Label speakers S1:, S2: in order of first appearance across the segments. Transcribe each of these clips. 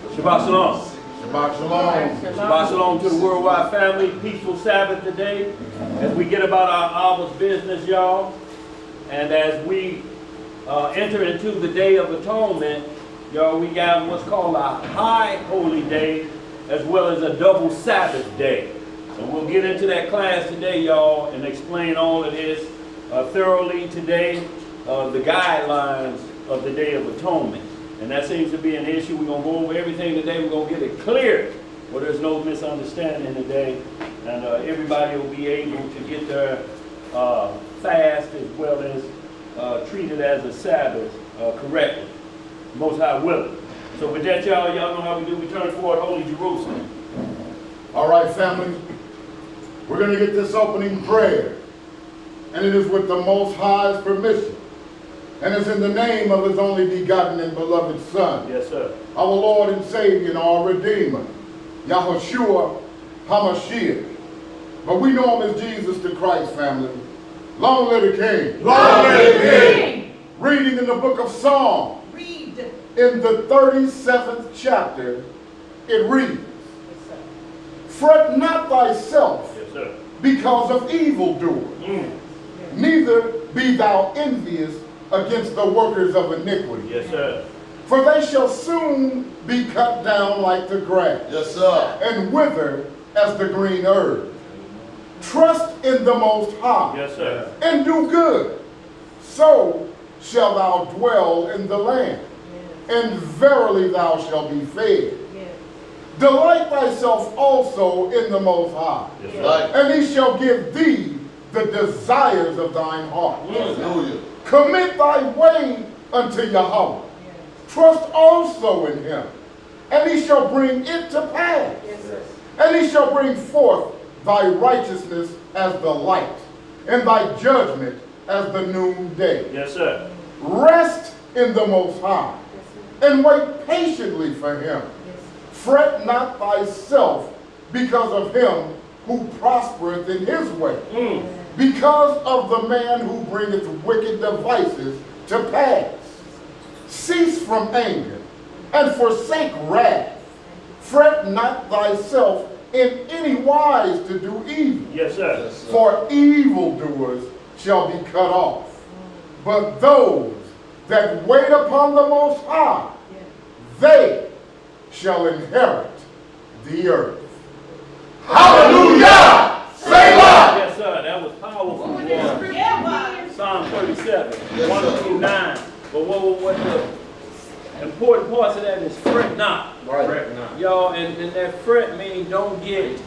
S1: Shabbat Shalom.
S2: Shabbat Shalom.
S1: Shabbat Shalom to the worldwide family. Peaceful Sabbath today as we get about our hour's business, y'all. And as we enter into the Day of Atonement, y'all, we got what's called a high holy day as well as a double Sabbath day. And we'll get into that class today, y'all, and explain all of this thoroughly today, the guidelines of the Day of Atonement. And that seems to be an issue. We're going to go over everything today. We're going to get it clear where there's no misunderstanding today. And everybody will be able to get their fast as well as treat it as a Sabbath correctly. Most High willing. So with that, y'all know how we do. We turn toward Holy Jerusalem.
S2: All right, family. We're going to get this opening prayer. And it is with the Most High's permission. And it's in the name of his only begotten and beloved Son.
S1: Yes, sir.
S2: Our Lord and Savior and our Redeemer, Yahushua HaMashiach. But we know him as Jesus the Christ, family. Long live the King.
S3: Long live the King.
S2: Reading in the book of Psalms.
S3: Read.
S2: In the 37th chapter, it reads, Fret not thyself because of evildoers, neither be thou envious against the workers of iniquity.
S1: Yes, sir.
S2: For they shall soon be cut down like the grass,
S4: Yes, sir.
S2: and wither as the green herb. Trust in the Most High,
S1: Yes, sir.
S2: and do good. So shall thou dwell in the land, and verily thou shalt be fed. Delight thyself also in the Most High,
S1: Yes, sir.
S4: Right.
S2: and he shall give thee the desires of thine heart.
S4: Hallelujah.
S2: Commit thy way unto Yahweh. Trust also in him, and he shall bring it to pass. And he shall bring forth thy righteousness as the light, and thy judgment as the noonday.
S1: Yes, sir.
S2: Rest in the Most High, and wait patiently for him. Fret not thyself because of him who prospereth in his way, because of the man who bringeth wicked devices to pass. Cease from anger, and forsake wrath. Fret not thyself in any wise to do evil,
S1: Yes, sir.
S4: Yes, sir.
S2: for evildoers shall be cut off. But those that wait upon the Most High, they shall inherit the earth. Hallelujah! Selah!
S1: Yes, sir. That was powerful. Psalm 37,
S4: Yes,
S1: 1
S4: sir.
S1: through 9. But what the important parts of that is fret not.
S4: Right.
S1: Y'all, and that fret means don't get,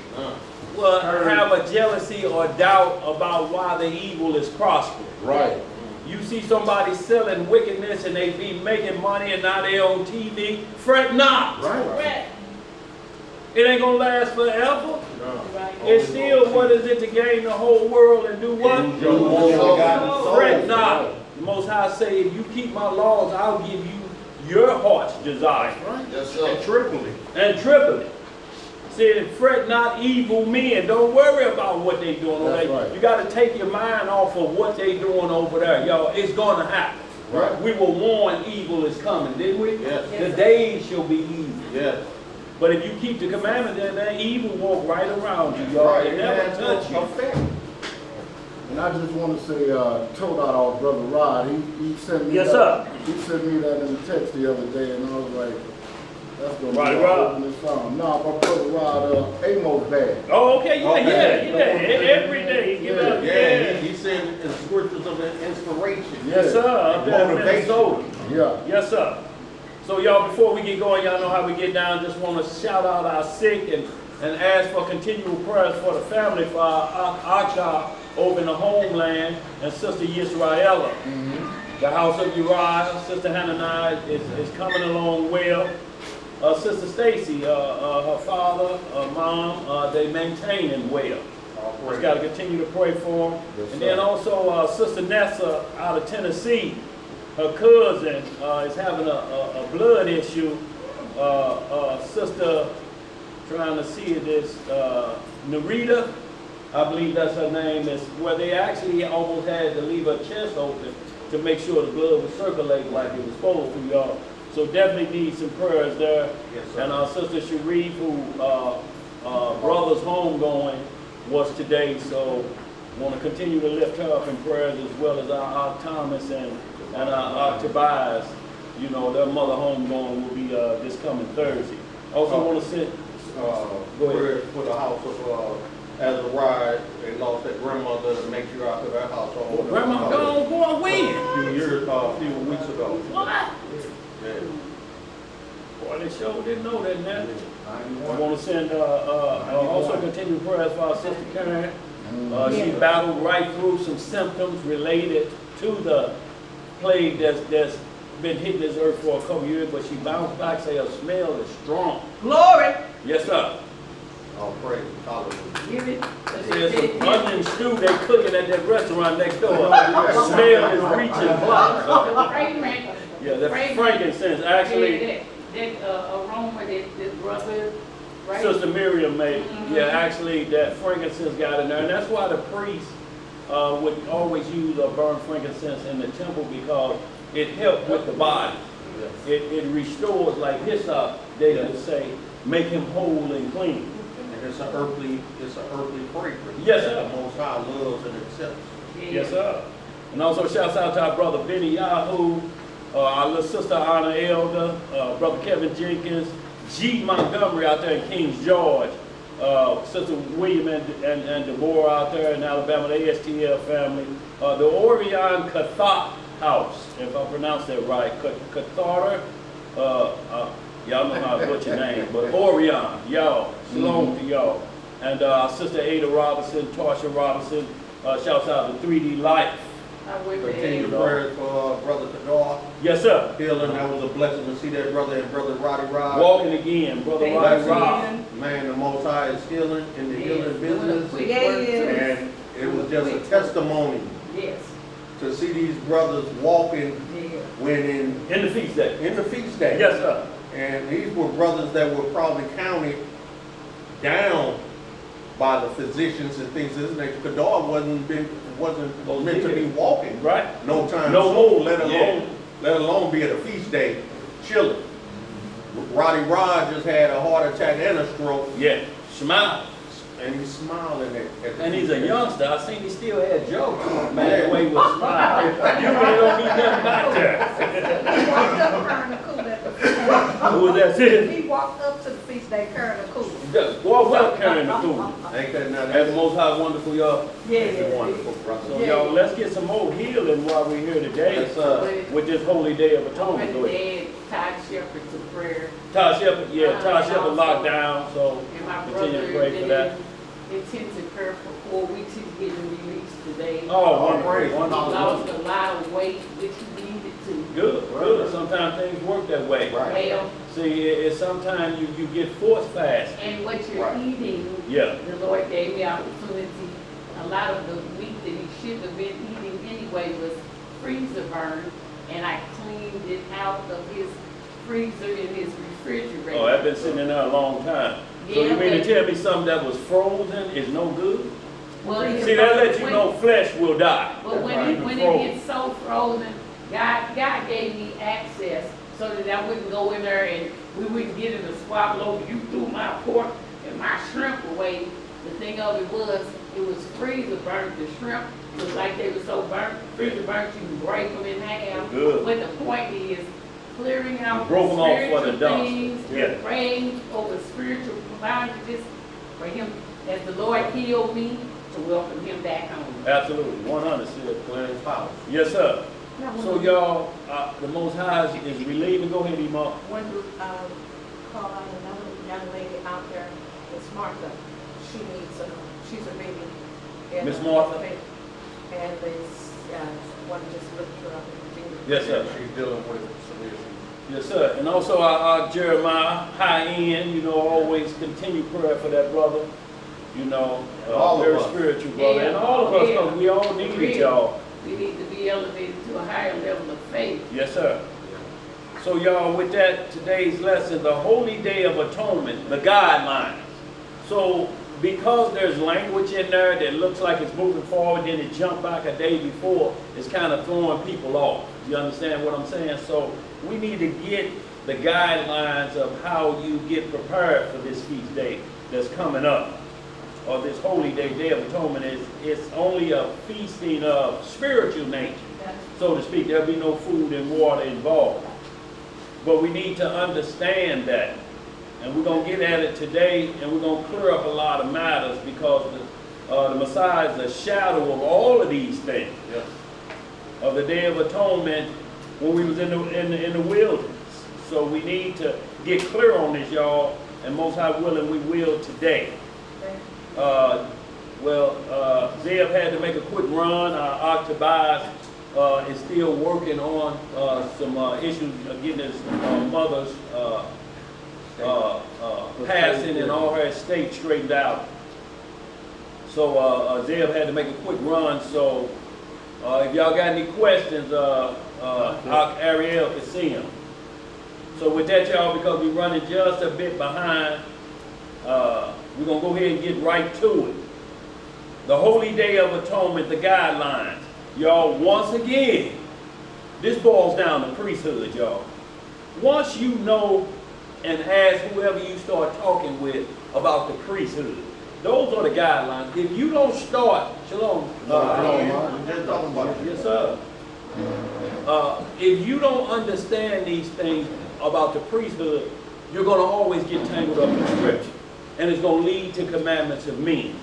S1: have a jealousy or doubt about why the evil is prospering.
S4: Right.
S1: You see somebody selling wickedness and they be making money and now they're on TV, fret not.
S4: Right.
S1: It ain't gonna last forever. It's still, what is it to gain the whole world and do what? Fret not. The Most High say, if you keep my laws, I'll give you your heart's desire.
S4: Yes, sir.
S1: And triple it. Said, fret not evil men. Don't worry about what they doing over
S2: That's
S1: there.
S2: right.
S1: You got to take your mind off of what they doing over there. Y'all, it's going to happen.
S4: Right.
S1: We were warned evil is coming, didn't we?
S4: Yes.
S1: The days shall be evil.
S4: Yes.
S1: But if you keep the commandments, then that evil walk right around you, y'all. It never touch you.
S2: And I just want to say, told out our brother Rod, he sent me
S1: Yes,
S2: that.
S1: sir.
S2: He sent me that in the text the other day, and I was like, that's going to
S1: Roddy
S2: be
S1: Rod.
S2: opening song. No, my brother Rod, Amos bad.
S1: Oh, okay, yeah. Every day he give up.
S4: Yeah, he said in scriptures of inspiration.
S1: Yes, sir. Up there in Minnesota.
S2: Yeah.
S1: Yes, sir. So, y'all, before we get going, y'all know how we get down. Just want to shout out our sick and ask for continual prayers for the family, for our Acha over in the homeland, and Sister Yisraela. The house of Uriah, Sister Hananiah is coming along well. Sister Stacy, her father, mom, they maintaining well. Just got to continue to pray for them.
S2: Yes,
S1: And then also Sister Nessa out of Tennessee, her cousin is having a blood issue. Sister, trying to see this, Narita, I believe that's her name, is where they actually almost had to leave her chest open to make sure the blood was circulating like it was supposed to, y'all. So definitely need some prayers there.
S4: Yes, sir.
S1: And our sister Sharif, who brother's homegoing was today, so want to continue to lift her up in prayers, as well as our Thomas and our Tobias. You know, their mother homegoing will be this coming Thursday. Also want to send. Go ahead.
S4: Prayers for the house of Azariah. They lost their grandmother, the matriarch of their household.
S1: Grandma gone, boy, when?
S4: A few weeks ago.
S1: What?
S4: Yeah.
S1: Boy, they sure didn't know that now. I want to send also continue prayers for our sister Karen. She battled right through some symptoms related to the plague that's been hitting this earth for a couple years, but she bounced back, say her smell is strong.
S3: Glory.
S1: Yes, sir.
S4: Oh, praise. Hallelujah.
S3: Give it.
S1: There's some onion stew they cooking at that restaurant next door. The smell is reaching blocks.
S3: The fragrance.
S1: Yeah, that frankincense. Actually,
S3: that aroma that brother, right?
S1: Sister Miriam made. Yeah, actually, that frankincense got in there. And that's why the priest would always use a burnt frankincense in the temple, because it helped with the body. It restores, like hyssop, they would say, make him whole and clean.
S4: And it's an earthly fragrance.
S1: Yes,
S4: that
S1: sir.
S4: The Most High loves and accepts.
S1: Yes, sir. And also shouts out to our brother Benny Yahoo, our little sister Anna Elder, brother Kevin Jenkins, G. Montgomery out there in Kings George, Sister William and Deborah out there in Alabama, the ASTL family, the Orion Cathar House, if I pronounce that right, Cathar, y'all know how to put your name, but Orion, y'all, shalom to y'all. And Sister Ada Robinson, Tarsha Robinson, shouts out to 3D Life.
S4: Continue prayers for Brother Kadar.
S1: Yes, sir.
S4: Healing, that was a blessing to see that brother and Brother Roddy Rod.
S1: Walking again, Brother Roddy Rod.
S4: Man, the Most High is healing in the healing business.
S3: Yes.
S4: And it was just a testimony
S3: Yes.
S4: to see these brothers walking
S3: Yes.
S4: when
S1: In the feast day.
S4: in the feast day.
S1: Yes, sir.
S4: And these were brothers that were probably counted down by the physicians and things of this nature. Kadar wasn't meant to be walking.
S1: Right?
S4: No time.
S1: No
S4: soon,
S1: more.
S4: let alone be at a feast day chilling. Roddy Rod just had a heart attack and a stroke,
S1: Yeah. Smile.
S4: and he's smiling at the
S1: And he's
S4: feast
S1: a
S4: day.
S1: youngster. I seen he still had jokes. Man, the way he was smiling. You really don't need nothing back there.
S5: He walked up carrying a cooler at the feast day.
S1: Who was that sitting?
S5: He walked up to the feast day carrying a cooler.
S1: Walk up carrying the food.
S4: Ain't that now?
S1: That's the Most High wonderful, y'all.
S4: That's wonderful, brother.
S1: So y'all, let's get some more healing while we're here today
S4: Yes,
S1: with this holy day of atonement. Go ahead.
S3: Todd Shepherd to prayer.
S1: Todd Shepherd, Todd Shepherd locked down, so
S3: And my
S1: continue
S3: brother
S1: to pray for that.
S3: intensive prayer for 4 weeks. He's getting released today.
S1: Oh, wonderful,
S4: praise.
S3: He
S1: wonderful.
S3: lost a lot of weight, which he needed to.
S1: Good. Sometimes things work that way.
S4: Right.
S3: Well,
S1: See, it's sometimes you get force fast.
S3: and what you're
S4: Right.
S3: eating,
S1: Yeah.
S3: the Lord gave me opportunity. A lot of the meat that he shouldn't have been eating anyway was freezer burned, and I cleaned it out of his freezer in his refrigerator.
S1: Oh, that's been sitting in there a long time. So
S3: Yeah,
S1: you mean to
S3: but-
S1: tell me something that was frozen is no good?
S3: Well, it's
S1: See, that lets you
S3: when-
S1: know flesh will die.
S3: But when
S1: Right.
S3: it, when
S1: Frozen.
S3: it gets so frozen, God gave me access so that I wouldn't go in there and we wouldn't get in a squabble over you threw my pork and my shrimp away. The thing of it was freezer burnt. The shrimp was like they were so burnt, freezer burnt, you can break them in half.
S1: Good.
S3: But the point is clearing out
S1: Broke
S3: the
S1: 'em off for the
S3: spiritual
S1: dumpster.
S3: things,
S1: Yeah.
S3: praying over spiritual boundaries for him, as the Lord healed me, to welcome him back home.
S1: Absolutely, 100.
S4: Clear his house.
S1: Yes, sir. So y'all, the Most High is relieving. Go ahead, Emo.
S5: Want to call out another young lady out there, Miss Martha. She needs she's a baby. And,
S1: Miss Martha?
S5: And they want to just lift her up and continue.
S1: Yes, sir.
S4: She's dealing with some issues.
S1: Yes, sir. And also our Jeremiah, high end, always continue prayer for that brother.
S4: All of
S1: Very
S4: us.
S1: spiritual brother.
S3: Yeah.
S1: And all of us,
S3: Yeah.
S1: because we all need it, y'all.
S3: We need to be elevated to a higher level of faith.
S1: Yes, sir. So y'all, with that, today's lesson, the Holy Day of Atonement, the guidelines. So because there's language in there that looks like it's moving forward, then it jumped back a day before, it's kind of throwing people off. You understand what I'm saying? So we need to get the guidelines of how you get prepared for this feast day that's coming up, or this holy day, Day of Atonement. It's only a feasting of spiritual nature, so to speak. There'll be no food and water involved. But we need to understand that. And we're going to get at it today, and we're going to clear up a lot of matters, because the Messiah is a shadow of all of these things.
S4: Yes.
S1: Of the Day of Atonement when we was in the wilderness. So we need to get clear on this, y'all, and most high willing we will today. Zeb had to make a quick run. Octobias is still working on some issues, getting his mother's passing and all her estate straightened out. So Zeb had to make a quick run. So if y'all got any questions, Ariel can see him. So with that, y'all, because we're running just a bit behind, we're going to go ahead and get right to it. The Holy Day of Atonement, the guidelines. Y'all, once again, this boils down to priesthood, y'all. Once you know and ask whoever you start talking with about the priesthood, those are the guidelines. If you don't start, shalom.
S4: Just talking about it.
S1: Yes, sir. If you don't understand these things about the priesthood, you're going to always get tangled up in Scripture. And it's going to lead to commandments of men.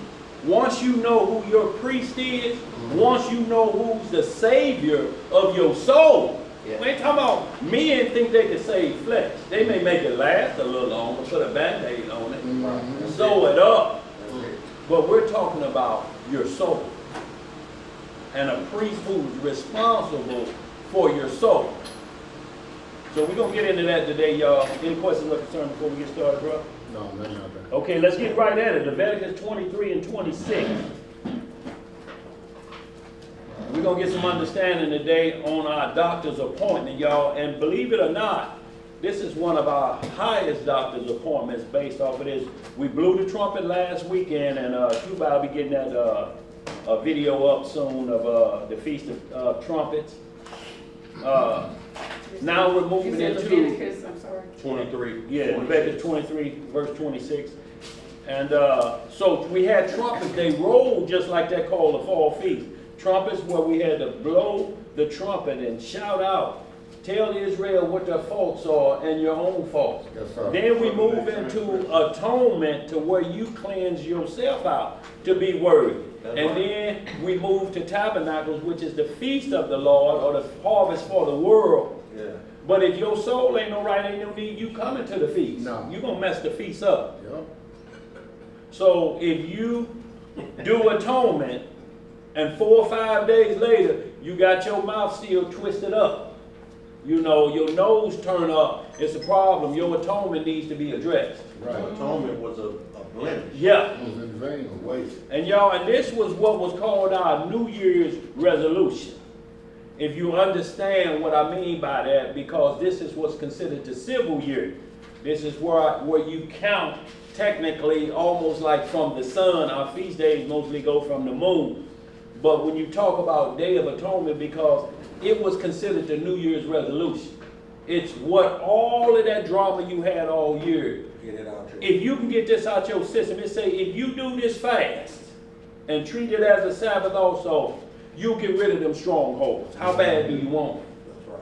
S1: Once you know who your priest is, once you know who's the savior of your soul, we ain't talking about men think they can save flesh. They may make it last a little longer, put a band-aid on it, and sew it up. But we're talking about your soul. And a priest who's responsible for your soul. So we're going to get into that today, y'all. Any questions or concerns before we get started, bro?
S2: No, that's not that.
S1: Okay, let's get right at it. Leviticus 23 and 26. We're going to get some understanding today on our doctor's appointment, y'all. And believe it or not, this is one of our highest doctor's appointments based off of this. We blew the trumpet last weekend, and Cuba will be getting that video up soon of the Feast of Trumpets. Now we're moving into
S3: Leviticus, I'm sorry.
S4: 23.
S1: Yeah, Leviticus 23, verse 26. And so we had trumpets. They rolled just like that called the fall feast. Trumpets where we had to blow the trumpet and shout out. Tell Israel what their faults are and your own faults.
S2: Yes, sir.
S1: Then we move into atonement to where you cleanse yourself out to be worthy. And then we move to tabernacles, which is the feast of the Lord, or the harvest for the world.
S4: Yeah.
S1: But if your soul ain't no right, ain't no need you coming to the feast.
S2: No.
S1: You're going to mess the feast up.
S2: Yep.
S1: So if you do atonement and 4 or 5 days later, you got your mouth still twisted up, you know, your nose turned up, it's a problem. Your atonement needs to be addressed.
S2: Right.
S4: Atonement was a blemish.
S1: Yeah.
S2: It was in vain, a waste.
S1: And y'all, and this was what was called our New Year's resolution. If you understand what I mean by that, because this is what's considered the civil year. This is where you count technically almost like from the sun. Our feast days mostly go from the moon. But when you talk about Day of Atonement, because it was considered the New Year's resolution. It's what all of that drama you had all year.
S4: Get it out your
S1: If you can get this out your system, it say if you do this fast and treat it as a Sabbath also, you'll get rid of them strongholds. How bad do you want it?
S4: That's right.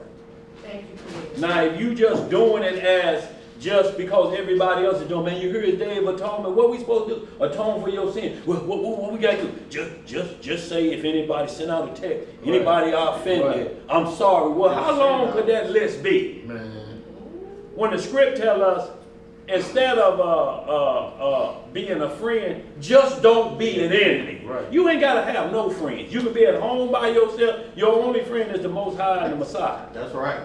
S5: Thank you for this.
S1: Now, if you just doing it as just because everybody else is doing, man, you hear it's Day of Atonement, what we supposed to do? Atone for your sin. What we got to do? Just say if anybody sent out a text, anybody I offended, I'm sorry. Well, how long could that list be?
S2: Man.
S1: When the script tell us, instead of being a friend, just don't be an enemy.
S2: Right.
S1: You ain't got to have no friends. You can be at home by yourself. Your only friend is the Most High and the Messiah.
S4: That's right.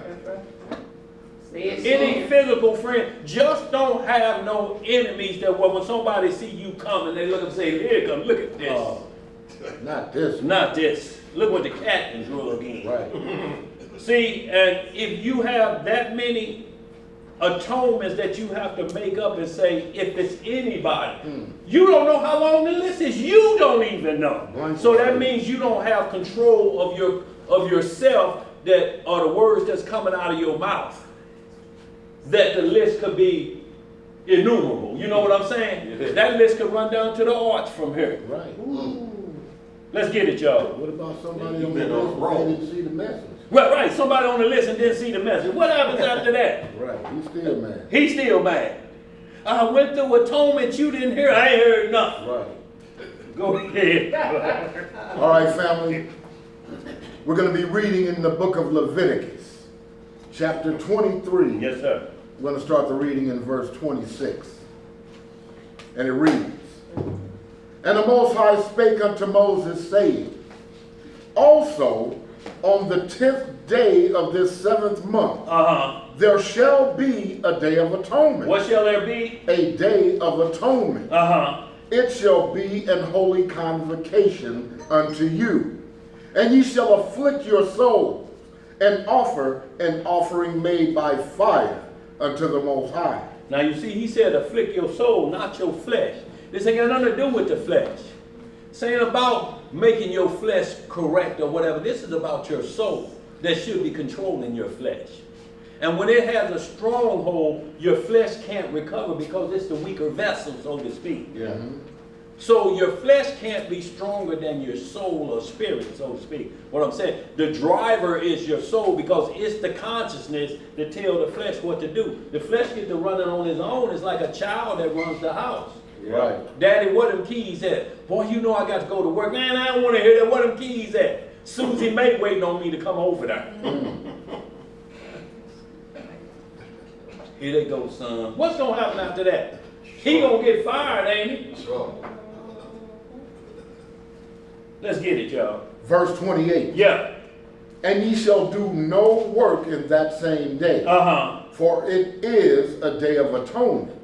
S1: Any physical friend, just don't have no enemies that when somebody see you coming, they look and say, here come, look at this.
S2: Not this.
S1: Not this. Look what the cat can draw again.
S2: Right.
S1: See, and if you have that many atonements that you have to make up and say, if it's anybody, you don't know how long the list is. You don't even know.
S2: Blank
S1: So that
S2: slate.
S1: means you don't have control of yourself that are the words that's coming out of your mouth, that the list could be innumerable. You know what I'm saying?
S6: Yeah.
S1: That list could run down to the arch from here.
S6: Right.
S1: Let's get it, y'all.
S6: What about somebody
S4: You
S6: on the
S4: been on
S6: list
S4: the road.
S6: that didn't see the message?
S1: Right. Somebody on the list and didn't see the message. What happens after that?
S6: Right, he's still mad.
S1: He's still mad. I went through atonement, you didn't hear. I ain't heard nothing.
S6: Right.
S1: Go ahead.
S2: All right, family. We're going to be reading in the book of Leviticus, chapter 23.
S1: Yes, sir.
S2: We're going to start the reading in verse 26. And it reads, And the Most High spake unto Moses, saying, Also on the 10th day of this 7th month, there shall be a day of atonement.
S1: What shall there be?
S2: A day of atonement. It shall be an holy convocation unto you. And ye shall afflict your souls, and offer an offering made by fire unto the Most High.
S1: Now you see, he said afflict your soul, not your flesh. This ain't got nothing to do with the flesh. This ain't about making your flesh correct or whatever. This is about your soul that should be controlling your flesh. And when it has a stronghold, your flesh can't recover because it's the weaker vessel, so to speak.
S6: Yeah.
S1: So your flesh can't be stronger than your soul or spirit, so to speak. What I'm saying, the driver is your soul because it's the consciousness that tells the flesh what to do. The flesh gets to running on his own. It's like a child that runs the house.
S6: Right.
S1: Daddy, what them keys at? Boy, you know I got to go to work. Man, I don't want to hear that. What them keys at? Susie May waiting on me to come over there. Here they go, son. What's going to happen after that? He going to get fired, ain't he?
S6: Sure.
S1: Let's get it, y'all.
S2: Verse 28.
S1: Yeah.
S2: And ye shall do no work in that same day, for it is a day of atonement,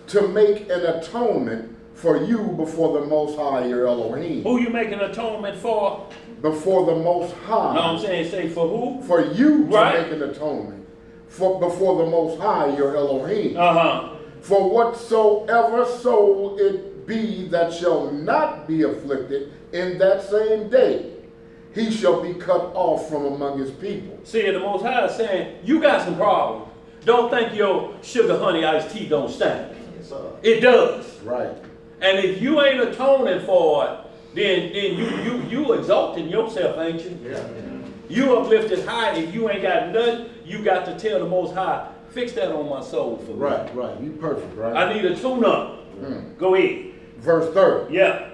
S2: to make an atonement for you before the Most High, your Elohim.
S1: Who you making atonement for?
S2: Before the Most High.
S1: No, I'm saying say for who?
S2: For you to
S1: Right.
S2: make an atonement before the Most High, your Elohim.
S1: Uh-huh.
S2: For whatsoever soul it be that shall not be afflicted in that same day, he shall be cut off from among his people.
S1: See, the Most High is saying, you got some problems. Don't think your sugar honey iced tea don't stank.
S6: Yes, sir.
S1: It does.
S2: Right.
S1: And if you ain't atoning for it, then you exalting yourself, ain't you?
S6: Yeah.
S1: You uplifted high. If you ain't got nothing, you got to tell the Most High, fix that on my soul for me.
S2: Right, right. You perfect, right?
S1: I need a tune-up. Go ahead.
S2: Verse 30.
S1: Yeah.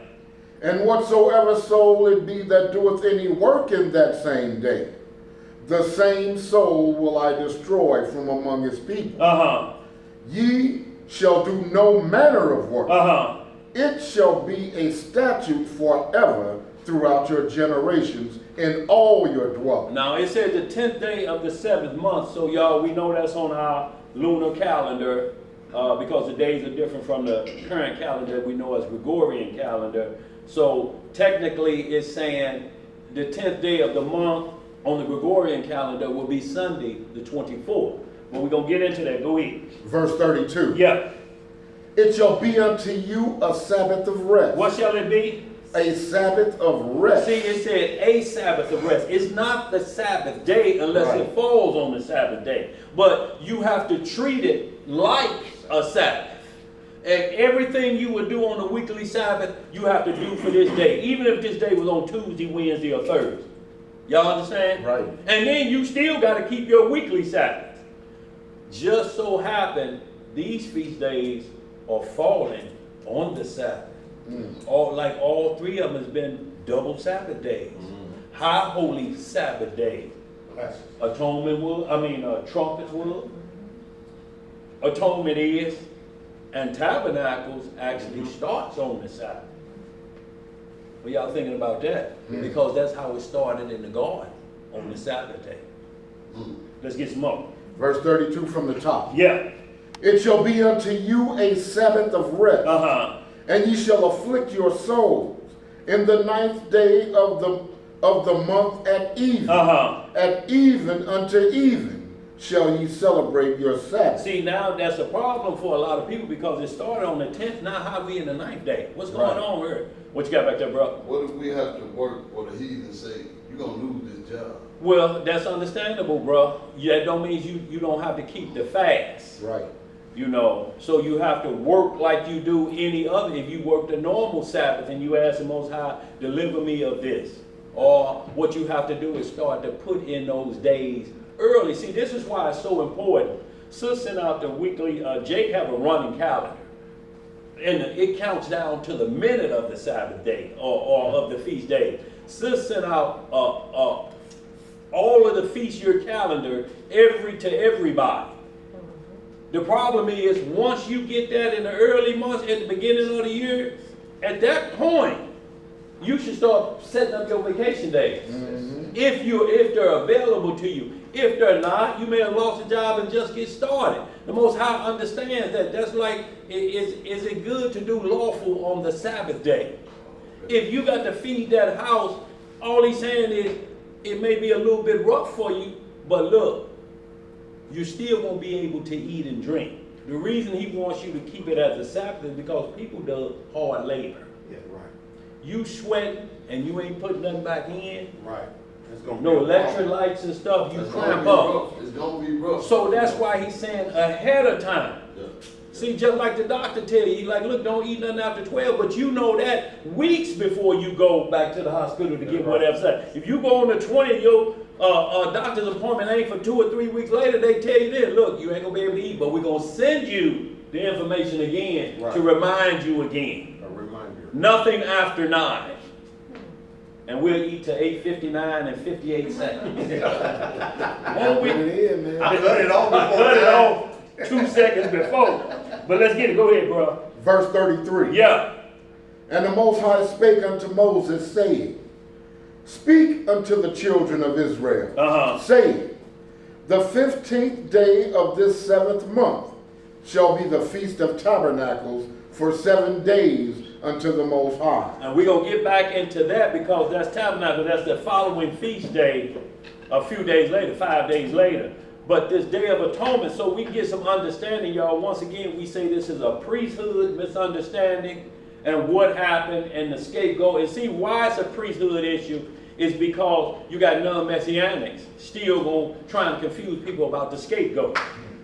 S2: And whatsoever soul it be that doeth any work in that same day, the same soul will I destroy from among his people. Ye shall do no manner of work. It shall be a statute forever throughout your generations in all your dwellings.
S1: Now it said the 10th day of the 7th month, so y'all, we know that's on our lunar calendar because the days are different from the current calendar we know as Gregorian calendar. So technically it's saying the 10th day of the month on the Gregorian calendar will be Sunday the 24th. But we're going to get into that. Go ahead.
S2: Verse 32.
S1: Yeah.
S2: It shall be unto you a Sabbath of rest.
S1: What shall it be?
S2: A Sabbath of rest.
S1: See, it said a Sabbath of rest. It's not the Sabbath day unless
S2: Right.
S1: it falls on the Sabbath day. But you have to treat it like a Sabbath. And everything you would do on the weekly Sabbath, you have to do for this day. Even if this day was on Tuesday, Wednesday, or Thursday. Y'all understand?
S2: Right.
S1: And then you still got to keep your weekly Sabbath. Just so happen, these feast days are falling on the Sabbath. All three of them has been double Sabbath days. High holy Sabbath days. Atonement will, trumpets will. Atonement is. And tabernacles actually starts on the Sabbath. What y'all thinking about that? Because that's how it started in the garden, on the Sabbath day. Let's get some more.
S2: Verse 32 from the top.
S1: Yeah.
S2: It shall be unto you a Sabbath of rest. And ye shall afflict your souls in the 9th day of the month at even. At even unto even shall ye celebrate your Sabbath.
S1: See, now that's a problem for a lot of people because it started on the 10th. Now how we in the 9th day? What's going on here? What you got back there, bro?
S7: What if we have to work for the heathen say, you you're gonna lose this job.
S1: Well, that's understandable, bro. That don't mean you don't have to keep the fast.
S6: Right.
S1: You know, so you have to work like you do any other. If you work the normal Sabbath and you ask the Most High, deliver me of this. Or what you have to do is start to put in those days early. See, this is why it's so important. Sis sent out the weekly, Jake have a running calendar. And it counts down to the minute of the Sabbath day or of the feast day. Sis sent out all of the feast year calendar to everybody. The problem is, once you get that in the early months, at the beginning of the year, at that point, you should start setting up your vacation days.
S6: Mm-hmm.
S1: If they're available to you. If they're not, you may have lost a job and just get started. The Most High understands that. That's like, is it good to do lawful on the Sabbath day? If you got to feed that house, all he's saying is, it may be a little bit rough for you, but look, you still won't be able to eat and drink. The reason he wants you to keep it as a Sabbath is because people do hard labor.
S4: Yeah, right.
S1: You sweat and you ain't putting nothing back in.
S4: Right. It's gonna
S1: No
S4: be a
S1: electrolytes and stuff, you
S7: It's
S1: clamp
S7: gonna be
S1: up.
S7: rough. It's gonna be rough.
S1: So that's why he's saying ahead of time.
S7: Yeah.
S1: See, just like the doctor tell you, he's like, look, don't eat nothing after 12, but you know that weeks before you go back to the hospital to get whatever set. If you go on the 20th, your doctor's appointment ain't for 2 or 3 weeks later, they tell you this, look, you ain't gonna be able to eat, but we're gonna send you the information again to remind you again.
S4: A reminder.
S1: Nothing after 9. And we'll eat to 8:59 and 58 seconds. Won't we?
S6: Put it in, man.
S4: I cut it off
S1: I
S4: before
S1: cut it
S4: that.
S1: off 2 seconds before. But let's get it. Go ahead, bro.
S2: Verse 33.
S1: Yeah.
S2: And the Most High spake unto Moses, saying, Speak unto the children of Israel, saying, The 15th day of this 7th month shall be the Feast of Tabernacles for 7 days unto the Most High.
S1: And we're going to get back into that because that's tabernacle. That's the following feast day a few days later, 5 days later. But this Day of Atonement, so we get some understanding, y'all. Once again, we say this is a priesthood misunderstanding and what happened and the scapegoat. And see why it's a priesthood issue is because you got non-messianics still going to try and confuse people about the scapegoat.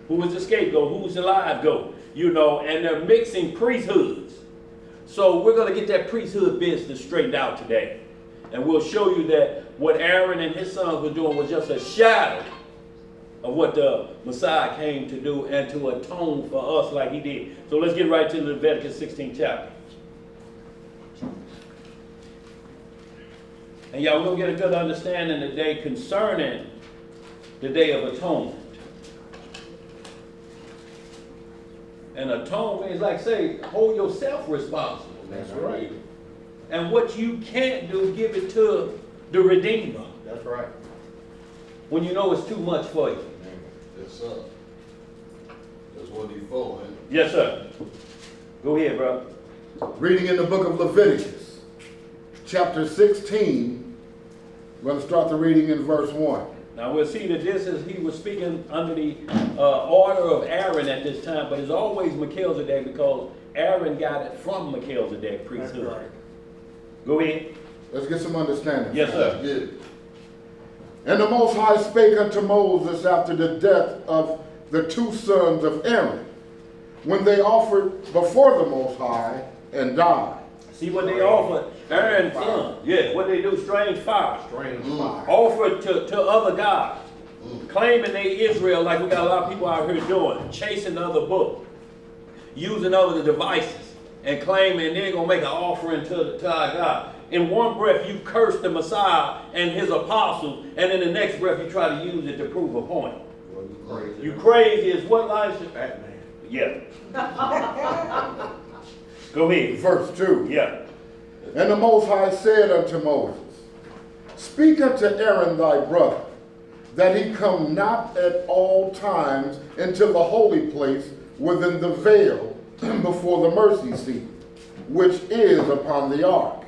S1: Who is the scapegoat? Who's the live goat? You know, and they're mixing priesthoods. So we're going to get that priesthood business straightened out today. And we'll show you that what Aaron and his sons were doing was just a shadow of what the Messiah came to do and to atone for us like he did. So let's get right to the Leviticus 16th chapter. And y'all, we're going to get a good understanding today concerning the Day of Atonement. And atonement is like, say, hold yourself responsible.
S4: That's right.
S1: And what you can't do, give it to the Redeemer.
S4: That's right.
S1: When you know it's too much for you.
S7: Yes, sir. That's what he's for, ain't it?
S1: Yes, sir. Go ahead, bro.
S2: Reading in the book of Leviticus, chapter 16, we're going to start the reading in verse 1.
S1: Now we'll see that this is, he was speaking under the order of Aaron at this time, but it's always Melchizedek because Aaron got it from Melchizedek priesthood.
S4: That's right.
S1: Go ahead.
S2: Let's get some understanding.
S1: Yes, sir.
S7: Yeah.
S2: And the Most High spake unto Moses after the death of the 2 sons of Aaron, when they offered before the Most High and died.
S1: See what they offered? Aaron's son. Yeah, what they do? Strange fire.
S4: Strange fire.
S1: Offered to other gods. Claiming they Israel like we got a lot of people out here doing. Chasing other book. Using other devices. And claiming they're going to make an offering to our God. In one breath, you curse the Messiah and his apostles, and in the next breath, you try to use it to prove a point.
S4: Well, you crazy.
S1: You crazy as what, Elijah?
S4: Batman.
S1: Yeah. Go ahead.
S2: Verse 2.
S1: Yeah.
S2: And the Most High said unto Moses, Speak unto Aaron thy brother, that he come not at all times into the holy place within the veil before the mercy seat, which is upon the ark,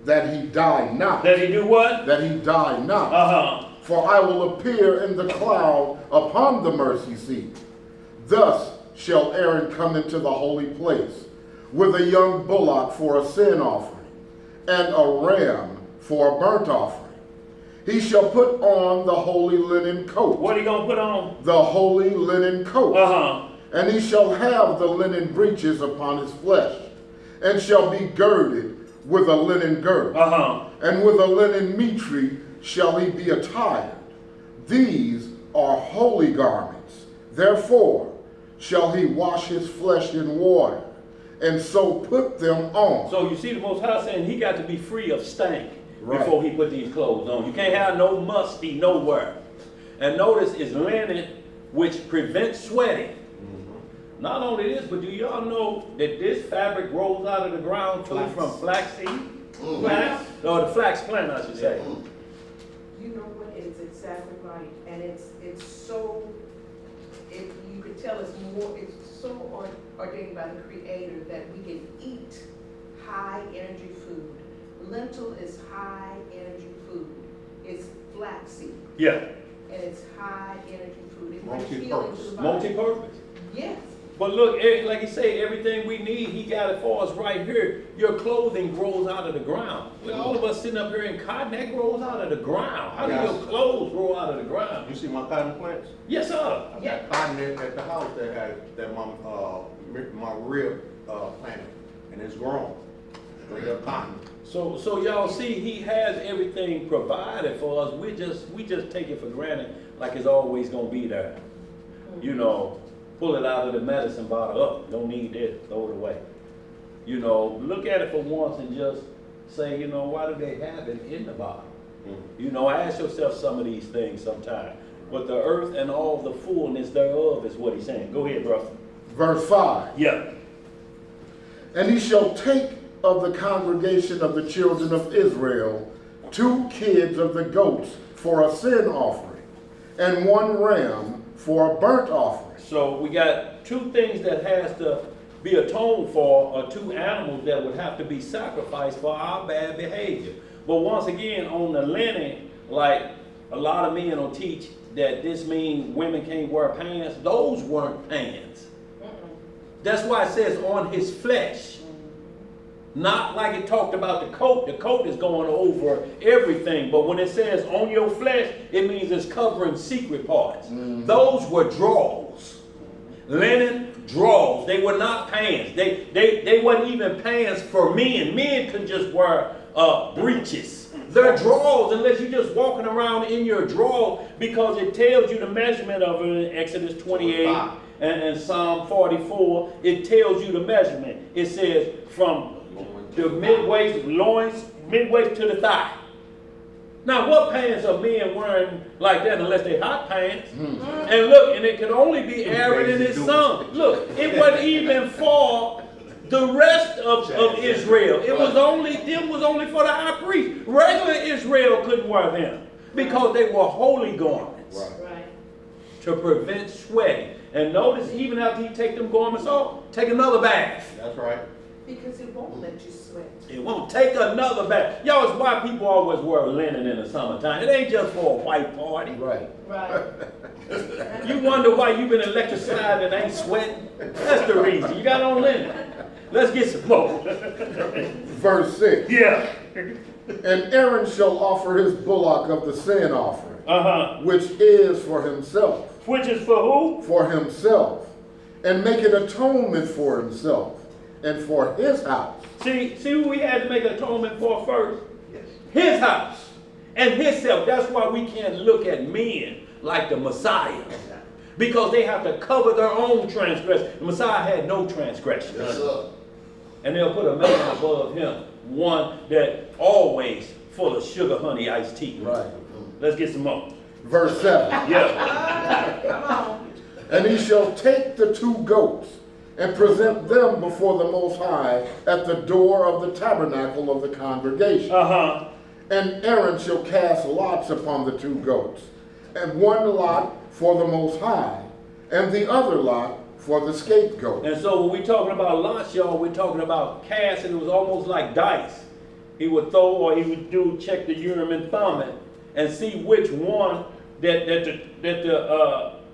S2: that he die not.
S1: That he do what?
S2: That he die not.
S1: Uh-huh.
S2: For I will appear in the cloud upon the mercy seat. Thus shall Aaron come into the holy place, with a young bullock for a sin offering, and a ram for a burnt offering. He shall put on the holy linen coat.
S1: What he gonna put on?
S2: The holy linen coat.
S1: Uh-huh.
S2: And he shall have the linen breeches upon his flesh, and shall be girded with a linen girdle.
S1: Uh-huh.
S2: And with a linen mitre shall he be attired. These are holy garments. Therefore shall he wash his flesh in water, and so put them on.
S1: So you see the Most High saying he got to be free of stank
S2: Right.
S1: before he put these clothes on. You can't have no musty nowhere. And notice it's linen which prevents sweating. Not only this, but do y'all know that this fabric grows out of the ground too from flaxseed? Flax? Or the flax plant, I should say.
S5: You know what, it's exactly right, and it's so, you could tell it's so ordained by the Creator that we can eat high energy food. Lentil is high energy food. It's flaxseed,
S1: Yeah.
S5: and it's high energy food. It brings healing to
S4: Multi-purpose.
S5: the body.
S1: Multi-purpose.
S5: Yes.
S1: But look, like he said, everything we need, he got it for us right here. Your clothing grows out of the ground. Well, all of us sitting up here in cotton, that grows out of the ground. How do
S4: Yes.
S1: your clothes grow out of the ground?
S4: You see my cotton plants?
S1: Yes, sir.
S4: I got cotton at the house that my rib planted, and it's grown. Straight up cotton.
S1: So y'all see, he has everything provided for us. We just take it for granted, like it's always gonna be there. You know, pull it out of the medicine bottle. Up, don't need this, throw it away. You know, look at it for once and just say, you know, why do they have it in the bottle? You know, ask yourself some of these things sometime. But the earth and all the fullness thereof is what he's saying. Go ahead, brother.
S2: Verse 5.
S1: Yeah.
S2: And he shall take of the congregation of the children of Israel 2 kids of the goats for a sin offering, and 1 ram for a burnt offering.
S1: So we got 2 things that has to be atoned for, or 2 animals that would have to be sacrificed for our bad behavior. But once again, on the linen, like a lot of men will teach that this means women can't wear pants. Those weren't pants. That's why it says on his flesh. Not like it talked about the coat. The coat is going over everything. But when it says on your flesh, it means it's covering secret parts. Those were drawers. Linen drawers. They were not pants. They wasn't even pants for men. Men could just wear breeches. They're drawers unless you're just walking around in your drawer, because it tells you the measurement of it in Exodus 28 and Psalm 44. It tells you the measurement. It says from the midwaist, loins, midwaist to the thigh. Now, what pants are men wearing like that unless they hot pants? And look, and it can only be Aaron and his son. Look, it wasn't even for the rest of Israel. It was only for the high priest. Regular Israel couldn't wear them because they were holy garments
S5: Right.
S1: to prevent sweating. And notice, even after he take them garments off, take another bath.
S4: That's right.
S5: Because it won't let you sweat.
S1: It won't take another bath. Y'all, it's why people always wear linen in the summertime. It ain't just for a white party.
S6: Right.
S5: Right.
S1: You wonder why you've been electrified and ain't sweating? That's the reason. You got on linen. Let's get some more.
S2: Verse 6.
S1: Yeah.
S2: And Aaron shall offer his bullock of the sin offering, which is for himself.
S1: Which is for who?
S2: For himself. And make an atonement for himself and for his house.
S1: See who we had to make atonement for first? Yes. His house and himself. That's why we can't look at men like the Messiah, because they have to cover their own transgression. The Messiah had no transgression.
S7: Yes, sir.
S1: And they'll put a man above him, one that always full of sugar, honey, iced tea.
S2: Right.
S1: Let's get some more.
S2: Verse 7.
S1: Yeah.
S5: Come on.
S2: And he shall take the 2 goats and present them before the Most High at the door of the tabernacle of the congregation. And Aaron shall cast lots upon the 2 goats, and 1 lot for the Most High, and the other lot for the scapegoat.
S1: And so when we talking about lots, y'all, we're talking about cast, and it was almost like dice. He would throw, or he would check the Urim and Thummim and see which one that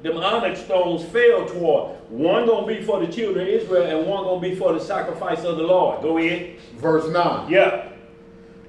S1: them onyx stones fell toward. One gonna be for the children of Israel, and one gonna be for the sacrifice of the Lord. Go ahead.
S2: Verse 9.
S1: Yeah.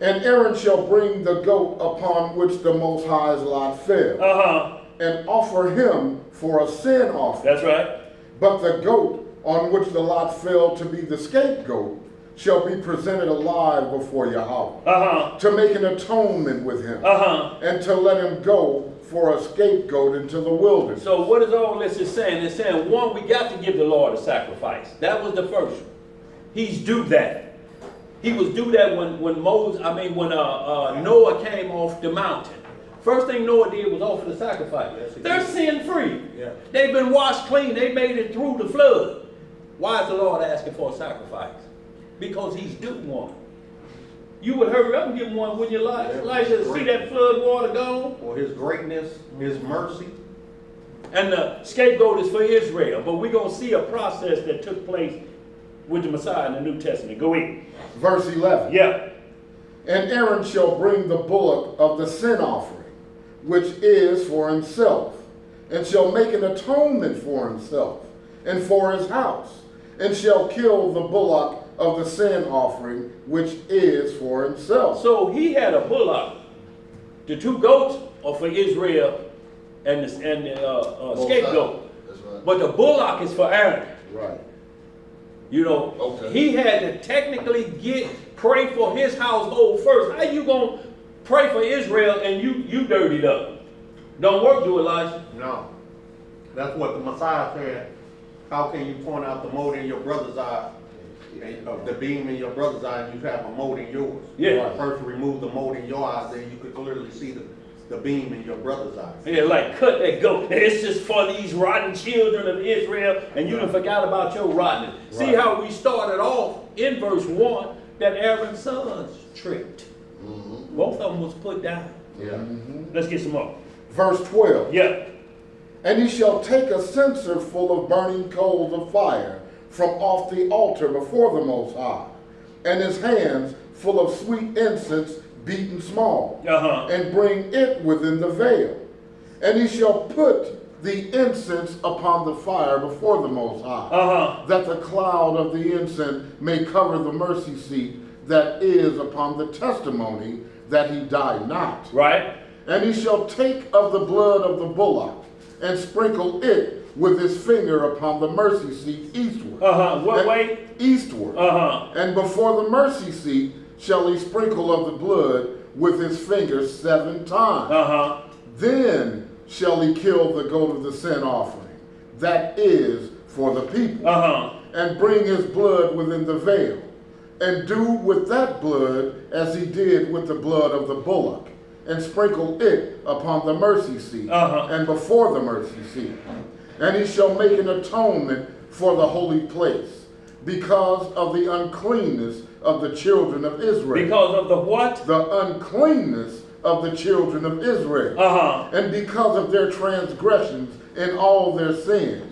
S2: And Aaron shall bring the goat upon which the Most High's lot fell, and offer him for a sin offering.
S1: That's right.
S2: But the goat on which the lot fell to be the scapegoat shall be presented alive before Yahweh, to make an atonement with him, and to let him go for a scapegoat into the wilderness.
S1: So what is all this is saying? It's saying, one, we got to give the Lord a sacrifice. That was the first one. He's due that. He was due that when Noah came off the mountain. First thing Noah did was offer the sacrifice. They're sin-free.
S4: Yeah.
S1: They've been washed clean. They made it through the flood. Why is the Lord asking for a sacrifice? Because he's due one. You would hurry up and give one, wouldn't you, Elijah, to see that flood water gone?
S4: For his greatness, his mercy.
S1: And the scapegoat is for Israel. But we're going to see a process that took place with the Messiah in the New Testament. Go in.
S2: Verse 11.
S1: Yeah.
S2: And Aaron shall bring the bullock of the sin offering, which is for himself, and shall make an atonement for himself and for his house, and shall kill the bullock of the sin offering, which is for himself.
S1: So he had a bullock. The two goats are for Israel and the scapegoat.
S7: That's right.
S1: But the bullock is for Aaron.
S2: Right.
S1: You know,
S7: Okay.
S1: he had to technically pray for his household first. How you gonna pray for Israel and you dirtied up? Don't work, do Elijah.
S4: No. That's what the Messiah said. How can you point out the mote in your brother's eye, and, the beam in your brother's eye, and you have a mote in yours?
S1: Yeah.
S4: First remove the mote in your eyes, then you could clearly see the beam in your brother's eyes.
S1: Yeah, like cut that goat. It's just for these rotten children of Israel, and you done forgot about your rottenness. See
S2: Right.
S1: how we started off in verse 1 that Aaron's sons tripped. Both of them was put down.
S4: Yeah.
S1: Let's get some more.
S2: Verse 12.
S1: Yeah.
S2: And he shall take a censer full of burning coals of fire from off the altar before the Most High, and his hands full of sweet incense beaten small, and bring it within the veil. And he shall put the incense upon the fire before the Most High, that the cloud of the incense may cover the mercy seat that is upon the testimony that he died not.
S1: Right.
S2: And he shall take of the blood of the bullock and sprinkle it with his finger upon the mercy seat eastward.
S1: What
S2: And-
S1: way?
S2: Eastward. And before the mercy seat shall he sprinkle of the blood with his finger 7 times. Then shall he kill the goat of the sin offering, that is for the people, and bring his blood within the veil, and do with that blood as he did with the blood of the bullock, and sprinkle it upon the mercy seat, and before the mercy seat. And he shall make an atonement for the holy place, because of the uncleanness of the children of Israel.
S1: Because of the what?
S2: The uncleanness of the children of Israel. And because of their transgressions and all their sins.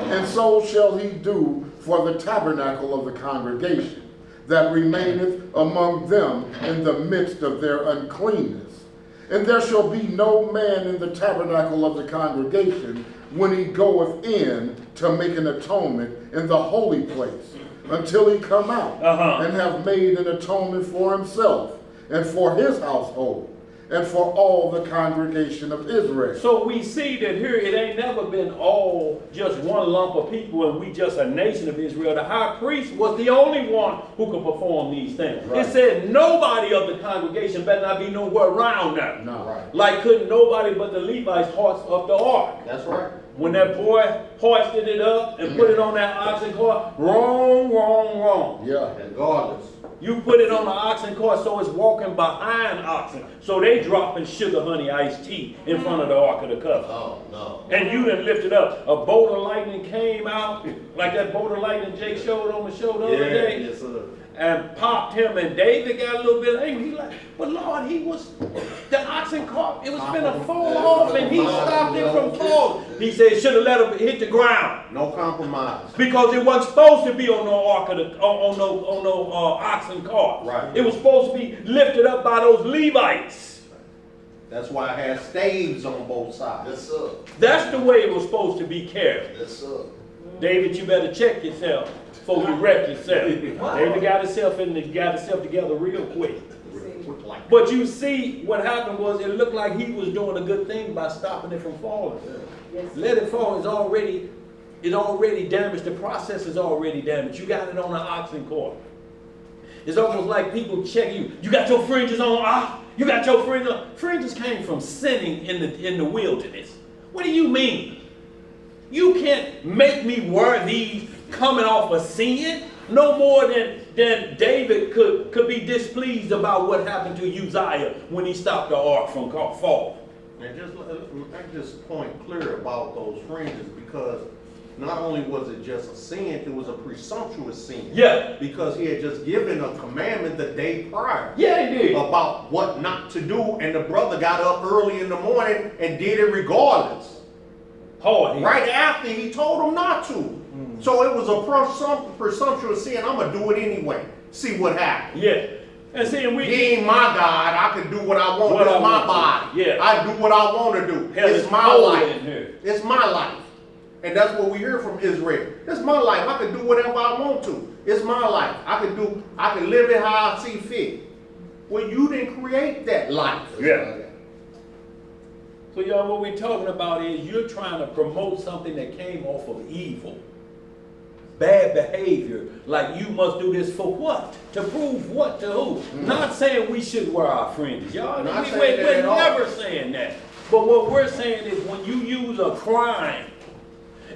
S2: And so shall he do for the tabernacle of the congregation, that remaineth among them in the midst of their uncleanness. And there shall be no man in the tabernacle of the congregation when he goeth in to make an atonement in the holy place, until he come out and have made an atonement for himself and for his household and for all the congregation of Israel.
S1: So we see that here it ain't never been all just one lump of people and we just a nation of Israel. The high priest was the only one who could perform these things.
S2: Right.
S1: It said nobody of the congregation better not be nowhere around now.
S2: No.
S4: Right.
S1: Like couldn't nobody but the Levites hoist up the ark.
S4: That's right.
S1: When that boy hoisted it up and put it on that oxen cart, wrong.
S2: Yeah.
S4: Regardless.
S1: You put it on the oxen cart so it's walking behind oxen. So they dropping sugar, honey, iced tea in front of the Ark of the Covenant.
S7: Oh, no.
S1: And you done lifted up. A bolt of lightning came out, like that bolt of lightning Jake showed on the show the other day,
S4: Yes, sir.
S1: and popped him. And David got a little bit angry. He's like, but Lord, the oxen cart, it was finna fall off, and he stopped it from falling. He said, should have let him hit the ground.
S4: No compromise.
S1: Because it wasn't supposed to be on no ark of the, on no oxen cart.
S4: Right.
S1: It was supposed to be lifted up by those Levites.
S4: That's why I had staves on both sides.
S7: Yes, sir.
S1: That's the way it was supposed to be carried.
S7: Yes, sir.
S1: David, you better check yourself before you wreck yourself. David got himself together real quick. But you see, what happened was it looked like he was doing a good thing by stopping it from falling.
S5: Yes.
S1: Let it fall. It's already damaged. The process is already damaged. You got it on an oxen cord. It's almost like people check you. You got your fringes on? You got your fringes on? Fringes came from sinning in the wilderness. What do you mean? You can't make me wear these coming off of sin no more than David could be displeased about what happened to Uzziah when he stopped the ark from falling.
S4: And make this point clear about those fringes, because not only was it just a sin, it was a presumptuous sin.
S1: Yeah.
S4: Because he had just given a commandment the day prior.
S1: Yeah, he did.
S4: About what not to do, and the brother got up early in the morning and did it regardless.
S1: Hard.
S4: Right after he told him not to. So it was a presumptuous sin. I'm going to do it anyway. See what happens.
S1: Yeah. And see,
S4: He ain't my God. I can do what I want.
S1: What
S4: It's
S1: I
S4: my
S1: want to.
S4: body.
S1: Yeah.
S4: I do what I want to do.
S1: Hell,
S4: It's
S1: it's
S4: my
S1: cold
S4: life.
S1: in here.
S4: It's my life. And that's what we hear from Israel. It's my life. I can do whatever I want to. It's my life. I can live it how I see fit. Well, you didn't create that life.
S1: Yeah. So y'all, what we're talking about is you're trying to promote something that came off of evil. Bad behavior, like you must do this for what? To prove what to who? Not saying we should wear our fringes, y'all.
S4: Not saying that
S1: We're
S4: at all.
S1: never saying that. But what we're saying is when you use a crime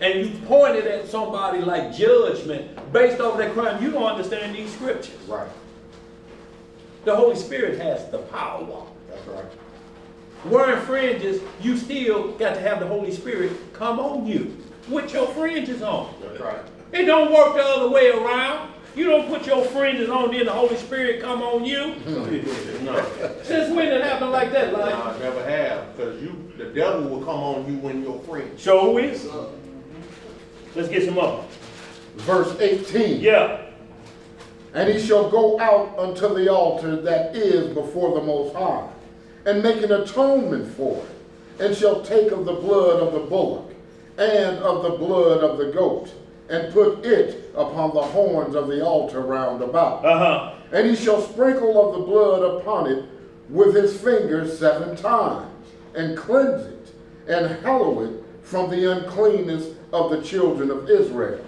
S1: and you point it at somebody like judgment based off that crime, you don't understand these scriptures.
S4: Right.
S1: The Holy Spirit has the power.
S4: That's right.
S1: Wearing fringes, you still got to have the Holy Spirit come on you with your fringes on.
S4: That's right.
S1: It don't work the other way around. You don't put your fringes on, then the Holy Spirit come on you.
S4: No.
S1: Since when it happened like that,
S4: No,
S1: like?
S4: I never have. Because the devil will come on you when you're free.
S1: Show is. Let's get some more.
S2: Verse 18.
S1: Yeah.
S2: And he shall go out unto the altar that is before the Most High, and make an atonement for it, and shall take of the blood of the bullock, and of the blood of the goat, and put it upon the horns of the altar round about. And he shall sprinkle of the blood upon it with his fingers 7 times, and cleanse it, and hallow it from the uncleanness of the children of Israel.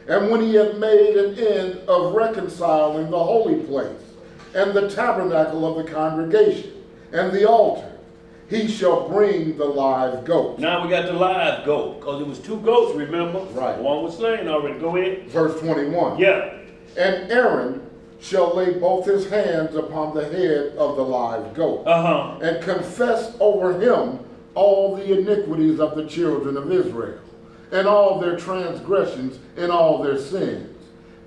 S2: And when he hath made an end of reconciling the holy place, and the tabernacle of the congregation, and the altar, he shall bring the live goat.
S1: Now we got the live goat, because it was 2 goats, remember?
S2: Right.
S1: One was slain already. Go ahead.
S2: Verse 21.
S1: Yeah.
S2: And Aaron shall lay both his hands upon the head of the live goat, and confess over him all the iniquities of the children of Israel, and all their transgressions and all their sins,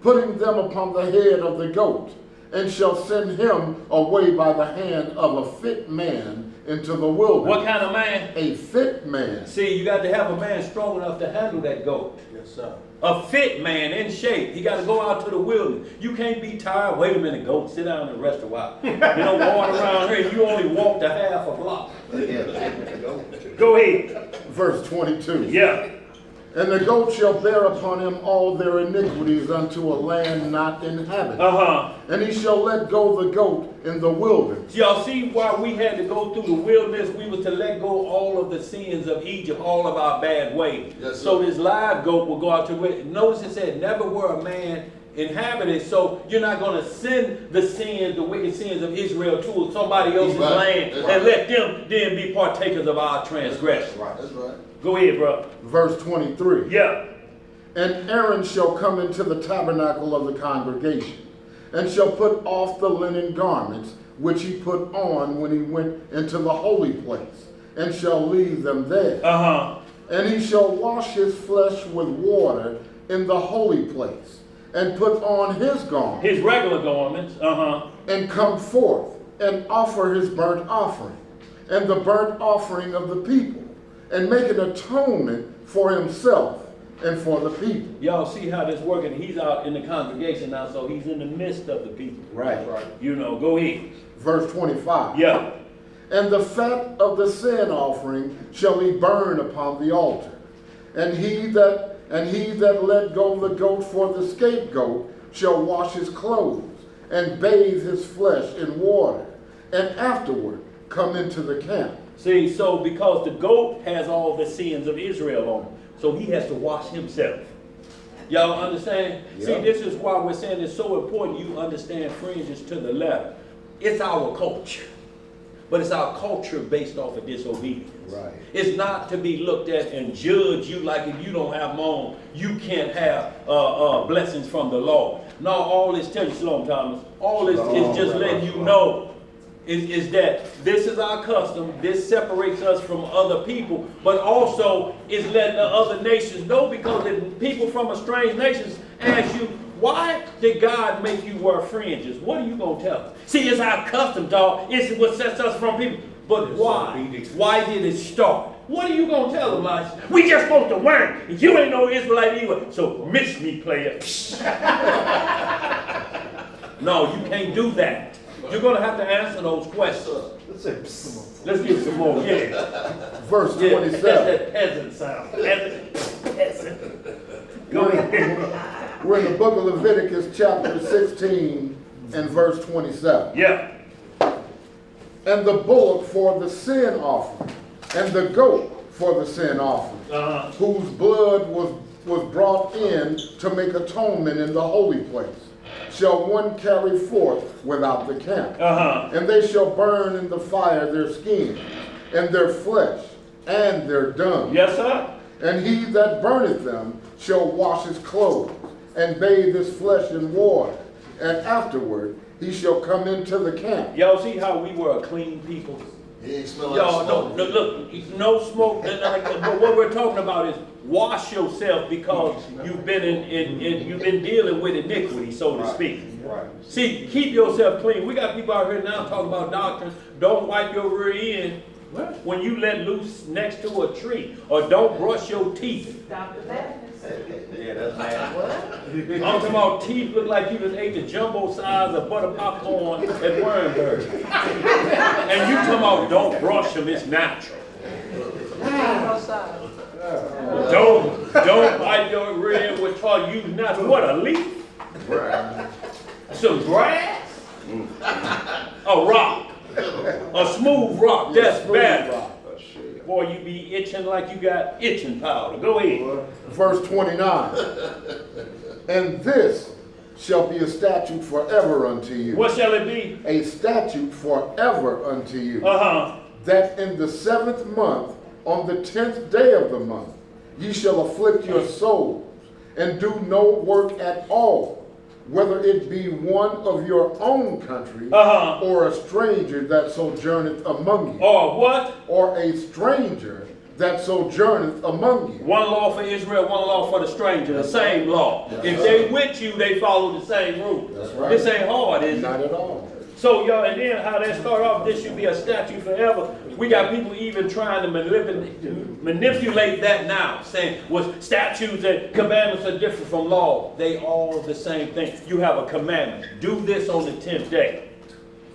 S2: putting them upon the head of the goat, and shall send him away by the hand of a fit man into the wilderness.
S1: What kind of man?
S2: A fit man.
S1: See, you got to have a man strong enough to handle that goat.
S4: Yes, sir.
S1: A fit man in shape. He got to go out to the wilderness. You can't be tired. Wait a minute, goat. Sit down and rest a while. You don't walk around here and you only walked a half a block. Go ahead.
S2: Verse 22.
S1: Yeah.
S2: And the goat shall bear upon him all their iniquities unto a land not inhabited. And he shall let go the goat in the wilderness.
S1: Y'all see why we had to go through the wilderness? We was to let go all of the sins of Egypt, all of our bad ways.
S7: Yes, sir.
S1: So this live goat will go out to it. Notice it said, never were a man inhabited. So you're not going to send the sins, the wicked sins of Israel to somebody else's
S7: Right.
S1: land
S7: That's
S1: and
S7: right.
S1: let them then be partakers of our transgression.
S4: Right.
S7: That's right.
S1: Go ahead, bro.
S2: Verse 23.
S1: Yeah.
S2: And Aaron shall come into the tabernacle of the congregation, and shall put off the linen garments which he put on when he went into the holy place, and shall leave them there. And he shall wash his flesh with water in the holy place, and put on his garments,
S1: His regular garments.
S2: and come forth, and offer his burnt offering, and the burnt offering of the people, and make an atonement for himself and for the people.
S1: Y'all see how this working? He's out in the congregation now, so he's in the midst of the people.
S2: Right.
S1: You know, go ahead.
S2: Verse 25.
S1: Yeah.
S2: And the fat of the sin offering shall he burn upon the altar. And he that let go the goat for the scapegoat shall wash his clothes, and bathe his flesh in water, and afterward come into the camp.
S1: See, so because the goat has all the sins of Israel on him, so he has to wash himself. Y'all understand?
S2: Yeah.
S1: See, this is why we're saying it's so important you understand fringes to the letter. It's our culture, but it's our culture based off of disobedience.
S6: Right.
S1: It's not to be looked at and judge you like if you don't have them on, you can't have blessings from the Lord. No, all this, tell you Shalom, Thomas, all this is just letting you know is that this is our custom, this separates us from other people, but also is letting the other nations know, because if people from a strange nations ask you, why did God make you wear fringes? What are you going to tell them? See, it's our custom, dog. It's what sets us from people. But why? Why did it start? What are you going to tell them, Elijah? We just supposed to wear it. You ain't no Israelite either. So miss me, player. No, you can't do that. You're going to have to answer those questions. Let's get some more. Yeah.
S2: Verse
S1: Yeah,
S2: 27.
S1: that's that peasant sound. Peasant. Go ahead.
S2: We're in the book of Leviticus chapter 16 and verse 27.
S1: Yeah.
S2: And the bullock for the sin offering, and the goat for the sin offering, whose blood was brought in to make atonement in the holy place, shall one carry forth without the camp. And they shall burn in the fire their skins, and their flesh, and their dung.
S1: Yes, sir.
S2: And he that burneth them shall wash his clothes, and bathe his flesh in water, and afterward he shall come into the camp.
S1: Y'all see how we were a clean people?
S7: He ain't smell like
S1: Y'all,
S7: smoke.
S1: look, no smoke. But what we're talking about is wash yourself, because you've been you've been dealing with iniquity, so to speak.
S4: Right.
S1: See, keep yourself clean. We got people out here now talking about doctrine. Don't wipe your rear end when you let loose next to a tree, or don't brush your teeth.
S5: Dr. Baptist.
S4: Yeah, that's bad.
S1: I'm talking about teeth look like you just ate the jumbo size of butter popcorn at Wernberg. And you talking about don't brush them, it's natural. Don't wipe your rear end with tar. You not what, a leaf? Some grass? A rock. A smooth rock. That's better. Boy, you be itching like you got itching powder. Go ahead.
S2: Verse 29. And this shall be a statute forever unto you.
S1: What shall it be?
S2: A statute forever unto you. That in the 7th month, on the 10th day of the month, ye shall afflict your souls, and do no work at all, whether it be one of your own country, or a stranger that sojourneth among you.
S1: Or what?
S2: Or a stranger that sojourneth among you.
S1: One law for Israel, one law for the stranger, the same law. If they with you, they follow the same rule.
S2: That's right.
S1: This ain't hard, is it?
S2: Not at all.
S1: So, y'all, and then how that start off, this should be a statute forever. We got people even trying to manipulate that now, saying, well, statutes and commandments are different from law. They all the same thing. You have a commandment. Do this on the 10th day.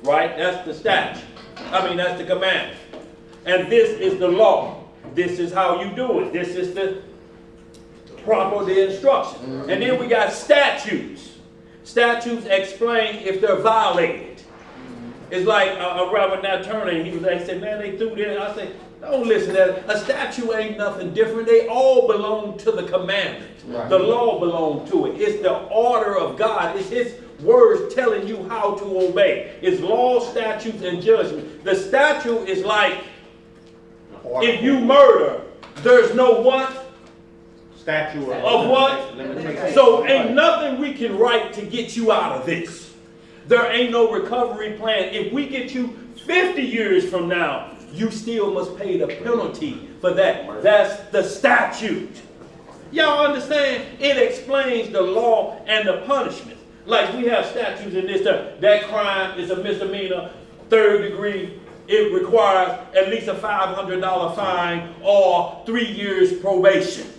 S1: Right? That's the statute. That's the commandment. And this is the law. This is how you do it. This is the instruction. And then we got statutes. Statutes explain if they're violated. It's like a Reverend Nat Turner, he said, man, they threw this. I said, don't listen to that. A statute ain't nothing different. They all belong to the commandment. Right. The law belongs to it. It's the order of God. It's His words telling you how to obey. It's law, statutes, and judgment. The statute is like, if you murder, there's no what?
S4: Statute
S1: of what? So ain't nothing we can write to get you out of this. There ain't no recovery plan. If we get you 50 years from now, you still must pay the penalty for that. That's the statute. Y'all understand? It explains the law and the punishment. Like we have statutes in this stuff. That crime is a misdemeanor, 3rd degree. It requires at least a $500 fine or 3 years probation.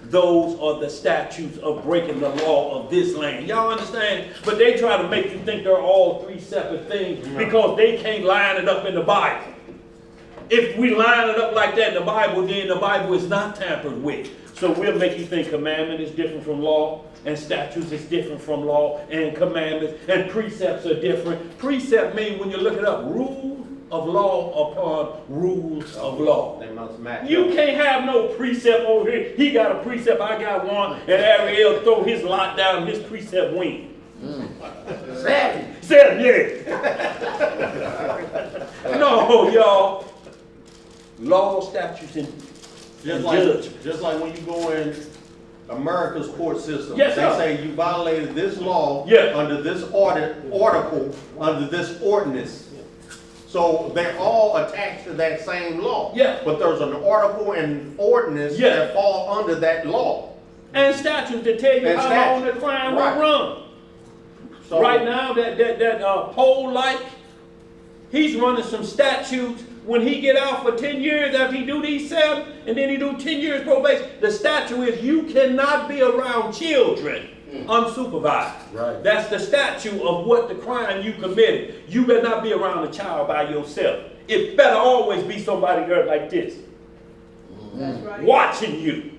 S1: Those are the statutes of breaking the law of this land. Y'all understand? But they try to make you think they're all 3 separate things because they can't line it up in the Bible. If we line it up like that in the Bible, then the Bible is not tampered with. So we'll make you think commandment is different from law, and statutes is different from law, and commandments, and precepts are different. Precept means, when you look it up, rule of law upon rules of law.
S4: They must match.
S1: You
S4: up.
S1: can't have no precept over here. He got a precept, I got one, and Ariel throw his lot down, his precept win. Seven, yeah. No, y'all. Law, statutes, and judge.
S4: Just like when you go in America's court system,
S1: Yes,
S4: they
S1: sir.
S4: say you violated this law
S1: Yeah.
S4: under this article, under this ordinance. So they're all attached to that same law.
S1: Yeah.
S4: But there's an article and ordinance
S1: Yeah.
S4: that fall under that law.
S1: And statutes that tell you
S4: And
S1: how long the crime
S4: Right.
S1: will run.
S4: So
S1: Right now, that pole light, he's running some statutes. When he get out for 10 years after he do these 7, and then he do 10 years probation, the statute is you cannot be around children unsupervised.
S6: Right.
S1: That's the statute of what the crime you committed. You better not be around a child by yourself. It better always be somebody there like this,
S5: That's right.
S1: watching you.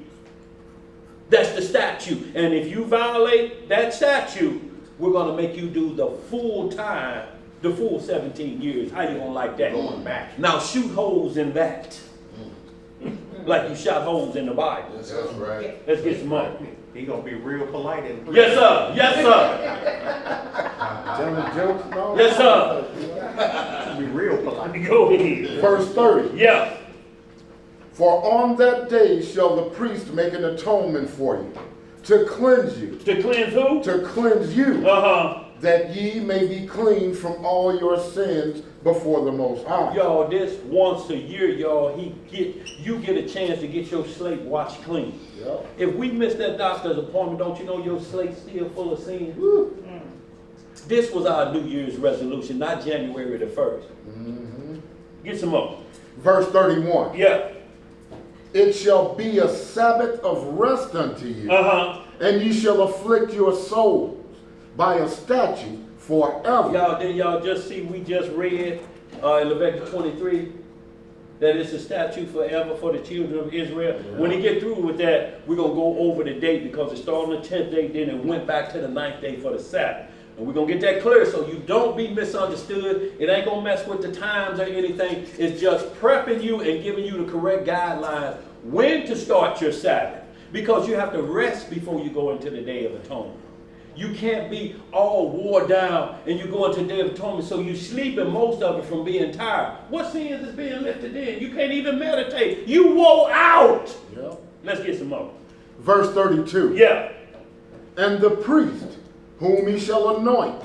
S1: That's the statute. And if you violate that statute, we're going to make you do the full time, the full 17 years. How you going to like that?
S4: Going back.
S1: Now shoot holes in that. Like you shot holes in the Bible.
S7: That's right.
S1: Let's get some more.
S4: He gonna be real polite in prison.
S1: Yes, sir. Yes, sir.
S6: Telling jokes and all
S1: Yes,
S6: that?
S1: sir.
S4: Be real polite.
S1: Go ahead.
S2: Verse 30.
S1: Yeah.
S2: For on that day shall the priest make an atonement for you, to cleanse you,
S1: To cleanse who?
S2: to cleanse you,
S1: Uh-huh.
S2: that ye may be clean from all your sins before the Most High.
S1: Y'all, this once a year, y'all, you get a chance to get your slate washed clean.
S6: Yep.
S1: If we miss that doctor's appointment, don't you know your slate's still full of sin? This was our New Year's resolution, not January the 1st. Get some more.
S2: Verse 31.
S1: Yeah.
S2: It shall be a Sabbath of rest unto you,
S1: Uh-huh.
S2: and ye shall afflict your souls by a statute forever.
S1: Y'all, did y'all just see, we just read in Leviticus 23 that it's a statute forever for the children of Israel. When he get through with that, we're going to go over the date, because it started on the 10th day, then it went back to the 9th day for the Sabbath. And we're going to get that clear so you don't be misunderstood. It ain't going to mess with the times or anything. It's just prepping you and giving you the correct guidelines when to start your Sabbath. Because you have to rest before you go into the Day of Atonement. You can't be all wore down and you go into the Day of Atonement, so you sleeping most of it from being tired. What sins is being lifted in? You can't even meditate. You wore out.
S6: Yep.
S1: Let's get some more.
S2: Verse 32.
S1: Yeah.
S2: And the priest, whom he shall anoint,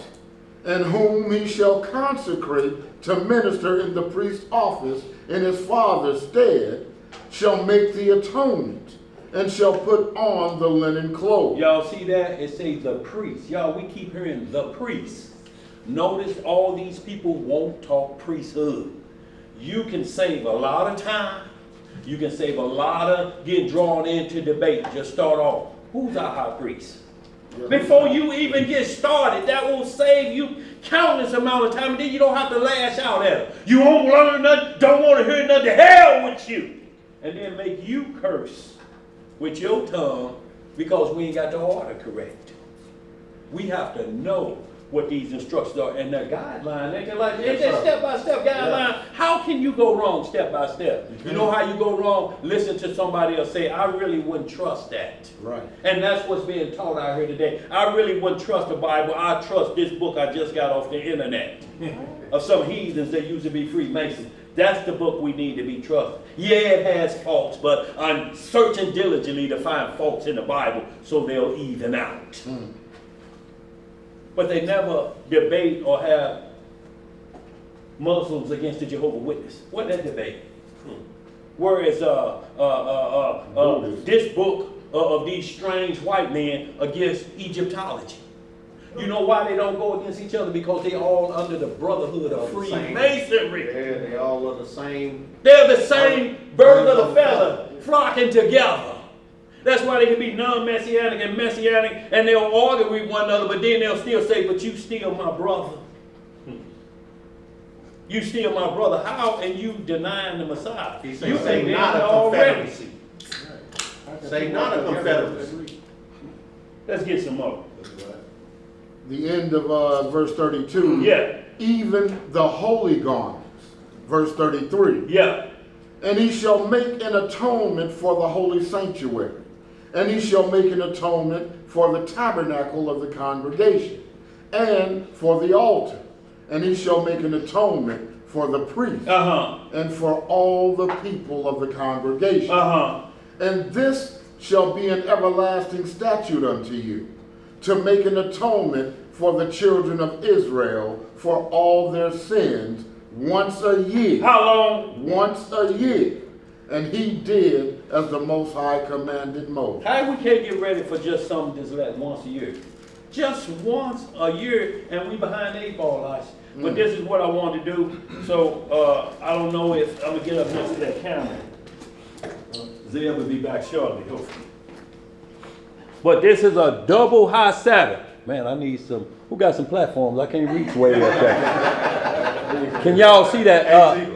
S2: and whom he shall consecrate to minister in the priest's office in his father's stead, shall make the atonement, and shall put on the linen clothes.
S1: Y'all see that? It says the priest. Y'all, we keep hearing the priest. Notice all these people won't talk priesthood. You can save a lot of time. You can save a lot of getting drawn into debate. Just start off. Who's our high priest? Before you even get started, that will save you countless amount of time, and then you don't have to lash out at them. You won't learn nothing, don't want to hear nothing, to hell with you. And then make you curse with your tongue because we ain't got the order correct. We have to know what these instructions are and their guideline. They can it's a step-by-step guideline. How can you go wrong step by step? You know how you go wrong? Listen to somebody else say, I really wouldn't trust that.
S6: Right.
S1: And that's what's being taught out here today. I really wouldn't trust the Bible. I trust this book I just got off the internet of some heathens that used to be Freemasons. That's the book we need to be trusted. Yeah, it has faults, but I'm searching diligently to find faults in the Bible so they'll even out. But they never debate or have Muslims against the Jehovah's Witness. What that debate? Whereas this book of these strange white men against Egyptology. You know why they don't go against each other? Because they all under the brotherhood of Freemasonry.
S4: Yeah, they all are the same.
S1: They're the same bird of the feather flocking together. That's why they can be non-messianic and messianic, and they'll argue with one another, but then they'll still say, but you still my brother. You still my brother. How and you denying the Messiah?
S4: He
S1: You
S4: said, say
S1: condemned
S4: not a
S1: already.
S4: confederacy. Say not a confederacy.
S1: Let's get some more.
S2: The end of verse 32.
S1: Yeah,
S2: Even the holy garments. Verse 33.
S1: yeah.
S2: And he shall make an atonement for the holy sanctuary. And he shall make an atonement for the tabernacle of the congregation, and for the altar. And he shall make an atonement for the priest, and for all the people of the congregation. And this shall be an everlasting statute unto you, to make an atonement for the children of Israel for all their sins once a year.
S1: How long?
S2: Once a year. And he did as the Most High commanded Moses.
S1: How we can't get ready for just something this last once a year? Just once a year, and we behind the 8 ball lights. But this is what I want to do. So I don't know if I'm gonna get up next to that camera. Zeb will be back shortly, hopefully. But this is a double high Sabbath. Man, I need some. Who got some platforms? I can't reach way up there. Can y'all see that?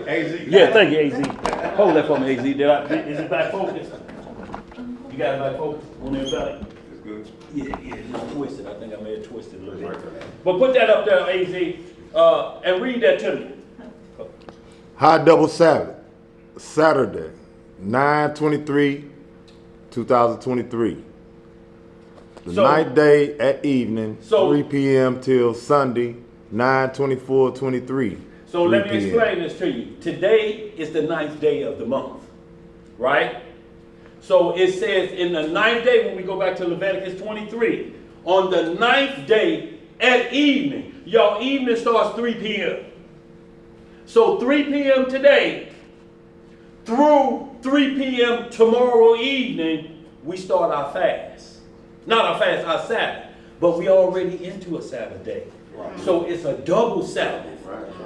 S4: AZ.
S1: Yeah, thank you, AZ. Hold that for me, AZ. Is it back focused? You got it back focused on everybody?
S7: It's good.
S1: Yeah, it's not twisted. I think I may have twisted a little bit. But put that up there, AZ, and read that to me.
S6: High double Sabbath, Saturday, 9/23/2023. The
S1: So-
S6: ninth day at evening,
S1: So-
S6: 3 p.m. till Sunday, 9/24/23.
S1: So let me
S6: 3 p.m.
S1: explain this to you. Today is the 9th day of the month, right? So it says in the 9th day, when we go back to Leviticus 23, on the 9th day at evening, y'all evening starts 3 p.m. So 3 p.m. today through 3 p.m. tomorrow evening, we start our fast. Not our fast, our Sabbath. But we already into a Sabbath day.
S4: Right.
S1: So it's a double Sabbath.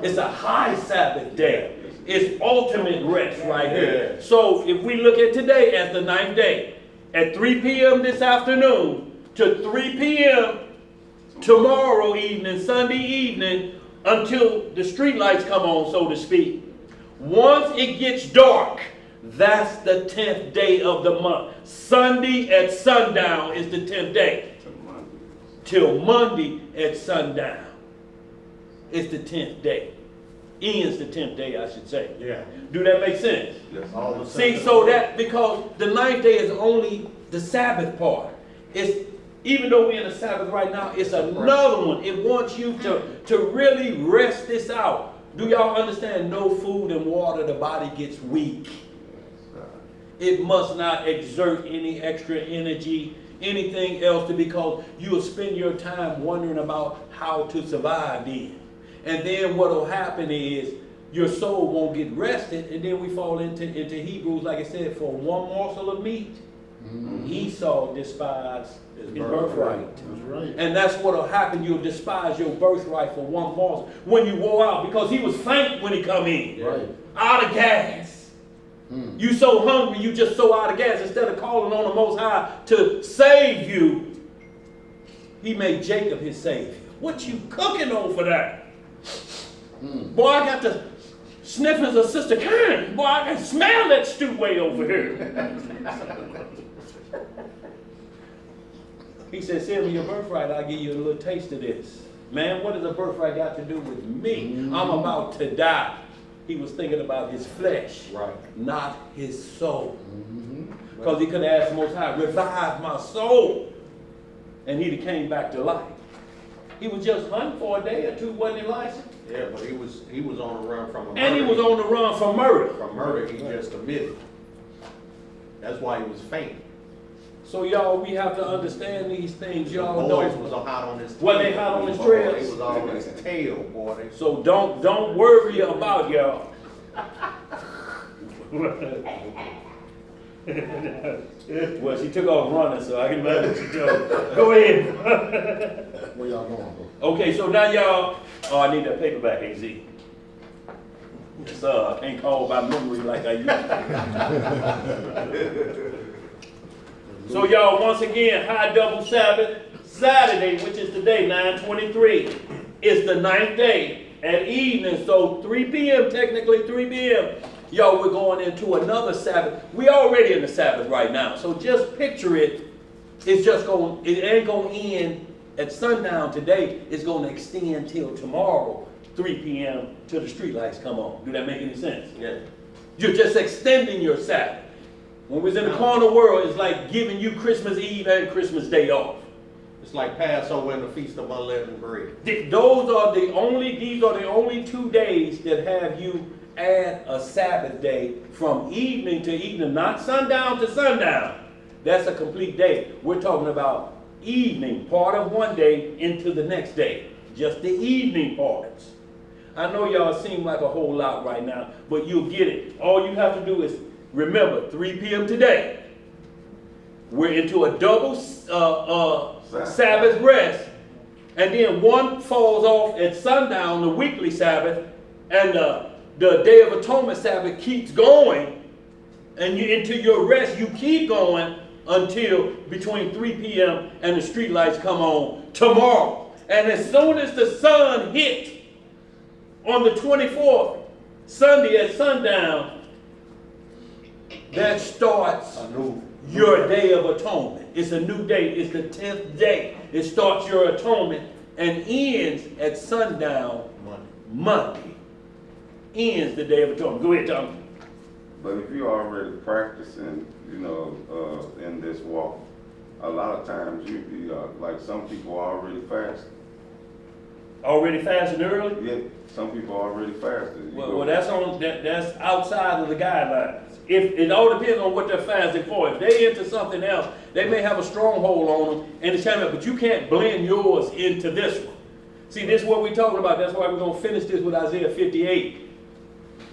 S1: It's a high Sabbath day. It's ultimate rest right here.
S4: Yeah.
S1: So if we look at today as the 9th day, at 3 p.m. this afternoon to 3 p.m. tomorrow evening, Sunday evening, until the street lights come on, so to speak. Once it gets dark, that's the 10th day of the month. Sunday at sundown is the 10th day. Till Monday at sundown. It's the 10th day. Ends the 10th day, I should say.
S4: Yeah.
S1: Do that make sense?
S4: All the
S1: See,
S4: same.
S1: so that, because the 9th day is only the Sabbath part. It's, even though we're in the Sabbath right now, it's another one. It wants you to really rest this out. Do y'all understand? No food and water, the body gets weak. It must not exert any extra energy, anything else, because you'll spend your time wondering about how to survive then. And then what will happen is your soul won't get rested, and then we fall into Hebrews, like I said, for one morsel of meat. Esau despised his birthright.
S2: That's right.
S1: And that's what will happen. You'll despise your birthright for one morsel when you wore out, because he was faint when he come in.
S2: Right.
S1: Out of gas. You so hungry, you just so out of gas. Instead of calling on the Most High to save you, he made Jacob his savior. What you cooking on for that? Boy, I got the sniffings of Sister Karen. Boy, I can smell that stew way over here. He said, send me your birthright, I'll give you a little taste of this. Man, what does a birthright got to do with me? I'm about to die. He was thinking about his flesh, not his soul. Because he could have asked the Most High, revive my soul. And he'd have came back to life. He was just hunting for a day or two, wasn't he, Elijah?
S4: Yeah, but he was on the run from a murder.
S1: And he was on the run from murder.
S4: From murder he just committed. That's why he was faint.
S1: So y'all, we have to understand these things. Y'all
S4: Boys
S1: know.
S4: was hot on his tail.
S1: Well, they hot on his trails.
S4: They was all on his tail, boy.
S1: So don't worry about y'all. Well, she took off running, so I can imagine she told. Go ahead.
S2: Where y'all going, bro?
S1: Okay, so now y'all, oh, I need that paperback, AZ. It's ain't called by memory like I used to. So y'all, once again, high double Sabbath, Saturday, which is today, 9/23, is the 9th day at evening, so 3 p.m., technically 3 p.m., y'all, we're going into another Sabbath. We already in the Sabbath right now, so just picture it. It ain't going to end at sundown today. It's going to extend till tomorrow, 3 p.m., till the streetlights come on. Do that make any sense?
S4: Yeah.
S1: You're just extending your Sabbath. When we was in the carnal world, it's like giving you Christmas Eve and Christmas Day off.
S4: It's like Passover and the Feast of Unleavened Bread.
S1: These are the only 2 days that have you add a Sabbath day from evening to evening, not sundown to sundown. That's a complete day. We're talking about evening, part of one day into the next day. Just the evening parts. I know y'all seem like a whole lot right now, but you'll get it. All you have to do is remember 3 p.m. today. We're into a double Sabbath rest, and then one falls off at sundown, the weekly Sabbath, and the Day of Atonement Sabbath keeps going, and you into your rest, you keep going until between 3 p.m. and the street lights come on tomorrow. And as soon as the sun hits on the 24th, Sunday at sundown, that starts your Day of Atonement. It's a new day. It's the 10th day. It starts your atonement and ends at sundown Monday. Ends the Day of Atonement. Go ahead, Tom.
S8: But if you're already practicing, in this walk, a lot of times you be like some people are already fasting.
S1: Already fasting early?
S8: Yeah, some people are already fasting.
S1: Well, that's outside of the guidelines. If it all depends on what they're fasting for. If they into something else, they may have a stronghold on them and it's time, but you can't blend yours into this one. See, this is what we're talking about. That's why we're going to finish this with Isaiah 58.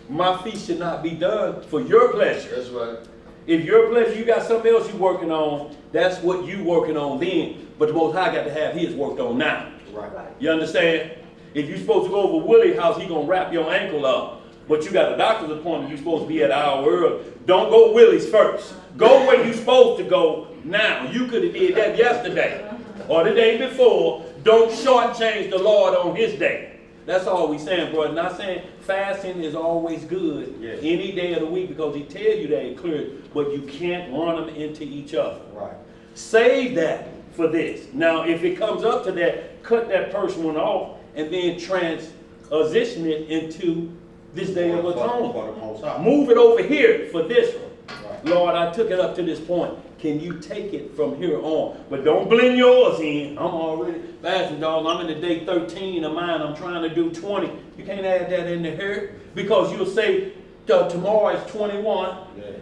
S1: My feast should not be done for your pleasure.
S7: That's right.
S1: If your pleasure, you got something else you're working on, that's what you working on then. But the Most High got to have his worked on now.
S4: Right.
S1: You understand? If you're supposed to go over Willie's house, he gonna wrap your ankle up. But you got a doctor's appointment, you're supposed to be at an hour early. Don't go Willie's first. Go where you're supposed to go now. You could have did that yesterday or the day before. Don't shortchange the Lord on his day. That's all we saying, brother. Not saying fasting is always good any day of the week because he tell you that it clear, but you can't run them into each other.
S4: Right.
S1: Save that for this. Now, if it comes up to that, cut that first one off and then transition it into this Day of Atonement. Move it over here for this one.
S4: Right.
S1: Lord, I took it up to this point. Can you take it from here on? But don't blend yours in. I'm already fasting, dog. I'm in the day 13 of mine. I'm trying to do 20. You can't add that in here because you'll say tomorrow is 21,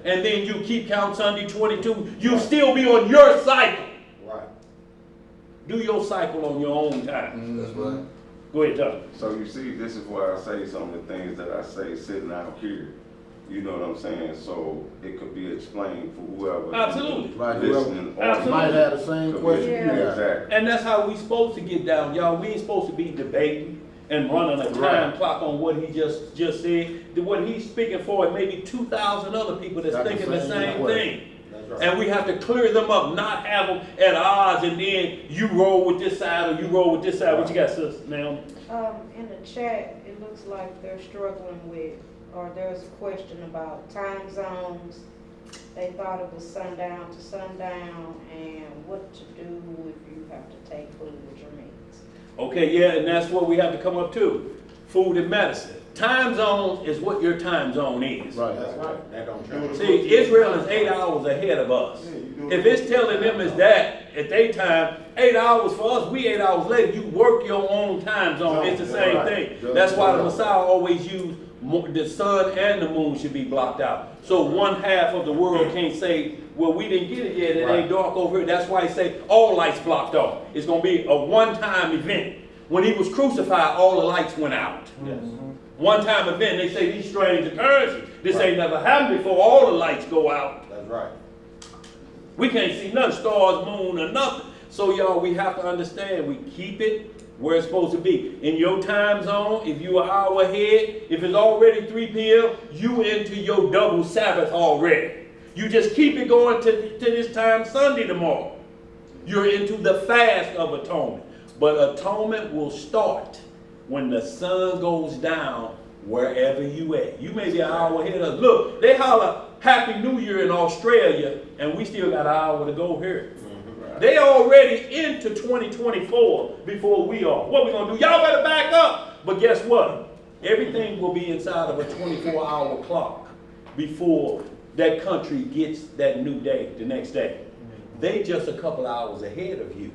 S1: and then you keep count Sunday 22. You'll still be on your cycle.
S4: Right.
S1: Do your cycle on your own time.
S7: That's right.
S1: Go ahead, Tom.
S8: So you see, this is why I say some of the things that I say sitting out here. You know what I'm saying? So it could be explained for whoever.
S1: Absolutely.
S2: Right,
S8: Listening.
S1: Absolutely.
S2: Might have the same question.
S8: Exactly.
S1: And that's how we supposed to get down, y'all. We ain't supposed to be debating and running a time clock on what he just said. What he's speaking for, and maybe 2,000 other people that's thinking the same thing.
S4: That's right.
S1: And we have to clear them up, not have them at odds, and then you roll with this side or you roll with this side. What you got, sis, now?
S9: In the chat, it looks like they're struggling with, or there's a question about time zones. They thought it was sundown to sundown, and what to do if you have to take food with your meats.
S1: Okay, yeah, and that's what we have to come up to. Food and medicine. Time zones is what your time zone is.
S2: Right.
S4: That's right. That don't change.
S1: See, Israel is 8 hours ahead of us. If it's telling them is that at their time, 8 hours for us, we 8 hours later, you work your own time zone. It's the same thing. That's why the Messiah always used the sun and the moon should be blocked out. So one half of the world can't say, well, we didn't get it yet, it ain't dark over here. That's why he say all lights blocked off. It's going to be a one-time event. When he was crucified, all the lights went out. One-time event, they say these strange occurrences. This ain't never happened before, all the lights go out.
S4: That's right.
S1: We can't see nothing, stars, moon, or nothing. So y'all, we have to understand, we keep it where it's supposed to be. In your time zone, if you're an hour ahead, if it's already 3 p.m., you into your double Sabbath already. You just keep it going to this time Sunday tomorrow. You're into the fast of atonement. But atonement will start when the sun goes down wherever you at. You may be an hour ahead of us. Look, they holler Happy New Year in Australia, and we still got an hour to go here. They already into 2024 before we are. What we gonna do? Y'all better back up. But guess what? Everything will be inside of a 24-hour clock before that country gets that new day, the next day. They just a couple hours ahead of you.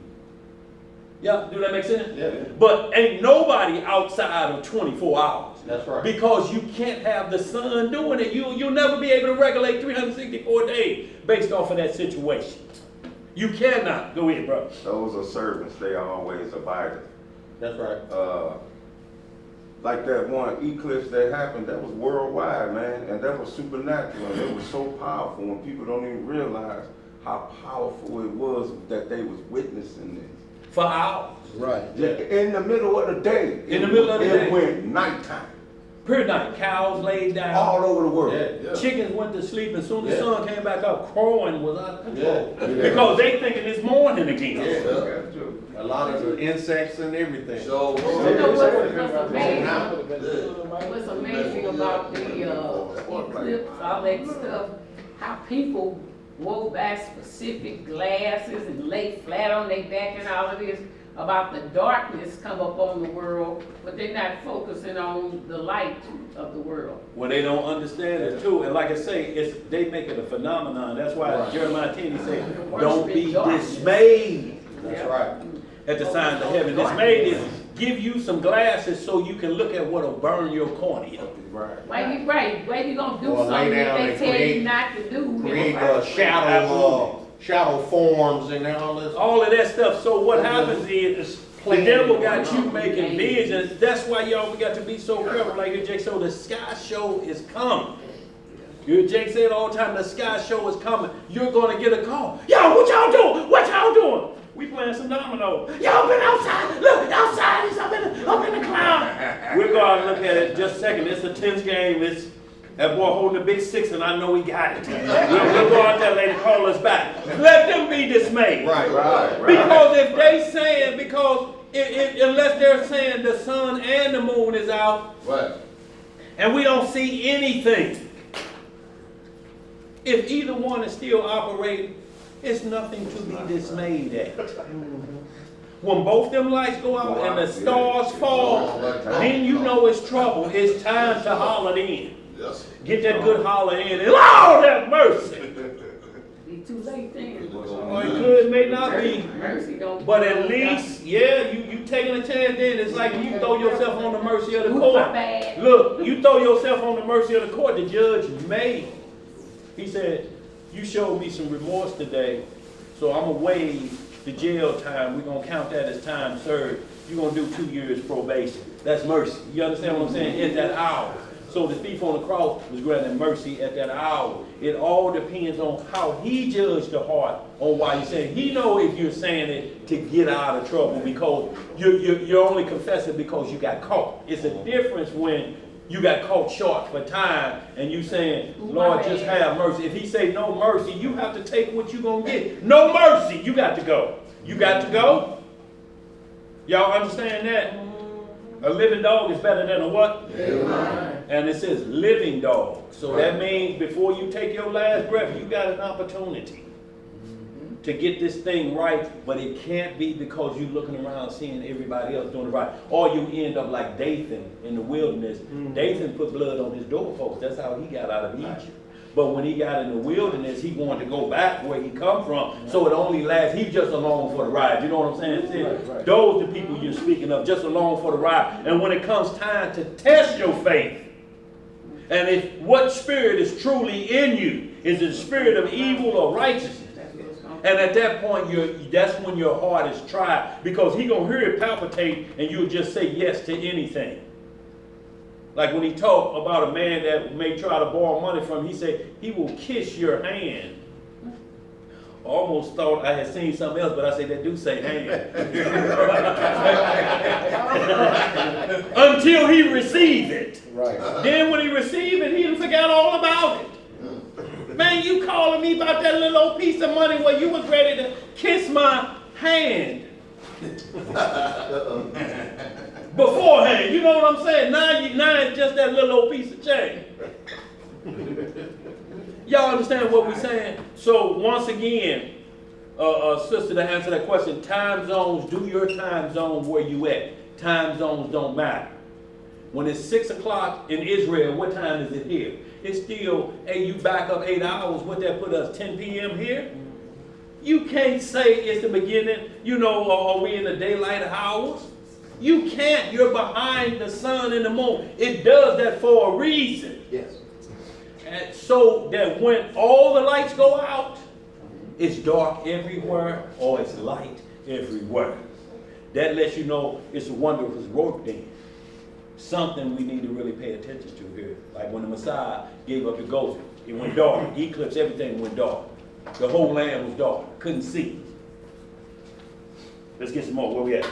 S1: Yeah, do that make sense?
S4: Yeah.
S1: But ain't nobody outside of 24 hours.
S4: That's right.
S1: Because you can't have the sun doing it. You'll never be able to regulate 364 days based off of that situation. You cannot. Go ahead, bro.
S8: Those are servants, they always abiding.
S4: That's right.
S8: Like that one eclipse that happened, that was worldwide, man, and that was supernatural, and it was so powerful when people don't even realize how powerful it was that they was witnessing this.
S1: For hours.
S2: Right.
S8: In the middle of the day.
S1: In the middle of the day.
S8: It went nighttime.
S1: Per night, cows laid down.
S8: All over the world.
S4: Yeah.
S1: Chickens went to sleep, and soon as the
S4: Yeah.
S1: sun came back up, crowing was out of control.
S4: Yeah.
S1: Because they thinking it's morning again.
S4: Yeah. A lot of the insects and everything.
S7: So,
S3: You know what's amazing about the eclipse, all that stuff, how people wore back specific glasses and lay flat on their back and all of this, about the darkness come up on the world, but they're not focusing on the light of the world.
S1: Well, they don't understand it too. And like I say, they make it a phenomenon. That's why
S4: Right.
S1: Jeremiah 10, he said,
S3: Worship
S1: don't be
S3: in darkness.
S1: dismayed
S4: That's
S3: Yeah.
S4: right.
S1: at the signs of heaven. Dismayed is give you some glasses so you can look at what'll burn your cornea.
S4: Right.
S3: Why you gonna do
S4: Or lay
S3: something
S4: down
S3: that they
S4: and
S3: tell
S4: create-
S3: you not to do?
S4: Create
S1: Absolutely.
S4: shadow forms and all this.
S1: All of that stuff. So what happens is the
S4: Planning
S1: devil
S4: going
S1: got you
S4: on.
S1: making visions. That's why y'all got to be so careful. Like your Jake, so the sky show is coming. Your Jake said all the time, the sky show is coming. You're gonna get a call. Yo, what y'all doing? What y'all doing? We playing some dominoes. Y'all been outside. Look, outside is up in the cloud. We'll go out and look at it in just a second. It's a tense game. It's that boy holding the big six, and I know he got it. We'll go out there, lady, call us back. Let them be dismayed.
S4: Right.
S1: Because if they saying, unless they're saying the sun and the moon is out,
S2: Right.
S1: and we don't see anything, if either one is still operating, it's nothing to be dismayed at. When both them lights go out and the stars fall, then you know it's trouble. It's time to holler in.
S7: yes.
S1: Get that good holler in, and Lord have mercy.
S3: Be too late then.
S1: Or it could, may not be.
S3: Mercy don't.
S1: But at least, yeah, you taking a chance then. It's like you throw yourself on the mercy of the
S3: Ooh,
S1: court.
S3: my bad.
S1: Look, you throw yourself on the mercy of the court. The judge may. He said, you showed me some remorse today, so I'm going to waive the jail time. We're going to count that as time served. You're going to do 2 years probation. That's mercy. You understand what I'm saying? At that hour. So the thief on the cross was granted mercy at that hour. It all depends on how he judged the heart on why you're saying. He know if you're saying it to get out of trouble because you're only confessing because you got caught. It's a difference when you got caught short for time and you saying, Lord, just have mercy. If he say no mercy, you have to take what you're going to get. No mercy, you got to go. You got to go? Y'all understand that? A living dog is better than a what?
S2: Yeah.
S1: And it says living dog. So that means before you take your last breath, you got an opportunity to get this thing right, but it can't be because you're looking around seeing everybody else doing it right. Or you end up like Dathan in the wilderness. Dathan put blood on his doorpost. That's how he got out of Egypt. But when he got in the wilderness, he wanted to go back where he come from. So it only lasts, he's just along for the ride. You know what I'm saying?
S2: Right.
S1: Those are the people you're speaking of, just along for the ride. And when it comes time to test your faith, and if what spirit is truly in you, is it the spirit of evil or righteousness? And at that point, that's when your heart is tried, because he gonna hear it palpitate, and you'll just say yes to anything. Like when he talked about a man that may try to borrow money from him, he said he will kiss your hand. Almost thought I had seen something else, but I said that do say hand. Until he receive it.
S2: Right.
S1: Then when he receive it, he forgot all about it. Man, you calling me about that little old piece of money where you was ready to kiss my hand. beforehand. You know what I'm saying? Now it's just that little old piece of change. Y'all understand what we're saying? So once again, sister, to answer that question, time zones, do your time zone where you at. Time zones don't matter. When it's 6 o'clock in Israel, what time is it here? It's still, hey, you back up 8 hours, what that put us, 10 p.m. here? You can't say it's the beginning, are we in the daylight hours? You can't, you're behind the sun and the moon. It does that for a reason.
S7: Yes.
S1: And so that when all the lights go out, it's dark everywhere or it's light everywhere. That lets you know it's a wonderful work then. Something we need to really pay attention to here. Like when the Messiah gave up the ghost, it went dark. Eclipse, everything went dark. The whole land was dark. Couldn't see. Let's get some more. Where we at?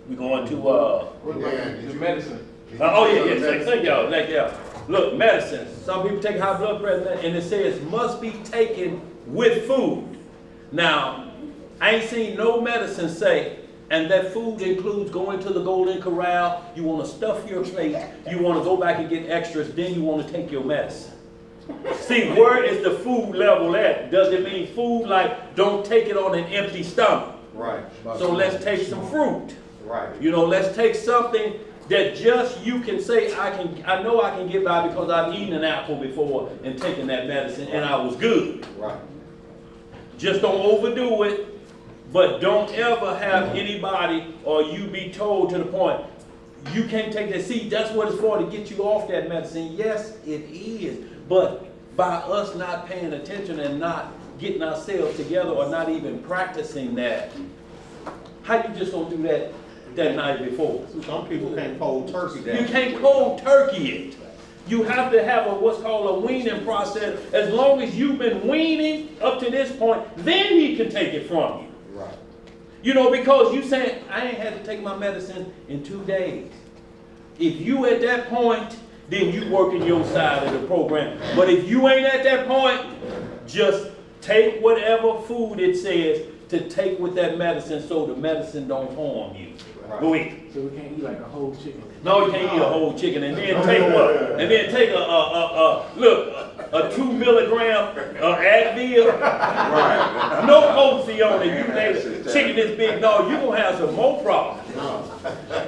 S1: We going to
S7: The medicine.
S1: Thank y'all. Look, medicine. Some people take high blood pressure and it says must be taken with food. Now, I ain't seen no medicine say, and that food includes going to the Golden Corral, you want to stuff your plate, you want to go back and get extras, then you want to take your medicine. See, where is the food level at? Does it mean food like don't take it on an empty stomach?
S4: Right.
S1: So let's take some fruit.
S4: Right.
S1: Let's take something that just you can say, I know I can get by because I've eaten an apple before and taken that medicine and I was good.
S4: Right.
S1: Just don't overdo it, but don't ever have anybody or you be told to the point, you can't take that. See, that's what it's for, to get you off that medicine. Yes, it is. But by us not paying attention and not getting ourselves together or not even practicing that, how you just gonna do that night before?
S4: Some people can't cold turkey that.
S1: You can't cold turkey it. You have to have what's called a weaning process. As long as you've been weaning up to this point, then he can take it from you.
S4: Right.
S1: Because you saying, I ain't had to take my medicine in 2 days. If you at that point, then you working your side of the program. But if you ain't at that point, just take whatever food it says to take with that medicine so the medicine don't harm you.
S4: Right.
S1: Go eat.
S7: So we can't eat like a whole chicken.
S1: No, you can't eat a whole chicken and then take what? And then take a 2 milligram Advil.
S8: Right.
S1: No potency on it. You made a chicken this big. No, you're going to have some more problems.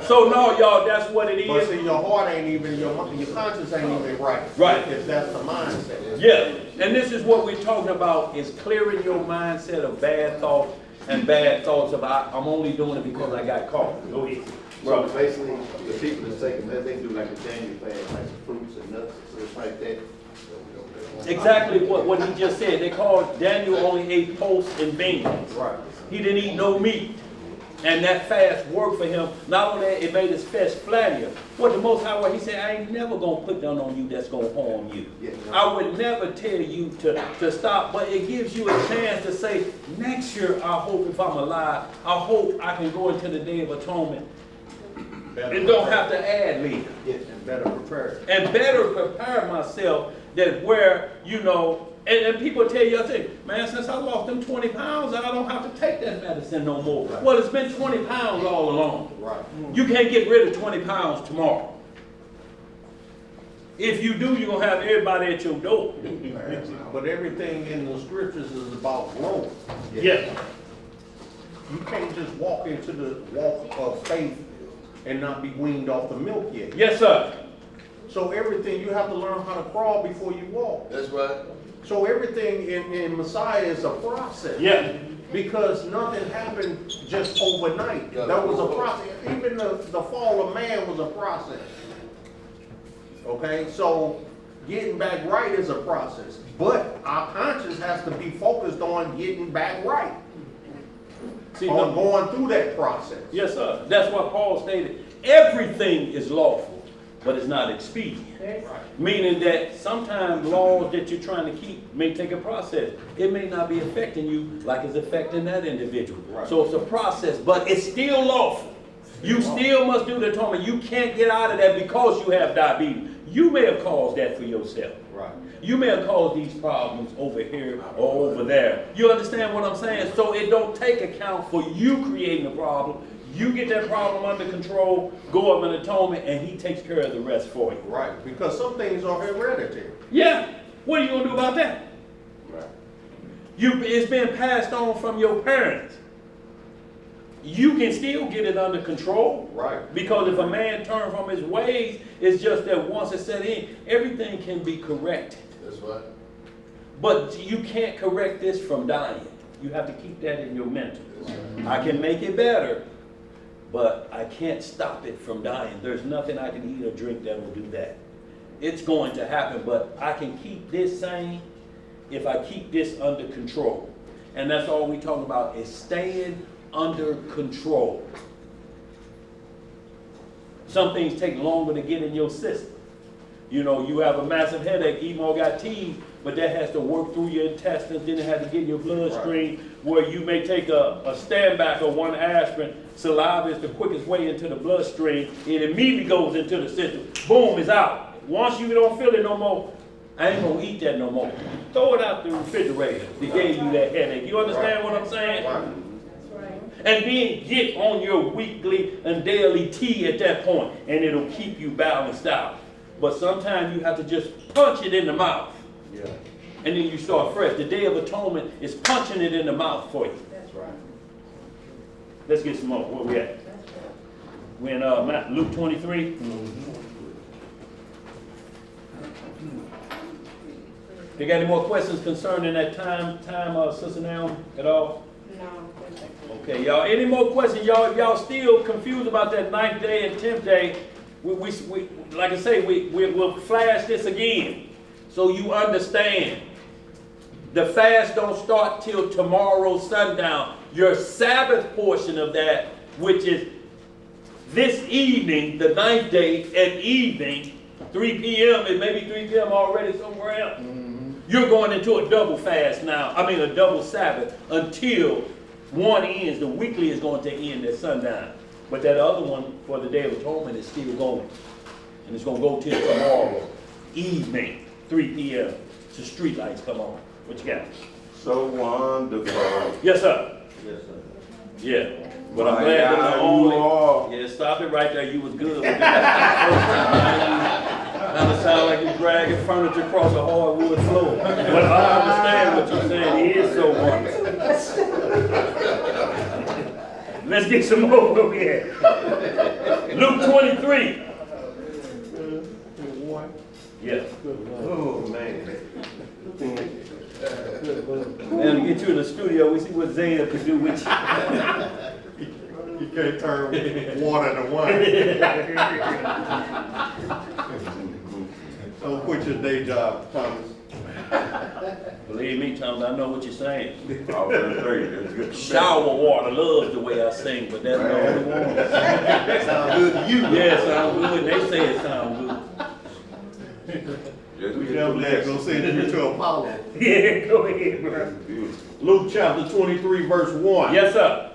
S1: So no, y'all, that's what it
S4: But
S1: is.
S4: see, your heart ain't even, your conscience ain't even right.
S1: Right.
S4: If that's the mindset.
S1: Yeah, and this is what we're talking about, is clearing your mindset of bad thoughts and bad thoughts about, I'm only doing it because I got caught. Go ahead.
S10: So basically, the people that take them, they do like a Daniel fast, like some fruits and nuts, so it's like that.
S1: Exactly what he just said. They called Daniel only ate pulse and beans.
S4: Right.
S1: He didn't eat no meat. And that fast worked for him. Not only that, it made his flesh flabbier. What the Most High, he said, I ain't never going to put down on you that's going to harm you.
S10: Yeah.
S1: I would never tell you to stop, but it gives you a chance to say, next year, I hope if I'm alive, I hope I can go into the Day of Atonement and don't have to add me.
S10: Yes, and better prepared.
S1: And better prepare myself that where, and people tell you, I say, man, since I lost them 20 pounds, I don't have to take that medicine no more.
S4: Right.
S1: Well, it's been 20 pounds all along.
S4: Right.
S1: You can't get rid of 20 pounds tomorrow. If you do, you're going to have everybody at your door.
S4: But everything in the scriptures is about growth.
S1: Yeah.
S4: You can't just walk into the walk of faith and not be weaned off the milk yet.
S1: Yes, sir.
S4: So everything, you have to learn how to crawl before you walk.
S7: That's right.
S4: So everything in Messiah is a process.
S1: Yeah.
S4: Because nothing happened just overnight.
S7: Yeah.
S4: That was a process. Even the fall of man was a process. Okay, so getting back right is a process. But our conscience has to be focused on getting back right.
S1: See,
S4: On going through that process.
S1: yes, sir. That's what Paul stated. Everything is lawful, but it's not expedient. Meaning that sometimes laws that you're trying to keep may take a process. It may not be affecting you like it's affecting that individual.
S4: Right.
S1: So it's a process, but it's still lawful. You still must do the atonement. You can't get out of that because you have diabetes. You may have caused that for yourself.
S4: Right.
S1: You may have caused these problems over here or over there. You understand what I'm saying? So it don't take account for you creating a problem. You get that problem under control, go up in atonement, and he takes care of the rest for you.
S4: Right, because some things are hereditary.
S1: Yeah. What are you gonna do about that?
S8: Right.
S1: It's been passed on from your parents. You can still get it under control.
S4: Right.
S1: Because if a man turns from his ways, it's just that once it's set in, everything can be corrected.
S7: That's right.
S1: But you can't correct this from dying. You have to keep that in your mental. I can make it better, but I can't stop it from dying. There's nothing I can eat or drink that will do that. It's going to happen, but I can keep this sane if I keep this under control. And that's all we talk about is staying under control. Some things take longer to get in your system. You know, you have a massive headache, Emo got teased, but that has to work through your intestines, then it has to get in your bloodstream, where you may take a stand back or one aspirin. Saliva is the quickest way into the bloodstream. It immediately goes into the system. Boom, it's out. Once you don't feel it no more, I ain't gonna eat that no more. Throw it out the refrigerator that gave you that headache. You understand what I'm saying?
S4: Right.
S1: And then get on your weekly and daily tea at that point, and it'll keep you balanced out. But sometimes you have to just punch it in the mouth.
S4: Yeah.
S1: And then you start fresh. The Day of Atonement is punching it in the mouth for you.
S5: That's right.
S1: Let's get some more. Where we at? We're in Luke 23. You got any more questions concerning that time, Sister Naomi, at all?
S9: No.
S1: Okay, y'all. Any more questions, y'all? If y'all still confused about that 9th day and 10th day, we like I say, we'll flash this again so you understand. The fast don't start till tomorrow sundown. Your Sabbath portion of that, which is this evening, the 9th day at evening, 3 p.m., it may be 3 p.m. already somewhere else. You're going into a double fast now. I mean a double Sabbath until one ends. The weekly is going to end at sundown. But that other one for the Day of Atonement is still going. And it's going to go till tomorrow evening, 3 p.m. till street lights come on. What you got?
S8: So wonderful.
S1: Yes, sir.
S4: Yes, sir.
S1: Yeah. But I'm
S8: My
S1: glad that
S8: God,
S1: the
S8: you
S1: only...
S8: are.
S1: Yeah, stop it right there. You was good with that. Kind of sound like you're dragging furniture across a hardwood floor. But I understand what you're saying. It is so wonderful. Let's get some more over here. Luke 23. Yeah.
S4: Oh, man.
S1: And to get you in the studio, we see what Zayna can do with you.
S4: You can't turn water to wine. Don't quit your day job, Thomas.
S1: Believe me, Thomas, I know what you're saying.
S8: I was gonna say, that's good to
S1: Shower water loves the way I sing, but that's the only one.
S4: Sound good to you.
S1: Yeah, it sounds good. They say it sounds good.
S8: Just
S4: We
S8: get
S4: never
S8: the
S4: let go
S8: lesson.
S4: send you to Apollo.
S1: Yeah, go ahead, bro.
S8: Beautiful.
S4: Luke chapter 23, verse 1.
S1: Yes, sir.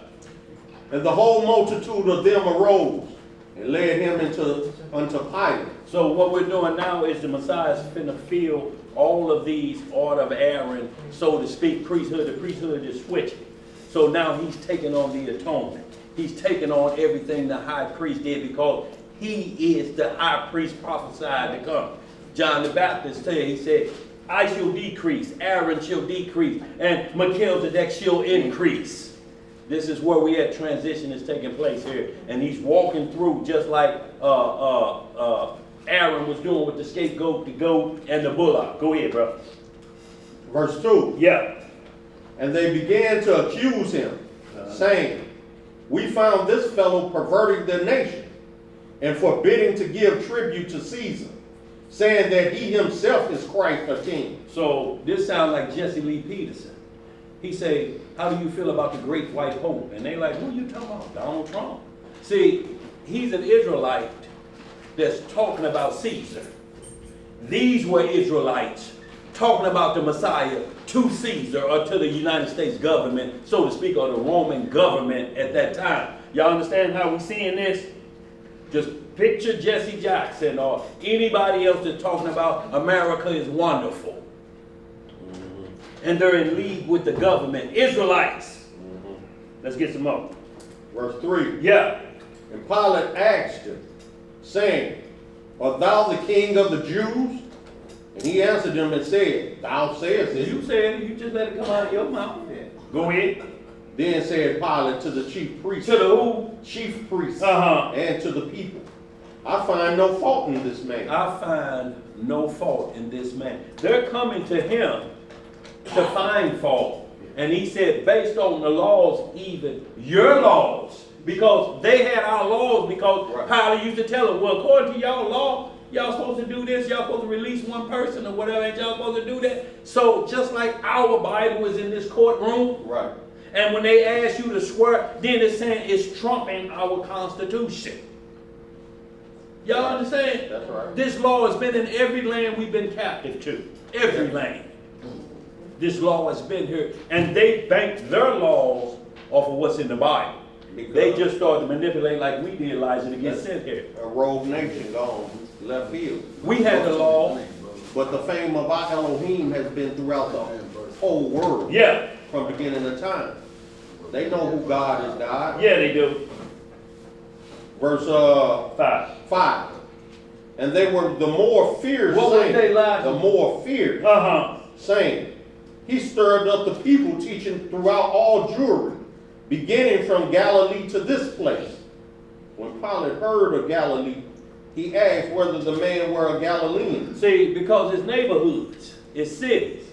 S4: And the whole multitude of them arose and led him unto Pilate.
S1: So what we're doing now is the Messiah is finna fill all of these order of Aaron, so to speak, priesthood. The priesthood is switching. So now he's taking on the atonement. He's taking on everything the high priest did because he is the high priest prophesied to come. John the Baptist said, he said, I shall decrease, Aaron shall decrease, and Melchizedek shall increase. This is where we at transition is taking place here. And he's walking through just like Aaron was doing with the scapegoat, the goat, and the bullock. Go ahead, bro.
S4: Verse 2.
S1: Yeah.
S4: And they began to accuse him, saying, we found this fellow perverting the nation and forbidding to give tribute to Caesar, saying that he himself is Christ the king.
S1: So this sounds like Jesse Lee Peterson. He say, how do you feel about the great white hope? And they like, who are you talking about? Donald Trump. See, he's an Israelite that's talking about Caesar. These were Israelites talking about the Messiah to Caesar or to the United States government, so to speak, or the Roman government at that time. Y'all understand how we're seeing this? Just picture Jesse Jackson or anybody else that's talking about America is wonderful. And they're in league with the government. Israelites. Let's get some more.
S4: Verse 3.
S1: Yeah.
S4: And Pilate asked him, saying, Art thou the king of the Jews? And he answered him and said, Thou sayest it.
S1: You said it, you just let it come out of your mouth. Go ahead.
S4: Then said Pilate to the chief priests,
S1: To the who?
S4: chief priests,
S1: Uh-huh.
S4: and to the people, I find no fault in this man.
S1: I find no fault in this man. They're coming to him to find fault. And he said, based on the laws, even your laws, because they had our laws, because
S4: Right.
S1: Pilate used to tell them, well, according to y'all law, y'all supposed to do this, y'all supposed to release one person or whatever, ain't y'all supposed to do that? So just like our Bible is in this courtroom,
S4: Right.
S1: and when they ask you to swear, then it's saying it's trumping our Constitution. Y'all understand?
S4: That's right.
S1: This law has been in every land we've been captive to. Every land. This law has been here. And they banked their laws off of what's in the Bible. They just started to manipulate like we did, Elijah, to get sent here.
S4: A rogue nation gone left field.
S1: We had the law.
S4: But the fame of our Elohim has been throughout the whole world.
S1: Yeah.
S4: From beginning of time. They know who God is God.
S1: Yeah, they do.
S4: Verse
S1: 5.
S4: And they were the more fierce,
S1: What was
S4: saying,
S1: they, Elijah?
S4: the more fierce, saying, He stirred up the people, teaching throughout all Jewry, beginning from Galilee to this place. When Pilate heard of Galilee, he asked whether the man were a Galilean.
S1: See, because it's neighborhoods, it's cities.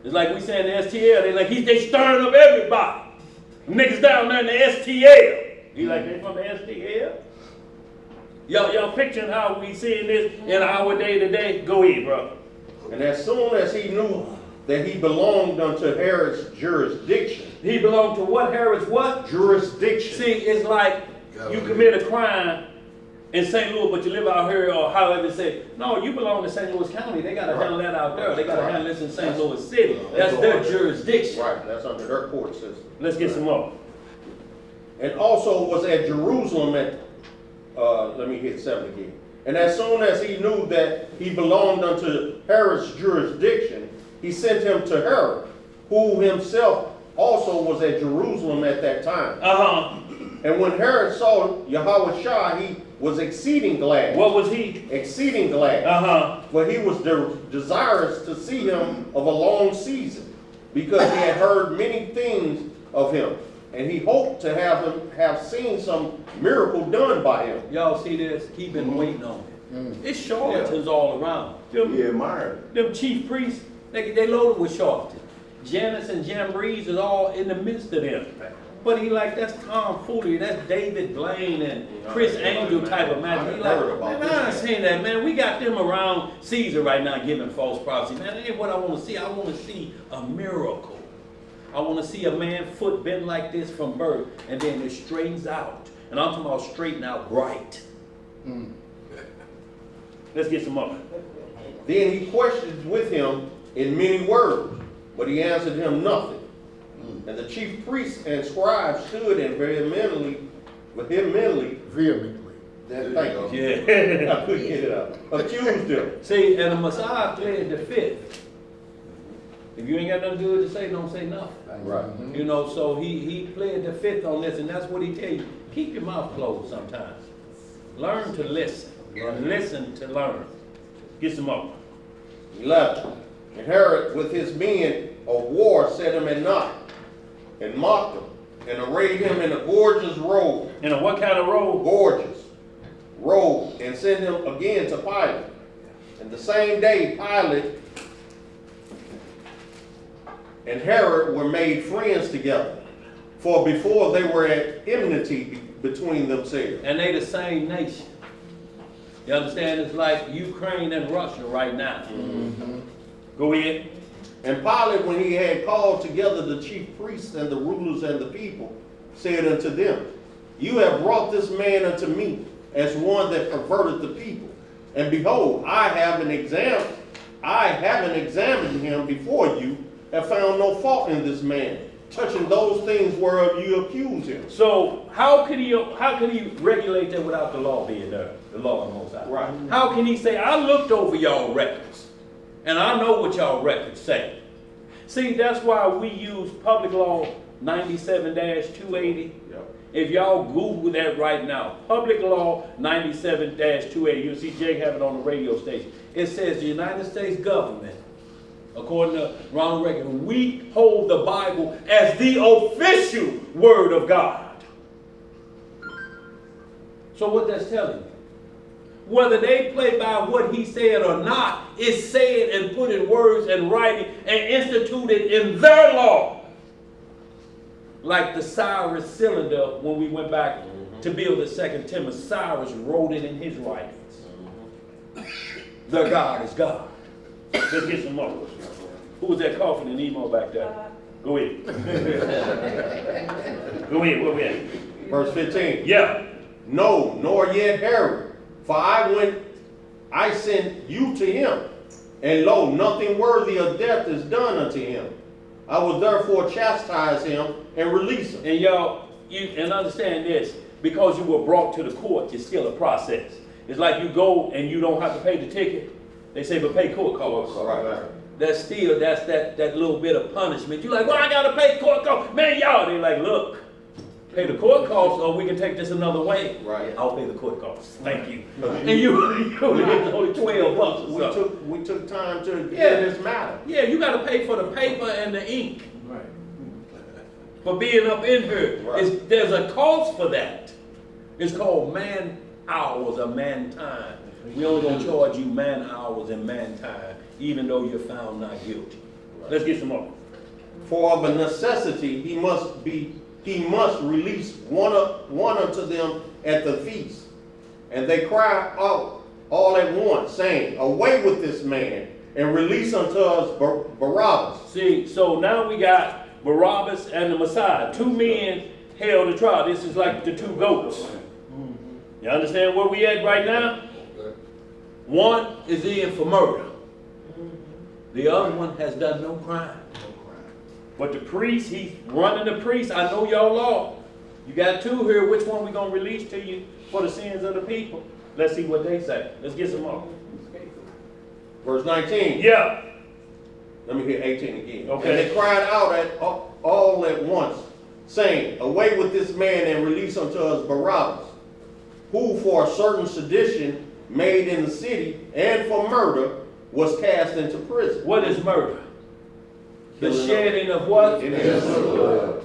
S1: It's like we say in the STL, they stirring up everybody. Niggas down there in the STL. You like they from the STL? Y'all picturing how we seeing this in our day to day? Go ahead, bro.
S4: And as soon as he knew that he belonged unto Herod's jurisdiction.
S1: He belonged to what? Herod's what?
S4: Jurisdiction.
S1: See, it's like you commit a crime in St. Louis, but you live out here, or however it say. No, you belong to St. Louis County. They got to handle that out there. They got to handle this in St. Louis City. That's their jurisdiction.
S4: Right, that's under their court system.
S1: Let's get some more.
S4: And also was at Jerusalem at, let me hit 7 again. And as soon as he knew that he belonged unto Herod's jurisdiction, he sent him to Herod, who himself also was at Jerusalem at that time. And when Herod saw Yahushua, he was exceeding glad.
S1: What was he?
S4: Exceeding glad. For he was desirous to see him of a long season, because he had heard many things of him. And he hoped to have seen some miracle done by him.
S1: Y'all see this? He been waiting on it. It's charlatans all around.
S10: He admired.
S1: Them chief priests, they loaded with charlatans. Janus and Jambres is all in the midst of them. But he like, that's tomfoolery. That's David Blaine and Chris Angel type of man. He like, man, I ain't seen that, man. We got them around Caesar right now giving false prophecy. Man, that ain't what I want to see. I want to see a miracle. I want to see a man foot bent like this from birth, and then it straightens out. And I'm talking about straighten out right. Let's get some more.
S4: Then he questioned with him in many words, but he answered him nothing. And the chief priests and scribes stood and vehemently, thank you.
S1: Yeah.
S4: I couldn't get it out. Accused him.
S1: See, and the Messiah pled the fifth. If you ain't got nothing good to say, don't say nothing.
S4: Right.
S1: You know, so he pled the fifth on this, and that's what he tell you. Keep your mouth closed sometimes. Learn to listen. Listen to learn. Get some more.
S4: 11. And Herod with his men of war set him at naught, and mocked him, and arrayed him in a gorgeous robe.
S1: In a what kind of robe?
S4: Gorgeous robe, and sent him again to Pilate. And the same day Pilate and Herod were made friends together, for before they were at enmity between themselves.
S1: And they the same nation. You understand? It's like Ukraine and Russia right now. Go ahead.
S4: And Pilate, when he had called together the chief priests and the rulers and the people, said unto them, You have brought this man unto me as one that perverted the people. And behold, I haven't examined him before you, have found no fault in this man, touching those things whereof you accuse him.
S1: So how can he regulate that without the law being there? The law of the Most High.
S4: Right.
S1: How can he say, I looked over y'all records, and I know what y'all records say? See, that's why we use Public Law 97-280.
S4: Yep.
S1: If y'all Google that right now, Public Law 97-2A, you'll see Jay have it on the radio station. It says the United States government, according to Ronald Reagan, we hold the Bible as the official word of God. So what that's telling you, whether they play by what he said or not, it's said and put in words and writing and instituted in their law. Like the Cyrus cylinder when we went back to build the second temple, Cyrus wrote it in his writings. The God is God. Let's get some more. Who was that coughing and emo back there? Go ahead. Go ahead, where we at?
S4: Verse 15.
S1: Yeah.
S4: No, nor yet Herod, for I sent you to him, and lo, nothing worthy of death is done unto him. I will therefore chastise him and release him.
S1: And y'all, and understand this, because you were brought to the court, it's still a process. It's like you go and you don't have to pay the ticket. They say, but pay court costs.
S4: Right.
S1: That's still, that's that little bit of punishment. You're like, well, I gotta pay court costs. Man, y'all, they like, look, pay the court costs or we can take this another way.
S4: Right.
S1: I'll pay the court costs. Thank you. And you it's only $12 or something.
S4: We took time to get this matter.
S1: Yeah, you gotta pay for the paper and the ink.
S7: Right.
S1: For being up in here.
S4: Right.
S1: There's a cost for that. It's called man hours or man time. We only gonna charge you man hours and man time, even though you're found not guilty. Let's get some more.
S4: For of a necessity he must release one unto them at the feast. And they cry out all at once, saying, away with this man, and release unto us Barabbas.
S1: See, so now we got Barabbas and the Messiah. Two men held a trial. This is like the two goats. You understand where we at right now?
S7: Okay.
S1: One is in for murder. The other one has done no crime. But the priest, he's running the priest. I know y'all law. You got two here. Which one we going to release to you for the sins of the people? Let's see what they say. Let's get some more.
S4: Verse 19.
S1: Yeah.
S4: Let me hear 18 again.
S1: Okay.
S4: And they cried out all at once, saying, away with this man and release unto us Barabbas, who for a certain sedition made in the city and for murder was cast into prison.
S1: What is murder? The
S4: Killing
S1: shedding of what?
S4: Blood.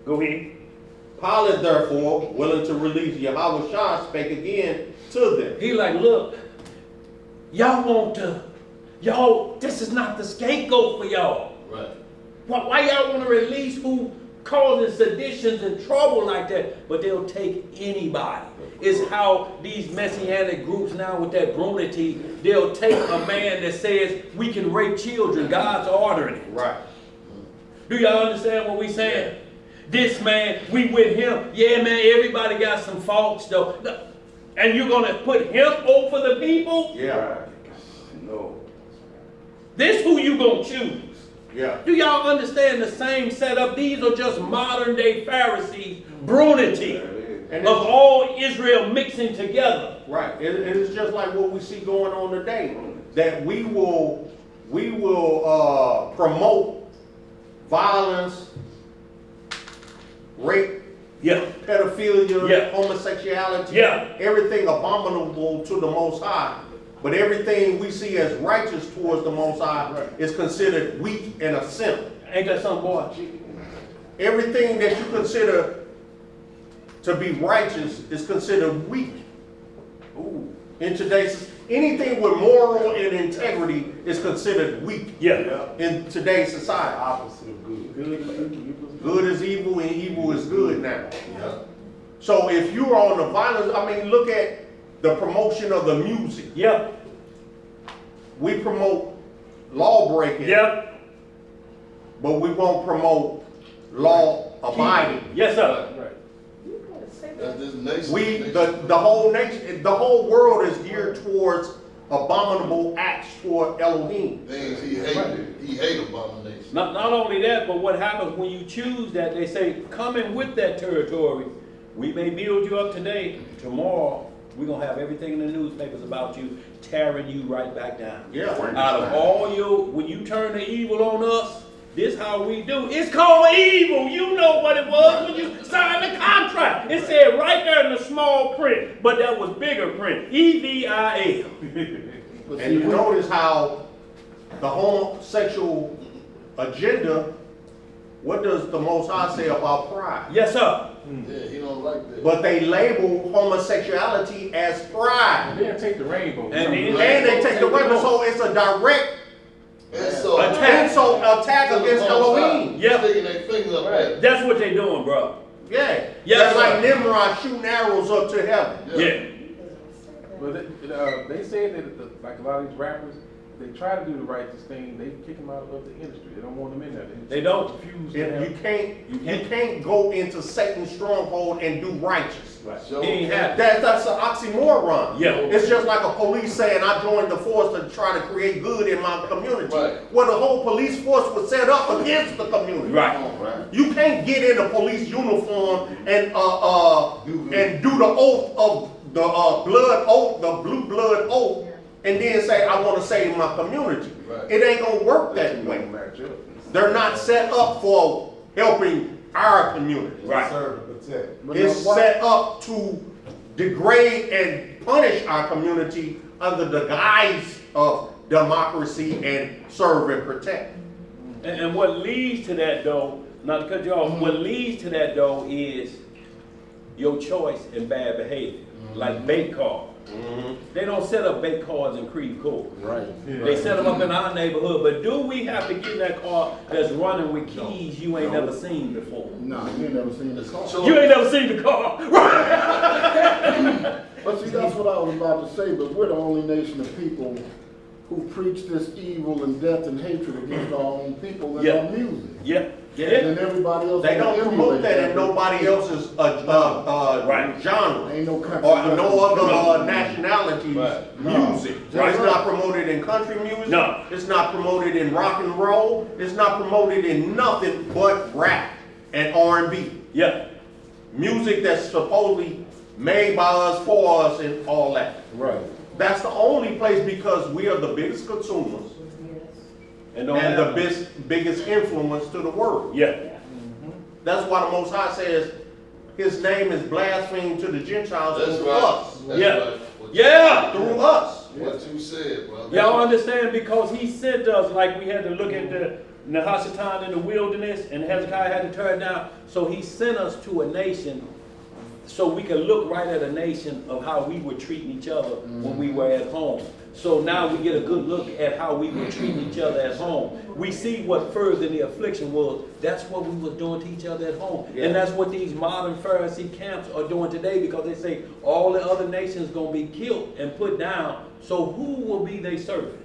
S1: Go ahead.
S4: Pilate, therefore, willing to release Yahushua, spake again to them.
S1: He like, look, y'all want to, this is not the scapegoat for y'all.
S7: Right.
S1: Why y'all want to release who causing seditions and trouble like that? But they'll take anybody. It's how these messianic groups now with that brunity, they'll take a man that says we can rape children. God's ordering it.
S4: Right.
S1: Do y'all understand what we saying? This man, we with him. Yeah, man, everybody got some faults though. And you're going to put him over the people?
S4: Yeah.
S8: No.
S1: This who you going to choose?
S4: Yeah.
S1: Do y'all understand the same setup? These are just modern day Pharisees, brunity
S4: And
S1: of all Israel mixing together.
S4: right. It is just like what we see going on today. That we will promote violence, rape,
S1: Yeah.
S4: pedophilia,
S1: Yeah.
S4: homosexuality,
S1: Yeah.
S4: everything abominable to the Most High. But everything we see as righteous towards the Most High is considered weak and a sin.
S1: Ain't that something, boy?
S4: Everything that you consider to be righteous is considered weak. Ooh. In today's, anything with moral and integrity is considered weak
S1: Yeah.
S4: in today's society.
S7: Opposite of good. Good is evil.
S4: Good is evil and evil is good now.
S7: Yeah.
S4: So if you're on the violence, I mean, look at the promotion of the music.
S1: Yeah.
S4: We promote law breaking,
S1: Yeah.
S4: but we won't promote law abiding.
S1: Yes, sir.
S7: Right.
S5: You gotta say that.
S7: That's this nation.
S4: We, the whole nation, the whole world is geared towards abominable acts toward Elohim.
S7: Things he hated. He hated abomination.
S1: Not only that, but what happens when you choose that, they say, come in with that territory. We may build you up today. Tomorrow, we're going to have everything in the newspapers about you, tearing you right back down.
S4: Yeah.
S1: Out of all your, when you turn the evil on us, This how we do. It's called evil. You know what it was when you signed the contract. It said right there in the small print, but that was bigger print. EVIL.
S4: And you notice how the homosexual agenda, what does the Most High say about pride?
S1: Yes, sir.
S7: Yeah, he don't like that.
S4: But they label homosexuality as pride.
S11: They'll take the rainbow.
S1: And
S4: They take the weapon, so it's a direct
S7: And so,
S4: attack against Elohim.
S1: Yep.
S7: sticking their finger up there.
S1: That's what they doing, bro.
S4: Yeah.
S1: Yes,
S4: That's like
S1: sir.
S4: Nimrod shooting arrows up to heaven.
S1: Yeah.
S11: But they say that like a lot of these rappers, they try to do the righteous thing. They kick them out of the industry. They don't want them in there.
S1: They don't.
S11: refuse
S4: You
S11: to have.
S4: can't go into Satan's stronghold and do righteous.
S7: Show
S1: He ain't happy.
S4: That's an oxymoron.
S1: Yeah.
S4: It's just like a police saying, I joined the force to try to create good in my community.
S7: Right.
S4: Well, the whole police force was set up against the community.
S1: Right.
S7: Right.
S4: You can't get in a police uniform and do the oath of the blood oath, the blue blood oath, and then say, I want to save my community.
S7: Right.
S4: It ain't gonna work that way. They're not set up for helping our community.
S1: Right.
S2: Serve and protect. But
S4: It's
S2: now, why-
S4: set up to degrade and punish our community under the guise of democracy and serve and protect.
S1: And what leads to that, though, not to cut you off, what leads to that, though, is your choice in bad behavior, like bait cards. They don't set up bait cards in Creve Court.
S2: Right.
S1: They set them up in our neighborhood, but do we have to get in that car that's running with keys you ain't never seen before?
S2: No, you ain't never seen this car.
S1: You ain't never seen the car, right?
S2: But see, that's what I was about to say, but we're the only nation of people who preach this evil and death and hatred against our own people in
S1: Yeah.
S2: our music.
S1: Yeah,
S2: And
S1: yeah.
S2: then everybody else.
S4: They
S2: can
S4: don't promote
S2: emulate
S4: that in nobody else's
S1: Right.
S4: genre
S2: Ain't no country.
S4: or no other
S1: No.
S4: nationality's
S7: Right.
S4: music.
S2: No.
S4: It's not promoted in country music.
S1: No.
S4: It's not promoted in rock and roll. It's not promoted in nothing but rap and R&B.
S1: Yeah,
S4: Music that's supposedly made by us, for us, and all that.
S2: Right.
S4: That's the only place because we are the biggest consumers
S1: and don't
S4: and the
S1: have-
S4: biggest influence to the world.
S1: Yeah,
S4: That's why the Most High says his name is blasphemed to the Gentiles
S7: That's
S4: through
S7: right.
S4: us.
S7: That's
S1: Yeah.
S7: right. What
S1: yeah.
S4: Through us.
S7: What you said, brother.
S1: Y'all understand, because he sent us, like we had to look at the Nehashatan in the wilderness and Hezekiah had to tear it down. So he sent us to a nation so we could look right at a nation of how we were treating each other when we were at home. So now we get a good look at how we were treating each other at home. We see what further the affliction was. That's what we were doing to each other at home.
S4: Yeah.
S1: And that's what these modern Pharisee camps are doing today, because they say all the other nations going to be killed and put down. So who will be their servants?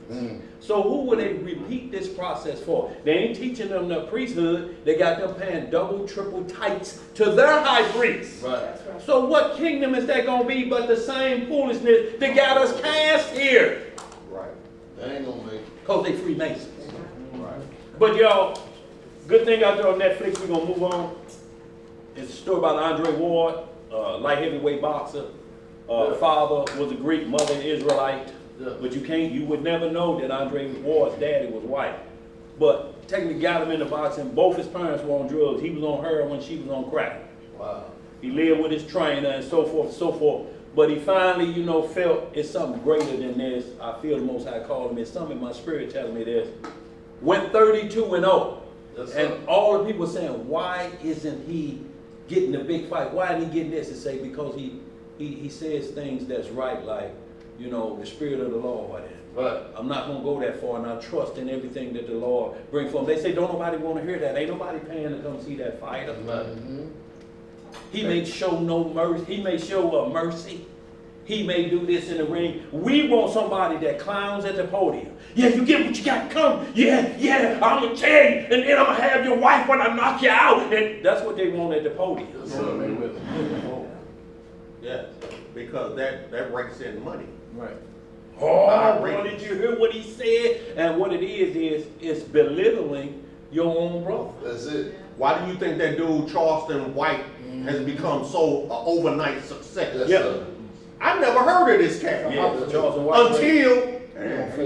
S1: So who will they repeat this process for? They ain't teaching them the priesthood. They got them paying double, triple tights to their high priests.
S7: Right.
S1: So what kingdom is that going to be but the same foolishness that got us cast here?
S4: Right.
S7: They ain't gonna make it.
S1: Because they Freemasons.
S7: Right.
S1: But y'all, good thing out there on Netflix, we're going to move on. It's a story about Andre Ward, light heavyweight boxer. Father was a Greek, mother an Israelite.
S7: Yeah.
S1: But you would never know that Andre Ward's daddy was white. But technically got him into boxing. Both his parents were on drugs. He was on heroin, she was on crack.
S7: Wow.
S1: He lived with his trainer and so forth and so forth. But he finally, felt it's something greater than this. I feel the Most High called him. It's something in my spirit telling me this. Went 32-0.
S7: Yes,
S1: And
S7: sir.
S1: all the people saying, why isn't he getting the big fight? Why isn't he getting this? And say, because he says things that's right, like, the spirit of the Lord.
S7: Right.
S1: I'm not going to go that far, and I trust in everything that the Lord brings forth. They say, don't nobody want to hear that. Ain't nobody paying to come see that fighter.
S7: Right.
S1: He may show no mercy. He may show mercy. He may do this in the ring. We want somebody that clowns at the podium. Yeah, you get what you got. Come. Yeah, I'm going to tell you. And then I'm going to have your wife when I knock you out. And that's what they want at the podium.
S7: Yes, sir.
S4: Yeah. Because that rakes in money.
S11: Right.
S1: Oh, boy, did you hear what he said? And what it is it's belittling your own brother.
S7: That's it.
S4: Why do you think that dude Charleston White has become so overnight success?
S7: Yes,
S1: Yeah.
S7: sir.
S4: I never heard of this cat
S1: Yeah, Charleston White.
S4: until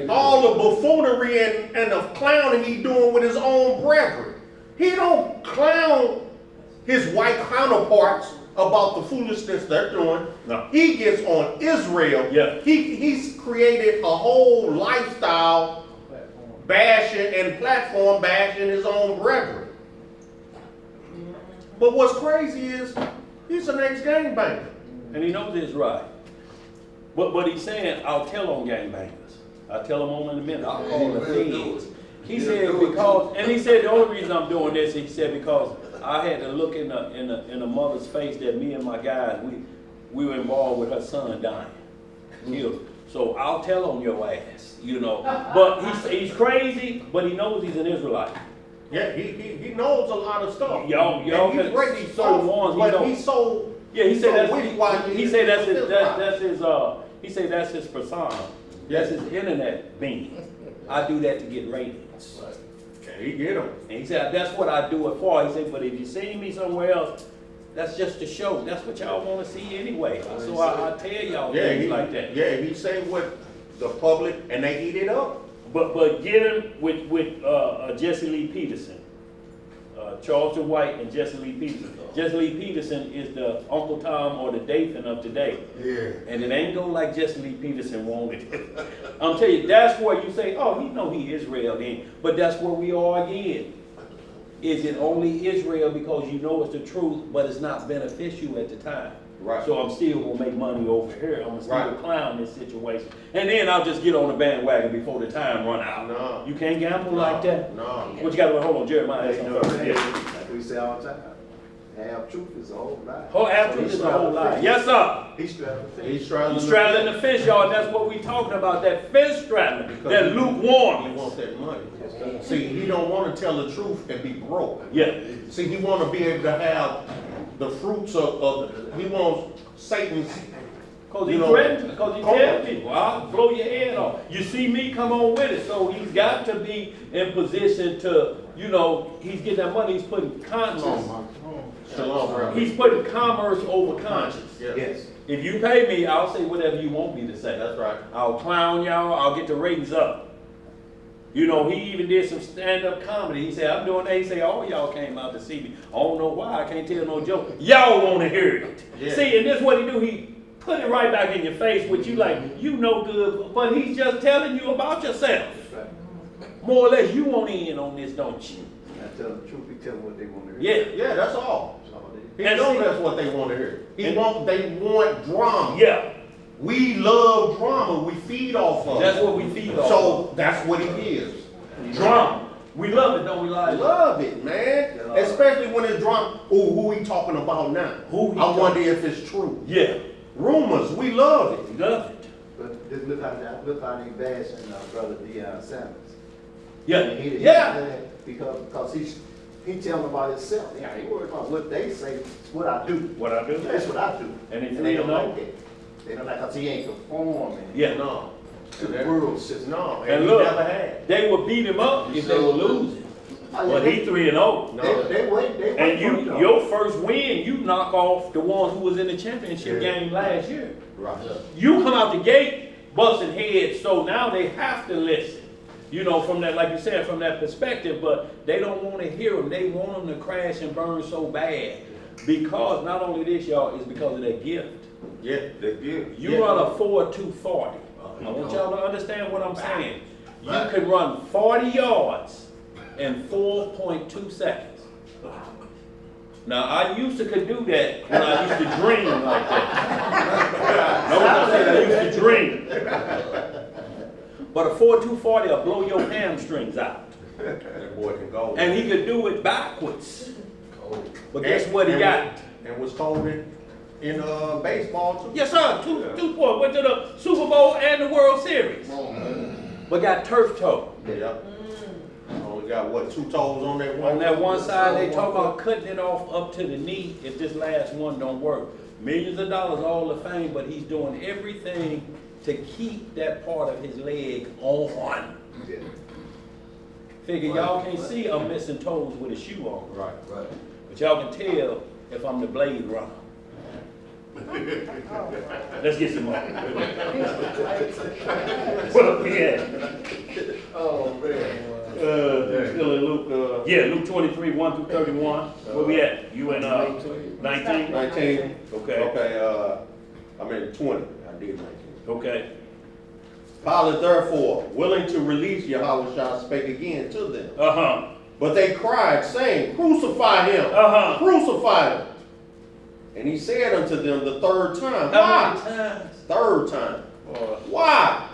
S4: All the buffoonery and the clowning he doing with his own brethren. He don't clown his white counterparts about the foolishness they're doing.
S1: No.
S4: He gets on Israel.
S1: Yeah.
S4: He's created a whole lifestyle bashing and platform bashing his own brethren. But what's crazy is he's an ex-gangbanger.
S1: And he knows it's right. But he's saying, I'll tell on gangbangers. I'll tell them on in a minute. I'll call the feds. He said because, and he said the only reason I'm doing this, he said because I had to look in the mother's face that me and my guys, we were involved with her son dying. Killed. So I'll tell on your ass, you know. But he's crazy, but he knows he's an Israelite.
S4: Yeah, he knows a lot of stuff.
S1: Y'all
S4: And he's ready
S1: so ones,
S4: but
S1: don't.
S4: he's so
S1: Yeah, he said that's
S4: he
S1: said that's his he said that's his persona. That's his internet being. I do that to get ratings.
S4: and he get them.
S1: And he said that's what I do it for. He said, but if you see me somewhere else, that's just a show. That's what y'all want to see anyway. So I tell y'all things like that.
S4: Yeah, he say what the public and they eat it up.
S1: But get him with Jesse Lee Peterson. Charleston White and Jesse Lee Peterson. Jesse Lee Peterson is the Uncle Tom or the Dathan of today.
S2: Yeah.
S1: And it ain't go like Jesse Lee Peterson wanted it. I'm telling you, that's where you say, oh, he know he Israel then. But that's where we are again. Is it only Israel because you know it's the truth, but it's not beneficial at the time?
S4: Right.
S1: So I'm still gonna make money over here. I'm gonna still
S4: Right.
S1: clown this situation. And then I'll just get on the bandwagon before the time run out.
S4: No.
S1: You can't gamble like that?
S4: No.
S1: What you gotta hold on, Jeremiah.
S10: You know what I'm saying? Like we say all the time, half truth is a whole lie.
S1: Whole after is a whole lie. Yes, sir.
S10: He's straddling the fence.
S4: He's straddling,
S1: He's straddling the fence, y'all. That's what we talking about. That fence straddling. That
S4: He
S1: lukewarm.
S4: wants that money. See, he don't want to tell the truth and be broke.
S1: Yeah.
S4: See, he want to be able to have the fruits of he wants Satan's.
S1: Because he
S4: You know,
S1: threatens, because he
S4: come
S1: tells
S4: on.
S1: people, I'll blow your head off. You see me, come on with it. So he's got to be in position to, you know, he's getting that money, he's putting conscience.
S4: Shalom, brother.
S1: He's putting commerce over conscience.
S4: Yeah.
S10: Yes.
S1: If you pay me, I'll say whatever you want me to say.
S4: That's right.
S1: I'll clown y'all, I'll get the ratings up. You know, he even did some stand-up comedy. He said, I'm doing that. He said, all y'all came out to see me. I don't know why, I can't tell no joke. Y'all want to hear it.
S4: Yeah.
S1: See, and this is what he do. He put it right back in your face with you like, you know good, but he's just telling you about yourself. More or less, you want in on this, don't you?
S10: I tell them the truth, we tell them what they want to hear.
S1: Yeah.
S4: Yeah, that's all.
S10: That's all it is.
S4: He
S1: And
S4: knows
S1: see-
S4: that's what they want to hear. They
S1: And-
S4: want drama.
S1: Yeah.
S4: We love drama. We feed off of
S1: That's
S4: it.
S1: what we feed off.
S4: So that's what it is.
S1: Drama. We love it, don't we,
S4: I
S1: like?
S4: love it, man.
S10: Yeah.
S4: Especially when it's drama. Ooh, who he talking about now?
S1: Who he
S4: I wonder if it's true.
S1: Yeah.
S4: Rumors, we love it.
S1: We love it.
S10: But just look how they bashing brother Deion Sanders.
S1: Yeah.
S10: He
S1: Yeah.
S10: because he telling about himself. Yeah, he worried about what they say. It's what I do.
S1: What I do?
S10: That's what I do.
S1: And he
S10: they
S1: free
S10: don't
S1: to know?
S10: like it. They don't like because he ain't conforming.
S1: Yeah.
S4: No.
S10: To the world system.
S4: No,
S1: And
S4: he
S1: look,
S4: never had.
S1: they would beat him up if they were losing. But he 3-0.
S4: No.
S10: They wait.
S1: And
S10: for it, though.
S1: your first win, you knock off the one who was in the championship game last year.
S4: Right.
S1: You come out the gate busting heads, so now they have to listen. You know, from that, like you said, from that perspective, but they don't want to hear them. They want them to crash and burn so bad. Because not only this, y'all, it's because of their gift.
S8: Yeah, they give.
S1: You run a 4.240. I want y'all to understand what I'm saying. You can run 40 yards in 4.2 seconds. Now, I used to could do that when I used to dream like that. No one said I used to dream. But a 4.240 will blow your hamstrings out.
S4: That boy can go.
S1: And he could do it backwards. But guess what he got?
S4: And was told it in baseball too.
S1: Yes, sir. Two sports. Went to the Super Bowl and the World Series. But got turf toe.
S4: Yep. Only got what, 2 toes on that one?
S1: On that one side, they talk about cutting it off up to the knee if this last one don't work. Millions of dollars, all the fame, but he's doing everything to keep that part of his leg on.
S10: Yeah.
S1: Figure y'all can't see I'm missing toes with a shoe on.
S4: Right.
S1: But y'all can tell if I'm the blade runner. Let's get some more. What we at?
S7: Oh, man.
S1: Still in Luke, yeah, Luke 23, 1 through 31. Where we at? You in 19?
S4: 19.
S1: Okay.
S4: Okay, I'm in 20. I did 19.
S1: Okay.
S4: Pilate therefore, willing to release Yahushua, spake again to them.
S1: Uh-huh.
S4: But they cried, saying, Crucify him!
S1: Uh-huh.
S4: Crucify him! And he said unto them the third time,
S1: How many
S4: Why?
S1: times?
S4: Third time. Why?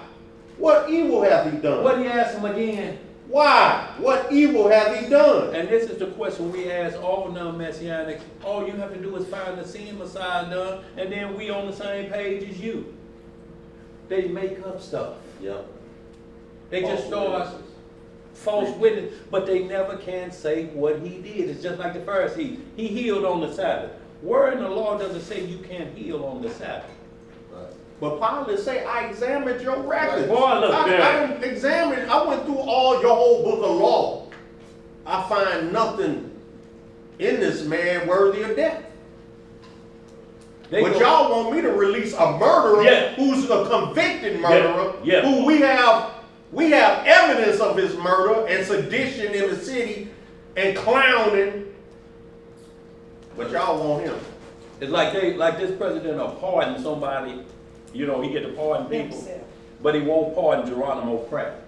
S4: What evil hath he done?
S1: What he asked him again?
S4: Why? What evil hath he done?
S1: And this is the question we ask all non-messianics. All you have to do is find the sin Messiah done, and then we on the same page as you. They make up stuff.
S4: Yep.
S1: They just start false witness, but they never can say what he did. It's just like the Pharisees. He healed on the Sabbath. Where in the law does it say you can't heal on the Sabbath?
S4: But Pilate say, I examined your records.
S1: Boy, look
S4: I
S1: there.
S4: didn't examine, I went through all your whole book of law. I find nothing in this man worthy of death. But y'all want me to release a murderer who's a convicted murderer, who we have evidence of his murder and sedition in the city and clowning. But y'all want him.
S1: It's like this president will pardon somebody, you know, he get to pardon people, but he won't pardon Geronimo Pratt.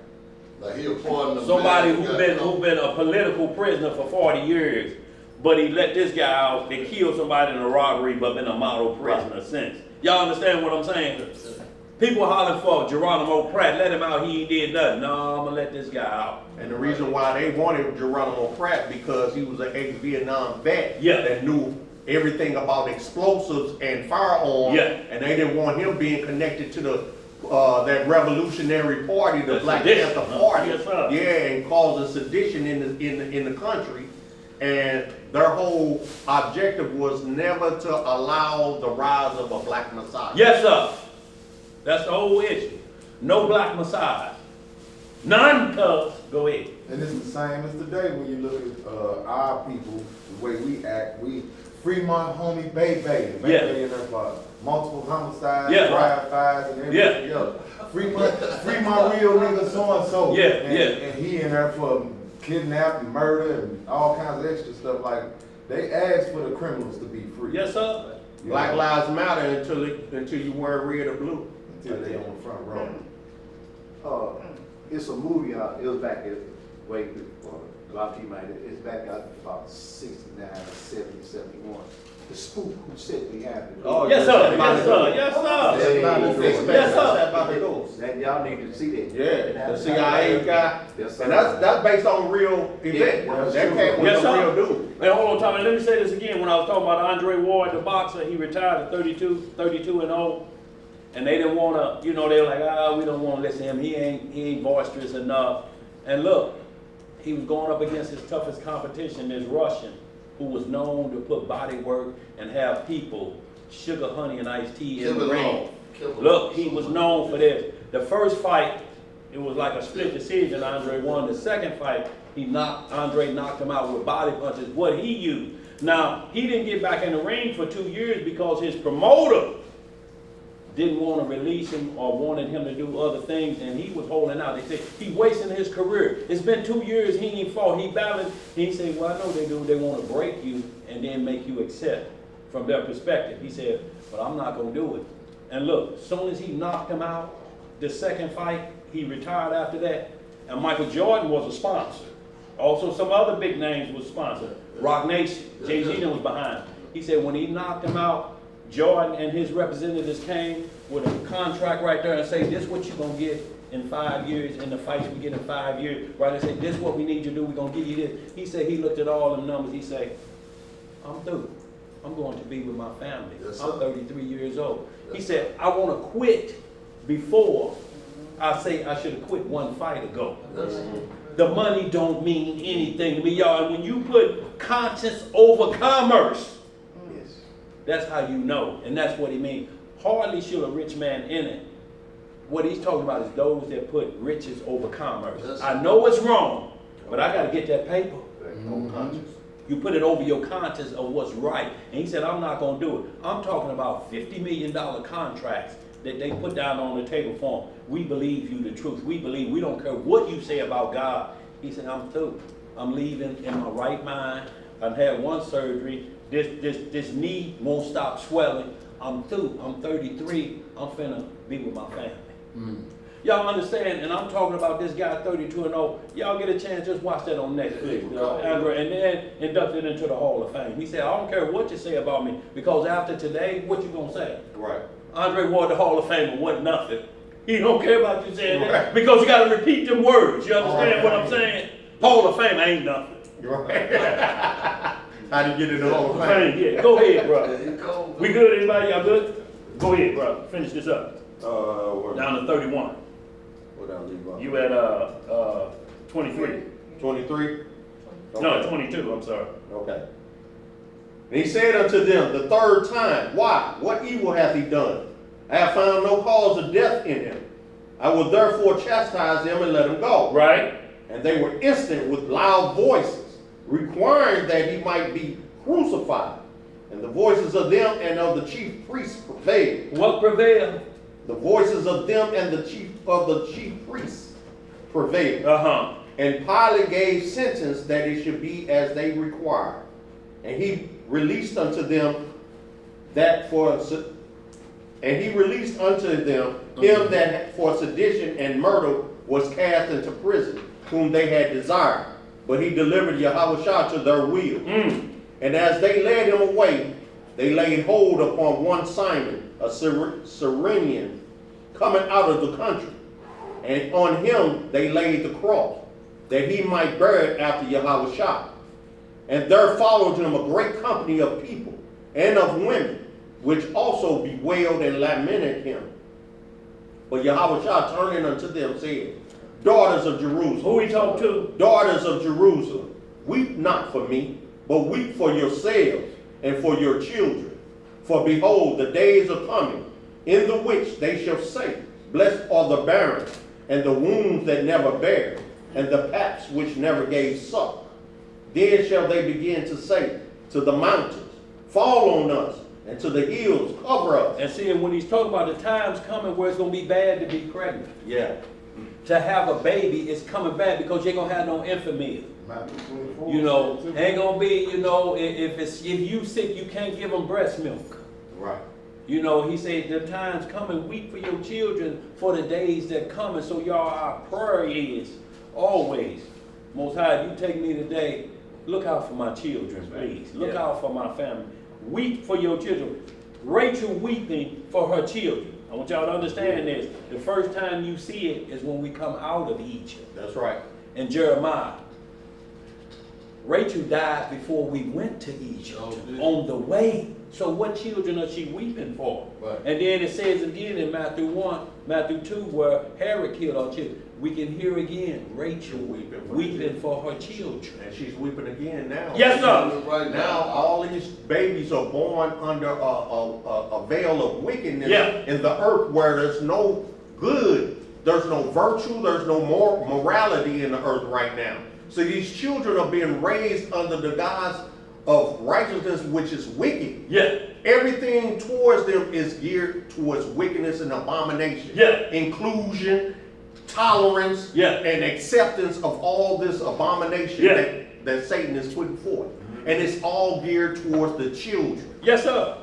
S7: Like he'll pardon the
S1: Somebody
S7: man
S1: who's been a political prisoner for 40 years, but he let this guy out. They killed somebody in a robbery, but been a model prisoner since. Y'all understand what I'm saying? People hollering for Geronimo Pratt, let him out, he ain't did nothing. No, I'm gonna let this guy out.
S4: And the reason why they wanted Geronimo Pratt, because he was an ex-Vietnam vet that knew everything about explosives and firearms, and they didn't want him being connected to the that revolutionary party, the Black Panther Party, and causing sedition in the country. And their whole objective was never to allow the rise of a black Messiah.
S1: Yes, sir. That's the whole issue. No black Messiah. None, cuz. Go ahead.
S6: And it's the same as today when you look at our people, the way we act. We free my homie Bay in there for multiple homicides, drive-bys, and everything else. Free my real nigga so-and-so. And he in there for kidnapping, murder, and all kinds of extra stuff. Like, they asked for the criminals to be free.
S1: Yes, sir.
S4: Black Lives Matter until you wear red or blue.
S6: Until they on the front row.
S10: It's a movie out, it was back in, way before, a lot of people might, it's back out about 69, 70, 71. The spook who sat behind it.
S4: Oh,
S1: yes, sir. Yes, sir. Yes, sir.
S10: That y'all need to see that.
S4: Yeah, the CIA guy. And that's based on real event. That came with a real dude.
S1: Hey, hold on, Tommy. Let me say this again. When I was talking about Andre Ward, the boxer, he retired at 32-0. And they didn't want to, you know, they were like, we don't want to listen to him. He ain't boisterous enough. And look, he was going up against his toughest competition, this Russian, who was known to put body work and have people sugar, honey, and iced tea in the ring. Look, he was known for this. The first fight, it was like a split decision. Andre won. The second fight, Andre knocked him out with body punches. What he used. Now, he didn't get back in the ring for 2 years because his promoter didn't want to release him or wanted him to do other things, and he was holding out. They said, he wasting his career. It's been 2 years, he ain't fought, he battled. He said, well, I know they do. They want to break you and then make you accept from their perspective. He said, but I'm not going to do it. And look, as soon as he knocked him out, the second fight, he retired after that. And Michael Jordan was a sponsor. Also, some other big names was sponsored. Rock Nation, Jay-Z was behind. He said when he knocked him out, Jordan and his representatives came with a contract right there and say, this is what you're going to get in 5 years, in the fights we get in 5 years. Right? They say, this is what we need you to do, we're going to give you this. He said he looked at all them numbers, he said, I'm through. I'm going to be with my family. I'm 33 years old. He said, I want to quit before I say I should have quit one fight ago. The money don't mean anything to me, y'all. And when you put conscience over commerce, that's how you know, and that's what he means. Hardly should a rich man in it. What he's talking about is those that put riches over commerce. I know it's wrong, but I got to get that paper. You put it over your conscience of what's right. And he said, I'm not going to do it. I'm talking about $50 million contracts that they put down on the table for him. We believe you the truth. We believe, we don't care what you say about God. He said, I'm through. I'm leaving in my right mind. I've had one surgery. This knee won't stop swelling. I'm through. I'm 33. I'm finna be with my family. Y'all understand? And I'm talking about this guy 32 and 0. Y'all get a chance, just watch that on Netflix. And then inducted into the Hall of Fame. He said, I don't care what you say about me, because after today, what you gonna say?
S4: Right.
S1: Andre Ward, the Hall of Fame, wasn't nothing. He don't care about you saying that, because you got to repeat them words. You understand what I'm saying? Hall of Fame ain't nothing.
S4: Right. How do you get in the Hall of Fame?
S1: Yeah, go ahead, bro. We good, everybody? Y'all good? Go ahead, bro. Finish this up. Down to 31.
S4: What did I leave off?
S1: You at 23.
S4: 23?
S1: No, 22, I'm sorry.
S4: Okay. And he said unto them the third time, why? What evil hath he done? I have found no cause of death in him. I will therefore chastise him and let him go.
S1: Right.
S4: And they were instant with loud voices, requiring that he might be crucified. And the voices of them and of the chief priests prevailed.
S1: What prevailed?
S4: The voices of them and the chief priests prevailed. And Pilate gave sentence that it should be as they required. And he released unto them him that for sedition and murder was cast into prison, whom they had desired. But he delivered Yahushua to their will. And as they led him away, they laid hold upon one Simon, a Cyrenian, coming out of the country. And on him they laid the cross, that he might bear it after Yahushua. And there followed him a great company of people and of women, which also bewailed and lamented him. But Yahushua turning unto them said, Daughters of Jerusalem.
S1: Who he talked to?
S4: Daughters of Jerusalem, weep not for me, but weep for yourselves and for your children. For behold, the days are coming, in the which they shall say, Blessed are the barren, and the wombs that never bare, and the paps which never gave suck. Then shall they begin to say to the mountains, Fall on us, and to the hills, cover us.
S1: And see, when he's talking about the times coming where it's going to be bad to be pregnant.
S4: Yeah.
S1: To have a baby is coming bad, because you ain't going to have no infant meal. You know, ain't going to be, you know, if you sick, you can't give them breast milk.
S4: Right.
S1: You know, he said, the times coming, weep for your children for the days that come. And so y'all, our prayer is always, Most High, you take me today, look out for my children, please. Look out for my family. Weep for your children. Rachel weeping for her children. I want y'all to understand this. The first time you see it is when we come out of Egypt.
S4: That's right.
S1: And Jeremiah. Rachel died before we went to Egypt, on the way. So what children is she weeping for?
S4: Right.
S1: And then it says again in Matthew 2, where Herod killed our children. We can hear again Rachel weeping for her children.
S4: And she's weeping again now.
S1: Yes, sir.
S6: Right
S4: Now all these babies are born under a veil of wickedness in the earth, where there's no good, there's no virtue, there's no morality in the earth right now. So these children are being raised under the guise of righteousness, which is wicked.
S1: Yeah.
S4: Everything towards them is geared towards wickedness and abomination.
S1: Yeah.
S4: Inclusion, tolerance, and acceptance of all this abomination that Satan is putting forth. And it's all geared towards the children.
S1: Yes, sir.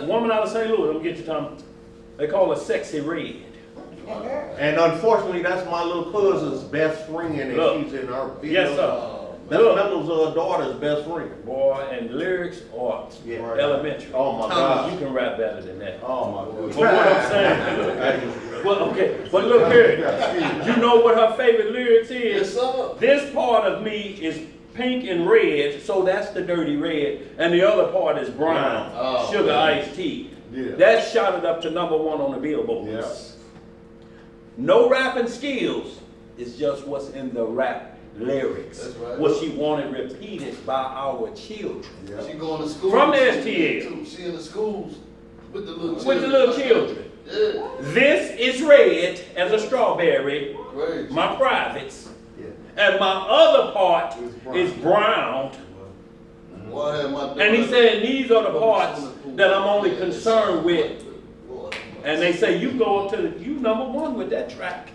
S1: Woman out of St. Louis, let me get you, Tom. They call her Sexy Red.
S4: And unfortunately, that's my little cousin's best friend, and she's in her video.
S1: Yes, sir.
S4: That's Metal's daughter's best friend.
S1: Boy, and lyrics are elementary.
S4: Oh my
S1: Thomas,
S4: God.
S1: you can rap better than that.
S4: Oh my goodness.
S1: But what I'm saying, well, okay, but look here. You know what her favorite lyrics is?
S6: Yes, sir.
S1: This part of me is pink and red, so that's the dirty red, and the other part is brown, sugar iced tea.
S6: Yeah.
S1: That shot it up to #1 on the Billboard.
S6: Yeah.
S1: No rapping skills, it's just what's in the rap lyrics.
S6: That's right.
S1: What she wanted repeated by our children.
S6: Yeah. She going to school.
S1: From the STL.
S6: She in the schools with the little children.
S1: With the little children.
S6: Yeah.
S1: This is red as a strawberry,
S6: Great.
S1: my privates. And my other part is brown
S7: Boy, am I
S1: And he said, these are the parts that I'm only concerned with. And they say, you go up to the, you number one with that track.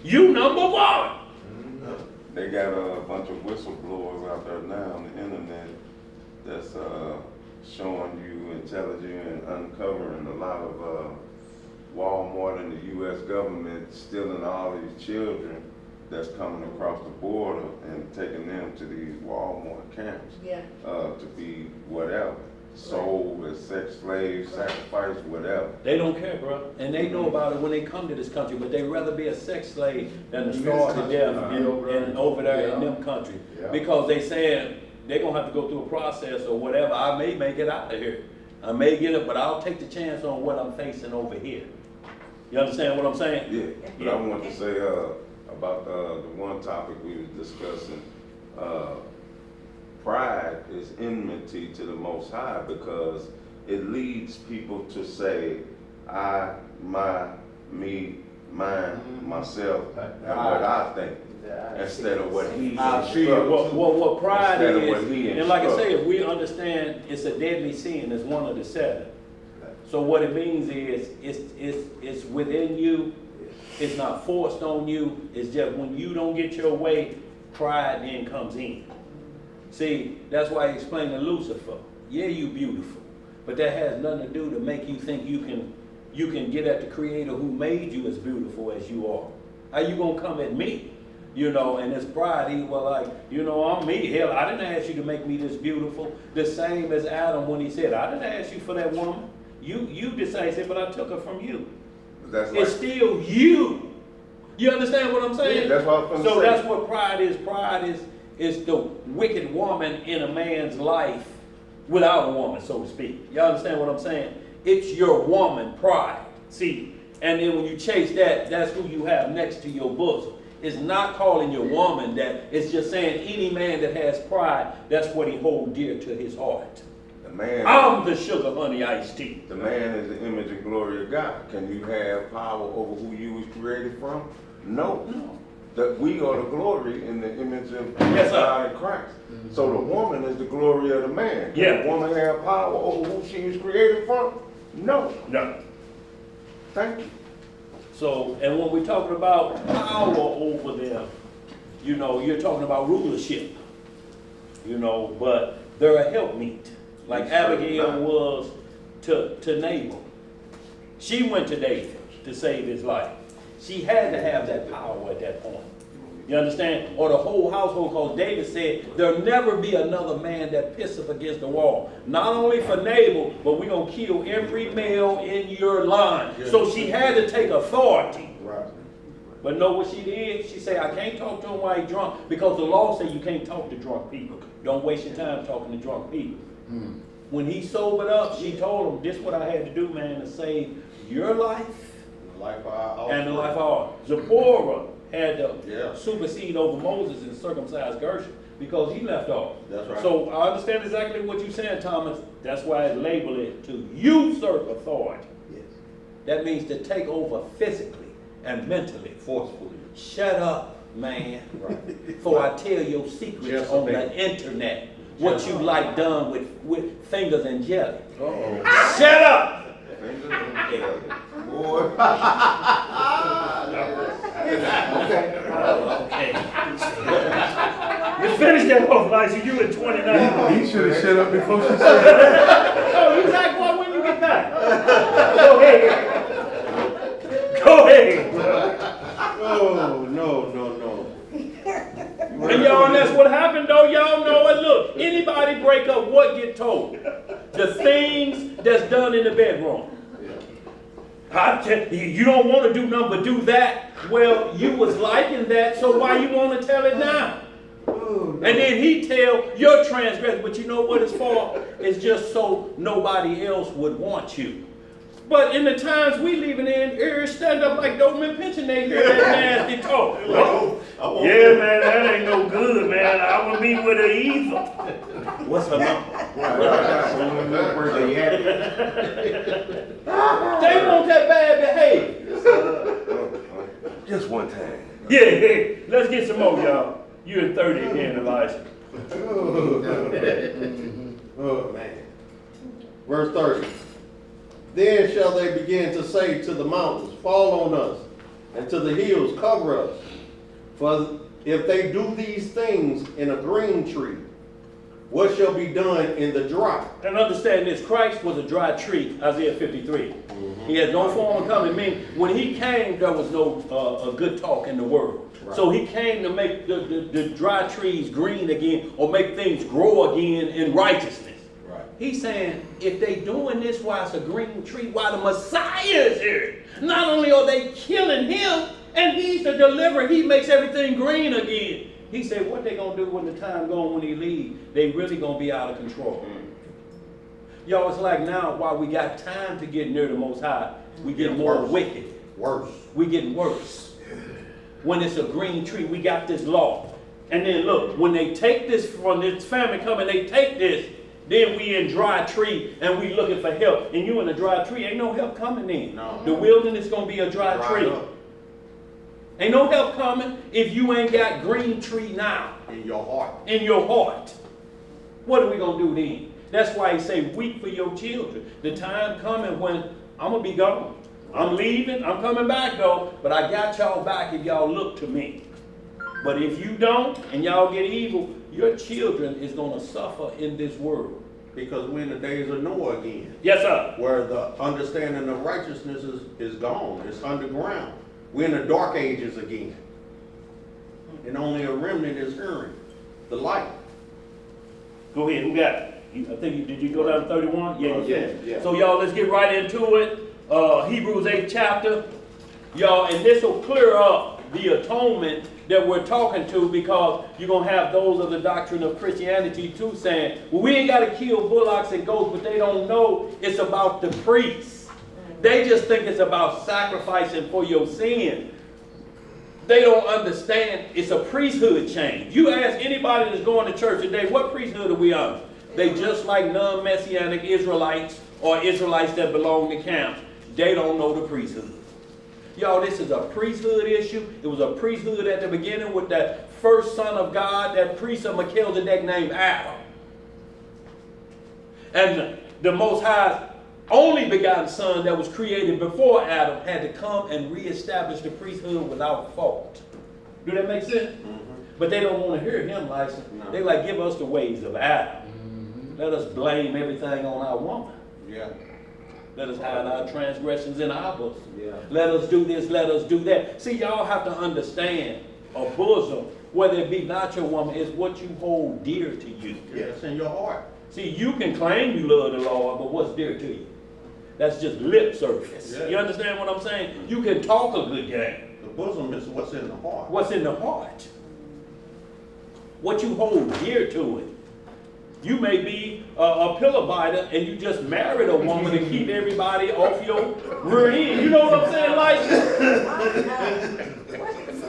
S1: You number one.
S8: They got a bunch of whistleblowers out there now on the internet that's showing you and telling you and uncovering a lot of Walmart and the U.S. government stealing all these children that's coming across the border and taking them to these Walmart camps to be whatever, sold as sex slaves, sacrificed, whatever.
S1: They don't care, bro. And they know about it when they come to this country, but they'd rather be a sex slave than to starve to death and over there in them countries. Because they saying they're going to have to go through a process or whatever. I may make it out of here. I may get it, but I'll take the chance on what I'm facing over here. You understand what I'm saying?
S8: Yeah, but I want to say about the one topic we were discussing, pride is enmity to the Most High because it leads people to say, I, my, me, mine, myself, and what I think, instead of what he instructs.
S1: What pride
S8: Instead of
S1: is,
S8: what he
S1: and like I
S8: instructs.
S1: say, if we understand it's a deadly sin, it's one of the 7. So what it means is, it's within you, it's not forced on you, it's just when you don't get your way, pride then comes in. See, that's why he explained to Lucifer, yeah, you beautiful, but that has nothing to do to make you think you can get at the Creator who made you as beautiful as you are. How you gonna come at me? You know, and his pride, he was like, you know, I'm me. Hell, I didn't ask you to make me this beautiful. The same as Adam when he said, I didn't ask you for that woman. You decided, but I took her from you.
S8: That's like,
S1: It's still you. You understand what I'm saying?
S8: yeah, that's what I was gonna
S1: So
S8: say.
S1: that's what pride is. Pride is the wicked woman in a man's life without a woman, so to speak. You understand what I'm saying? It's your woman, pride. See, and then when you chase that, that's who you have next to your bosom. It's not calling your woman that. It's just saying any man that has pride, that's what he holds dear to his heart.
S8: the man,
S1: I'm the sugar honey iced tea.
S8: the man is the image and glory of God. Can you have power over who you was created from? No. That we are the glory in the image of
S1: Yes, sir.
S8: God in Christ. So the woman is the glory of the man. Can
S1: Yeah.
S8: the woman have power over who she was created from? No.
S1: No.
S8: Thank you.
S1: So, and when we're talking about power over them, you know, you're talking about rulership, you know, but they're a helpmeet. Like Abigail was to Nabal. She went to David to save his life. She had to have that power at that point. You understand? Or the whole household, because David said, there'll never be another man that pisseth against the wall. Not only for Nabal, but we're going to kill every male in your line. So she had to take authority.
S6: Right.
S1: But know what she did? She said, I can't talk to him while he's drunk, because the law says you can't talk to drunk people. Don't waste your time talking to drunk people. When he sobered up, she told him, this is what I had to do, man, to save your life and the life of ours. Zipporah had to supersede over Moses and circumcise Gershom because he left off.
S6: That's right.
S1: So I understand exactly what you're saying, Thomas. That's why I label it to usurp authority.
S10: Yes.
S1: That means to take over physically and mentally.
S6: Forcefully.
S1: Shut up, man. Before I tell your secrets on the internet. What you like done with fingers and jelly. Shut up!
S6: Boy.
S1: Okay. You finished that off, Liza. You in 29.
S11: He should have shut up before she said that.
S1: Oh, you like one when you get back. Go ahead. Go ahead.
S4: Oh, no.
S1: And y'all, that's what happened though. Y'all know it. Look, anybody break up, what get told? The things that's done in the bedroom. You don't want to do nothing but do that. Well, you was liking that, so why you want to tell it now? And then he tell your transgression, but you know what it's for? It's just so nobody else would want you. But in the times we living in, stand up like Doberman Pincher, they hear that nasty talk. Yeah, man, that ain't no good, man. I would be with her either. What's her number? They want that bad behavior.
S8: Just one time.
S1: Yeah, let's get some more, y'all. You in 30 again, Elijah.
S4: Oh, man. Verse 30. Then shall they begin to say to the mountains, fall on us, and to the hills, cover us. For if they do these things in a green tree, what shall be done in the dry?
S1: And understand this, Christ was a dry tree, Isaiah 53. He had no form of coming. Meaning, when he came, there was no a good talk in the world. Right. So he came to make the dry trees green again, or make things grow again in righteousness. Right. He's saying, if they doing this while it's a green tree, while the Messiah is here, not only are they killing him, and he's the deliverer, he makes everything green again. He said, what they gonna do when the time gone when he leave? They really gonna be out of control. Y'all, it's like now, while we got time to get near the Most High, we get more wicked.
S4: Worse.
S1: We getting worse. When it's a green tree, we got this law. And then look, when they take this, from this family coming, they take this, then we in dry tree and we looking for help. And you in a dry tree, ain't no help coming in. No. The wilderness gonna be a dry tree. Up. Ain't no help coming if you ain't got green tree now.
S4: In your heart.
S1: In your heart. What are we going to do then? That's why he say, weep for your children. The time coming when I'm going to be gone. I'm leaving. I'm coming back though. But I got y'all back if y'all look to me. But if you don't and y'all get evil, your children is going to suffer in this world.
S4: Because we're in the days of Noah again.
S1: Yes, sir.
S4: Where the understanding of righteousness is gone. It's underground. We're in the dark ages again. And only a remnant is hearing the light.
S1: Go ahead, who got it? I think, did you go down to 31? Yeah. So y'all, let's get right into it. Hebrews 8th chapter. Y'all, and this will clear up the atonement that we're talking to, because you're going to have those of the doctrine of Christianity too saying, well, we ain't got to kill bullocks and goats, but they don't know it's about the priests. They just think it's about sacrificing for your sin. They don't understand it's a priesthood change. You ask anybody that's going to church today, what priesthood are we on? They just like non-messianic Israelites or Israelites that belong to camps. They don't know the priesthood. Y'all, this is a priesthood issue. It was a priesthood at the beginning with that first son of God, that priest of Melchizedek named Adam. And the Most High only begotten son that was created before Adam had to come and reestablish the priesthood without fault. Do that make sense? But they don't want to hear him like, they like, give us the ways of Adam. Let us blame everything on our woman.
S4: Yeah.
S1: Let us hide our transgressions in our bosom. Yeah. Let us do this, let us do that. See, y'all have to understand, a bosom, whether it be not your woman, is what you hold dear to you.
S4: Yes, in your heart.
S1: See, you can claim you love the Lord, but what's dear to you? That's just lip service. Yeah. You understand what I'm saying? You can talk a good game.
S4: The bosom is what's in the heart.
S1: What's in the heart. What you hold dear to it. You may be a pillow biter and you just married a woman to keep everybody off your rear end. You know what I'm saying? Like,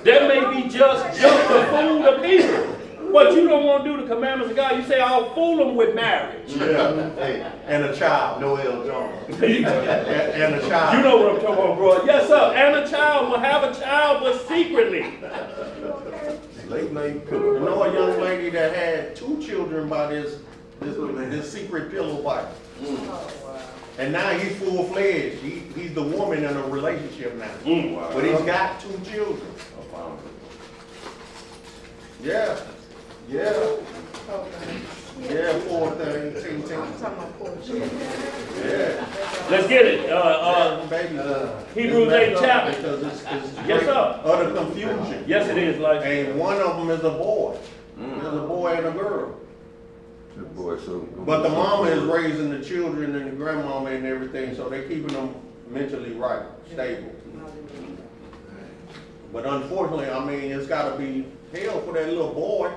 S1: that may be just to fool the people. But you don't want to do the commandments of God. You say, I'll fool them with marriage.
S4: Yeah. Hey, and a child. Noel Jones. and a child.
S1: You know what I'm talking about, bro. Yes, sir. And a child will have a child, but secretly.
S6: Late night pillow.
S4: I know a young lady that had 2 children by this secret pillow fight. And now he's full-fledged. He's the woman in a relationship now. Wow. But he's got 2 children. Yeah. Yeah. Yeah, poor thing. Yeah.
S1: Let's get it. Hebrews 8th chapter.
S4: Because it's
S1: yes, sir.
S4: Utter confusion.
S1: Yes, it is. Like,
S4: and one of them is a boy. There's a boy and a girl. But the mama is raising the children and the grandmama and everything, so they're keeping them mentally right, stable. But unfortunately, I mean, it's got to be hell for that little boy.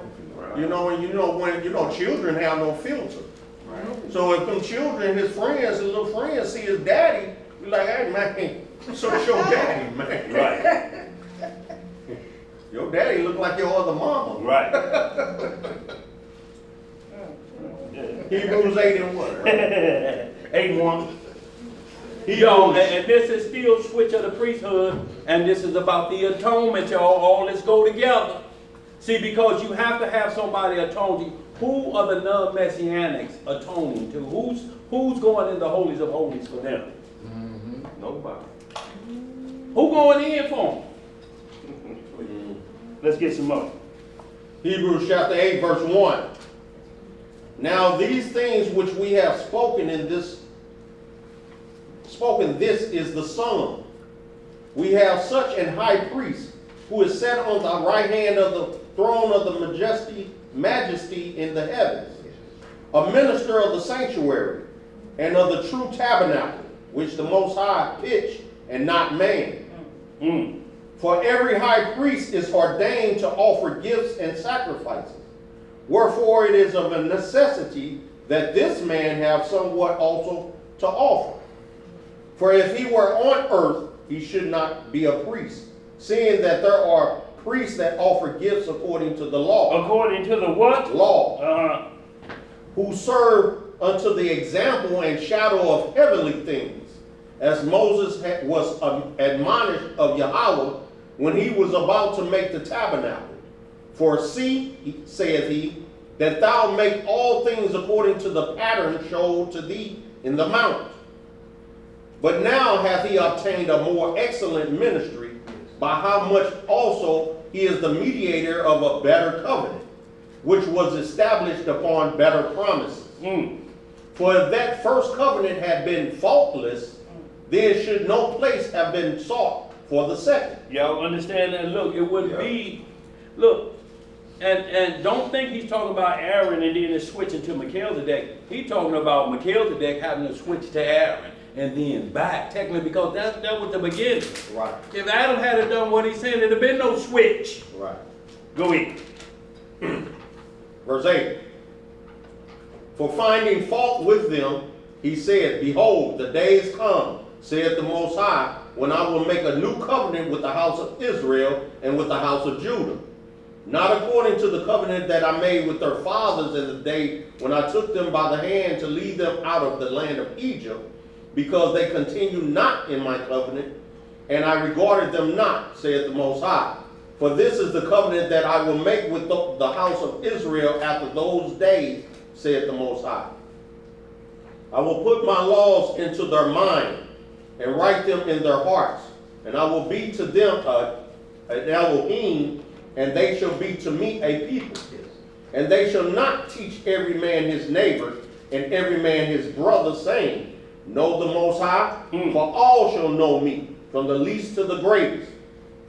S4: You know, and when children have no filter. Right. So if them children, his little friends see his daddy, be like, hey man, so it's your daddy, man. Right. Your daddy look like your other mama.
S1: Right.
S4: Hebrews 8 and what?
S1: 8:1. Yo, and this is still switch of the priesthood, and this is about the atonement, y'all. All this go together. See, because you have to have somebody atoning. Who are the non-messianics atoning to? Who's going in the holies of holies for them?
S8: Nobody.
S1: Who going in for them? Let's get some more.
S4: Hebrews chapter 8, verse 1. Now these things which we have spoken, this is the sum. We have such an high priest who is set on the right hand of the throne of the majesty in the heavens, a minister of the sanctuary and of the true tabernacle, which the Most High pitched and not man. For every high priest is ordained to offer gifts and sacrifices. Wherefore it is of a necessity that this man have somewhat also to offer. For if he were on earth, he should not be a priest, seeing that there are priests that offer gifts according to the law.
S1: According to the what?
S4: Law. Who serve unto the example and shadow of heavenly things, as Moses was admonished of Yahweh when he was about to make the tabernacle. For see, saith he, that thou make all things according to the pattern showed to thee in the mount. But now hath he obtained a more excellent ministry, by how much also he is the mediator of a better covenant, which was established upon better promises. For if that first covenant had been faultless, then should no place have been sought for the second.
S1: Y'all understand that? Look, it would be, look, and don't think he's talking about Aaron and then it's switching to Melchizedek. He's talking about Melchizedek having to switch to Aaron and then back, technically, because that was the beginning.
S4: Right.
S1: If Adam had done what he's saying, there'd have been no switch.
S4: Right.
S1: Go in.
S4: Verse 8. For finding fault with them, he said, Behold, the days come, saith the Most High, when I will make a new covenant with the house of Israel and with the house of Judah. Not according to the covenant that I made with their fathers in the day when I took them by the hand to lead them out of the land of Egypt, because they continued not in my covenant, and I regarded them not, saith the Most High. For this is the covenant that I will make with the house of Israel after those days, saith the Most High. I will put my laws into their mind, and write them in their hearts, and I will be to them an Elohim, and they shall be to me a people. And they shall not teach every man his neighbor, and every man his brother, saying, Know the Most High, for all shall know me, from the least to the greatest.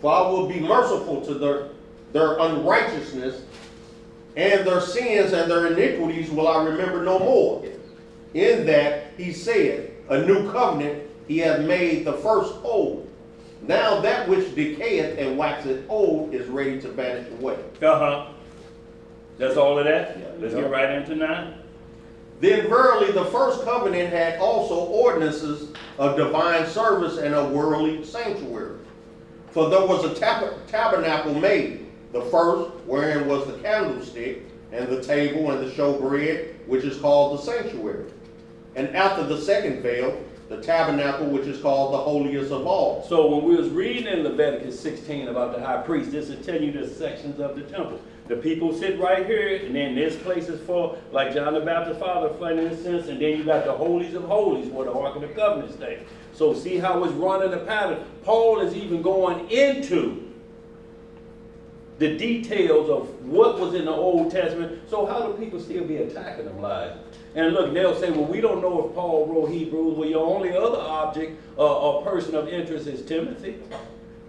S4: For I will be merciful to their unrighteousness, and their sins and their iniquities will I remember no more. In that he said, A new covenant he hath made the first old. Now that which decayeth and waxeth old is ready to vanish away.
S1: That's all of that? Yeah. Let's get right into 9.
S4: Then verily the first covenant had also ordinances of divine service and a worldly sanctuary. For there was a tabernacle made, the first, wherein was the candlestick, and the table, and the showbread, which is called the sanctuary. And after the second veil, the tabernacle, which is called the holiest of all.
S1: So when we was reading in Leviticus 16 about the high priest, this is telling you the sections of the temple. The people sit right here, and then this place is for, like John the Baptist's father, in a sense, and then you got the holies of holies where the Ark of the Covenant stays. So see how it's running the pattern. Paul is even going into the details of what was in the Old Testament. So how do people still be attacking them lies? And look, they'll say, well, we don't know if Paul wrote Hebrews. Well, your only other object or person of interest is Timothy.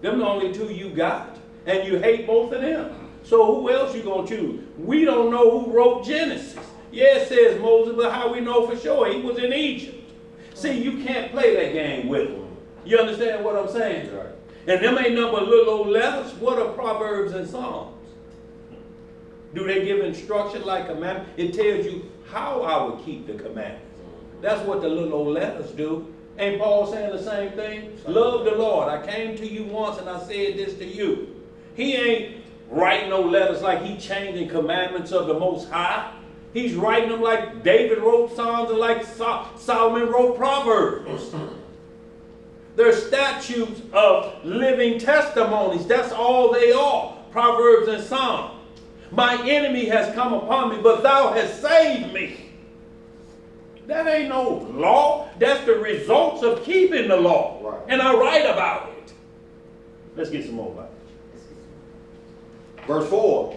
S1: Them the only two you got. And you hate both of them. So who else you going to choose? We don't know who wrote Genesis. Yeah, it says Moses, but how we know for sure? He was in Egypt. See, you can't play that game with them. You understand what I'm saying? Right. And them ain't nothing but little old letters. What are Proverbs and Psalms? Do they give instruction like commandments? It tells you how I would keep the commandments. That's what the little old letters do. Ain't Paul saying the same thing? Love the Lord. I came to you once and I said this to you. He ain't writing no letters like he changing commandments of the Most High. He's writing them like David wrote Psalms and like Solomon wrote Proverbs. They're statutes of living testimonies. That's all they are. Proverbs and Psalms. My enemy has come upon me, but thou hast saved me. That ain't no law. That's the results of keeping the law.
S6: Right.
S1: And I write about it. Let's get some more about it.
S4: Verse 4.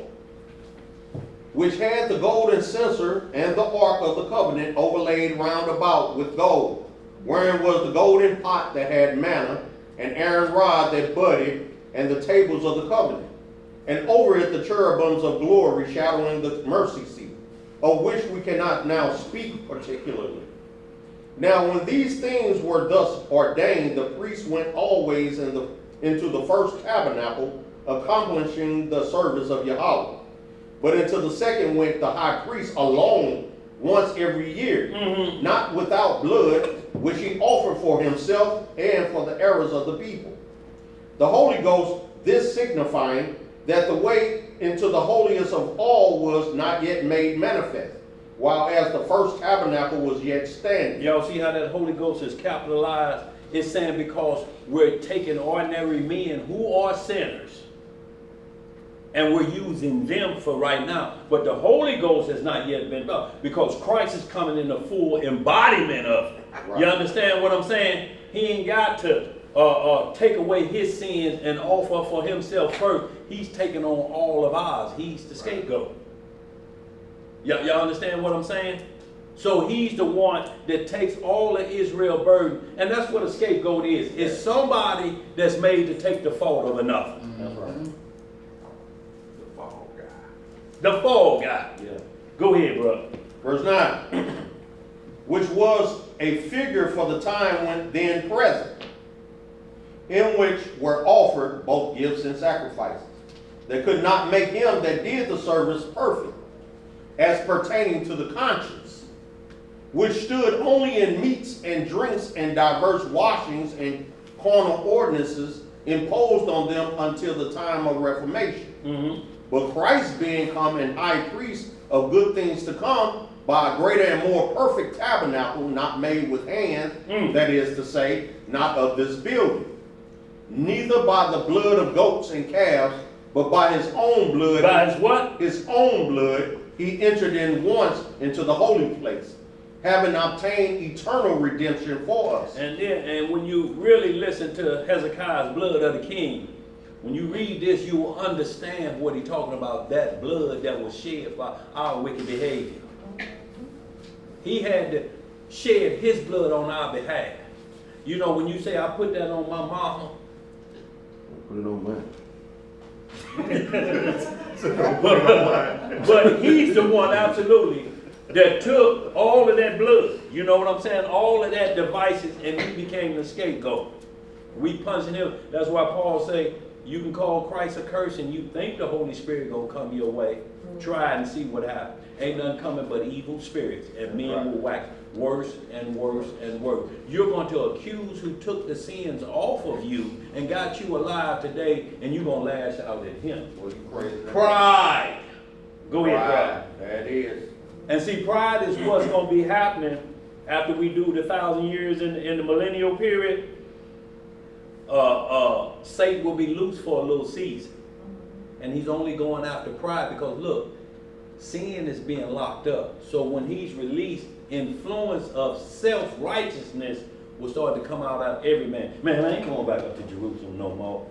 S4: Which had the golden censer and the ark of the covenant overlaid round about with gold, wherein was the golden pot that had manna, and Aaron's rod that budded, and the tables of the covenant. And over it the cherubims of glory shadowing the mercy seat, of which we cannot now speak particularly. Now when these things were thus ordained, the priest went always into the first tabernacle, accomplishing the service of Yahweh. But into the second went the high priest alone once every year, not without blood, which he offered for himself and for the errors of the people. The Holy Ghost, this signifying that the way into the holiest of all was not yet made manifest, while as the first tabernacle was yet standing.
S1: Y'all see how that Holy Ghost is capitalized? It's saying because we're taking ordinary men who are sinners, and we're using them for right now. But the Holy Ghost has not yet been done, because Christ is coming in the full embodiment of it.
S4: Right.
S1: You understand what I'm saying? He ain't got to take away his sins and offer for himself first. He's taking on all of ours. He's the scapegoat. Y'all understand what I'm saying? So he's the one that takes all of Israel's burden. And that's what a scapegoat is. It's somebody that's made to take the fault of another.
S4: That's right.
S8: The fall guy.
S1: The fall guy.
S4: Yeah.
S1: Go ahead, brother.
S4: Verse 9. Which was a figure for the time when then present, in which were offered both gifts and sacrifices. They could not make him that did the service perfect, as pertaining to the conscience, which stood only in meats and drinks and diverse washings and carnal ordinances imposed on them until the time of Reformation. But Christ being come and high priest of good things to come, by a greater and more perfect tabernacle, not made with hands, that is to say, not of this building, neither by the blood of goats and calves, but by his own blood.
S1: By his what?
S4: His own blood, he entered in once into the holy place, having obtained eternal redemption for us.
S1: And when you really listen to Hezekiah's blood of the king, when you read this, you will understand what he's talking about, that blood that was shed for our wicked behavior. He had to shed his blood on our behalf. You know, when you say, I put that on my mama.
S8: Put it on mine.
S1: But he's the one, absolutely, that took all of that blood. You know what I'm saying? All of that devices, and he became the scapegoat. We punching him. That's why Paul say, you can call Christ a curse and you think the Holy Spirit gonna come your way. Try and see what happens. Ain't nothing coming but evil spirits, and men will wax worse and worse and worse. You're going to accuse who took the sins off of you and got you alive today, and you're going to lash out at him.
S4: Well, you crazy.
S1: Pride. Go ahead, brother.
S4: That is.
S1: And see, pride is what's going to be happening after we do the 1,000 years in the millennial period. Satan will be loose for a little season. And he's only going after pride because, look, sin is being locked up. So when he's released, influence of self-righteousness will start to come out of every man. Man, I ain't going back up to Jerusalem no more.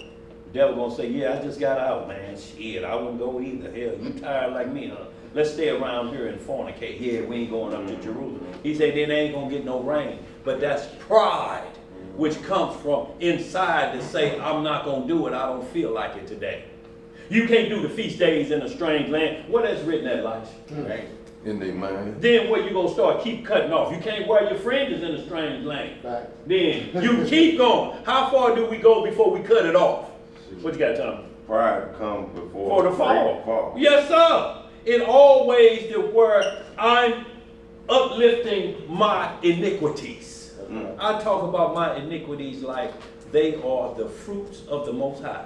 S1: The devil gonna say, yeah, I just got out, man. Shit, I wouldn't go either. Hell, you tired like me, huh? Let's stay around here and fornicate. Yeah, we ain't going up to Jerusalem. He said, then they ain't gonna get no rain. But that's pride, which comes from inside to say, I'm not gonna do it. I don't feel like it today. You can't do the feast days in a strange land. What is written at Elijah? Right.
S8: In their mind.
S1: Then what you gonna start? Keep cutting off. You can't wear your fringes in a strange land.
S2: Right.
S1: Then you keep going. How far do we go before we cut it off? What you got, Tom?
S8: Pride comes before
S1: For the fall.
S8: fall.
S1: Yes, sir. It always to where I'm uplifting my iniquities. I talk about my iniquities like they are the fruits of the Most High.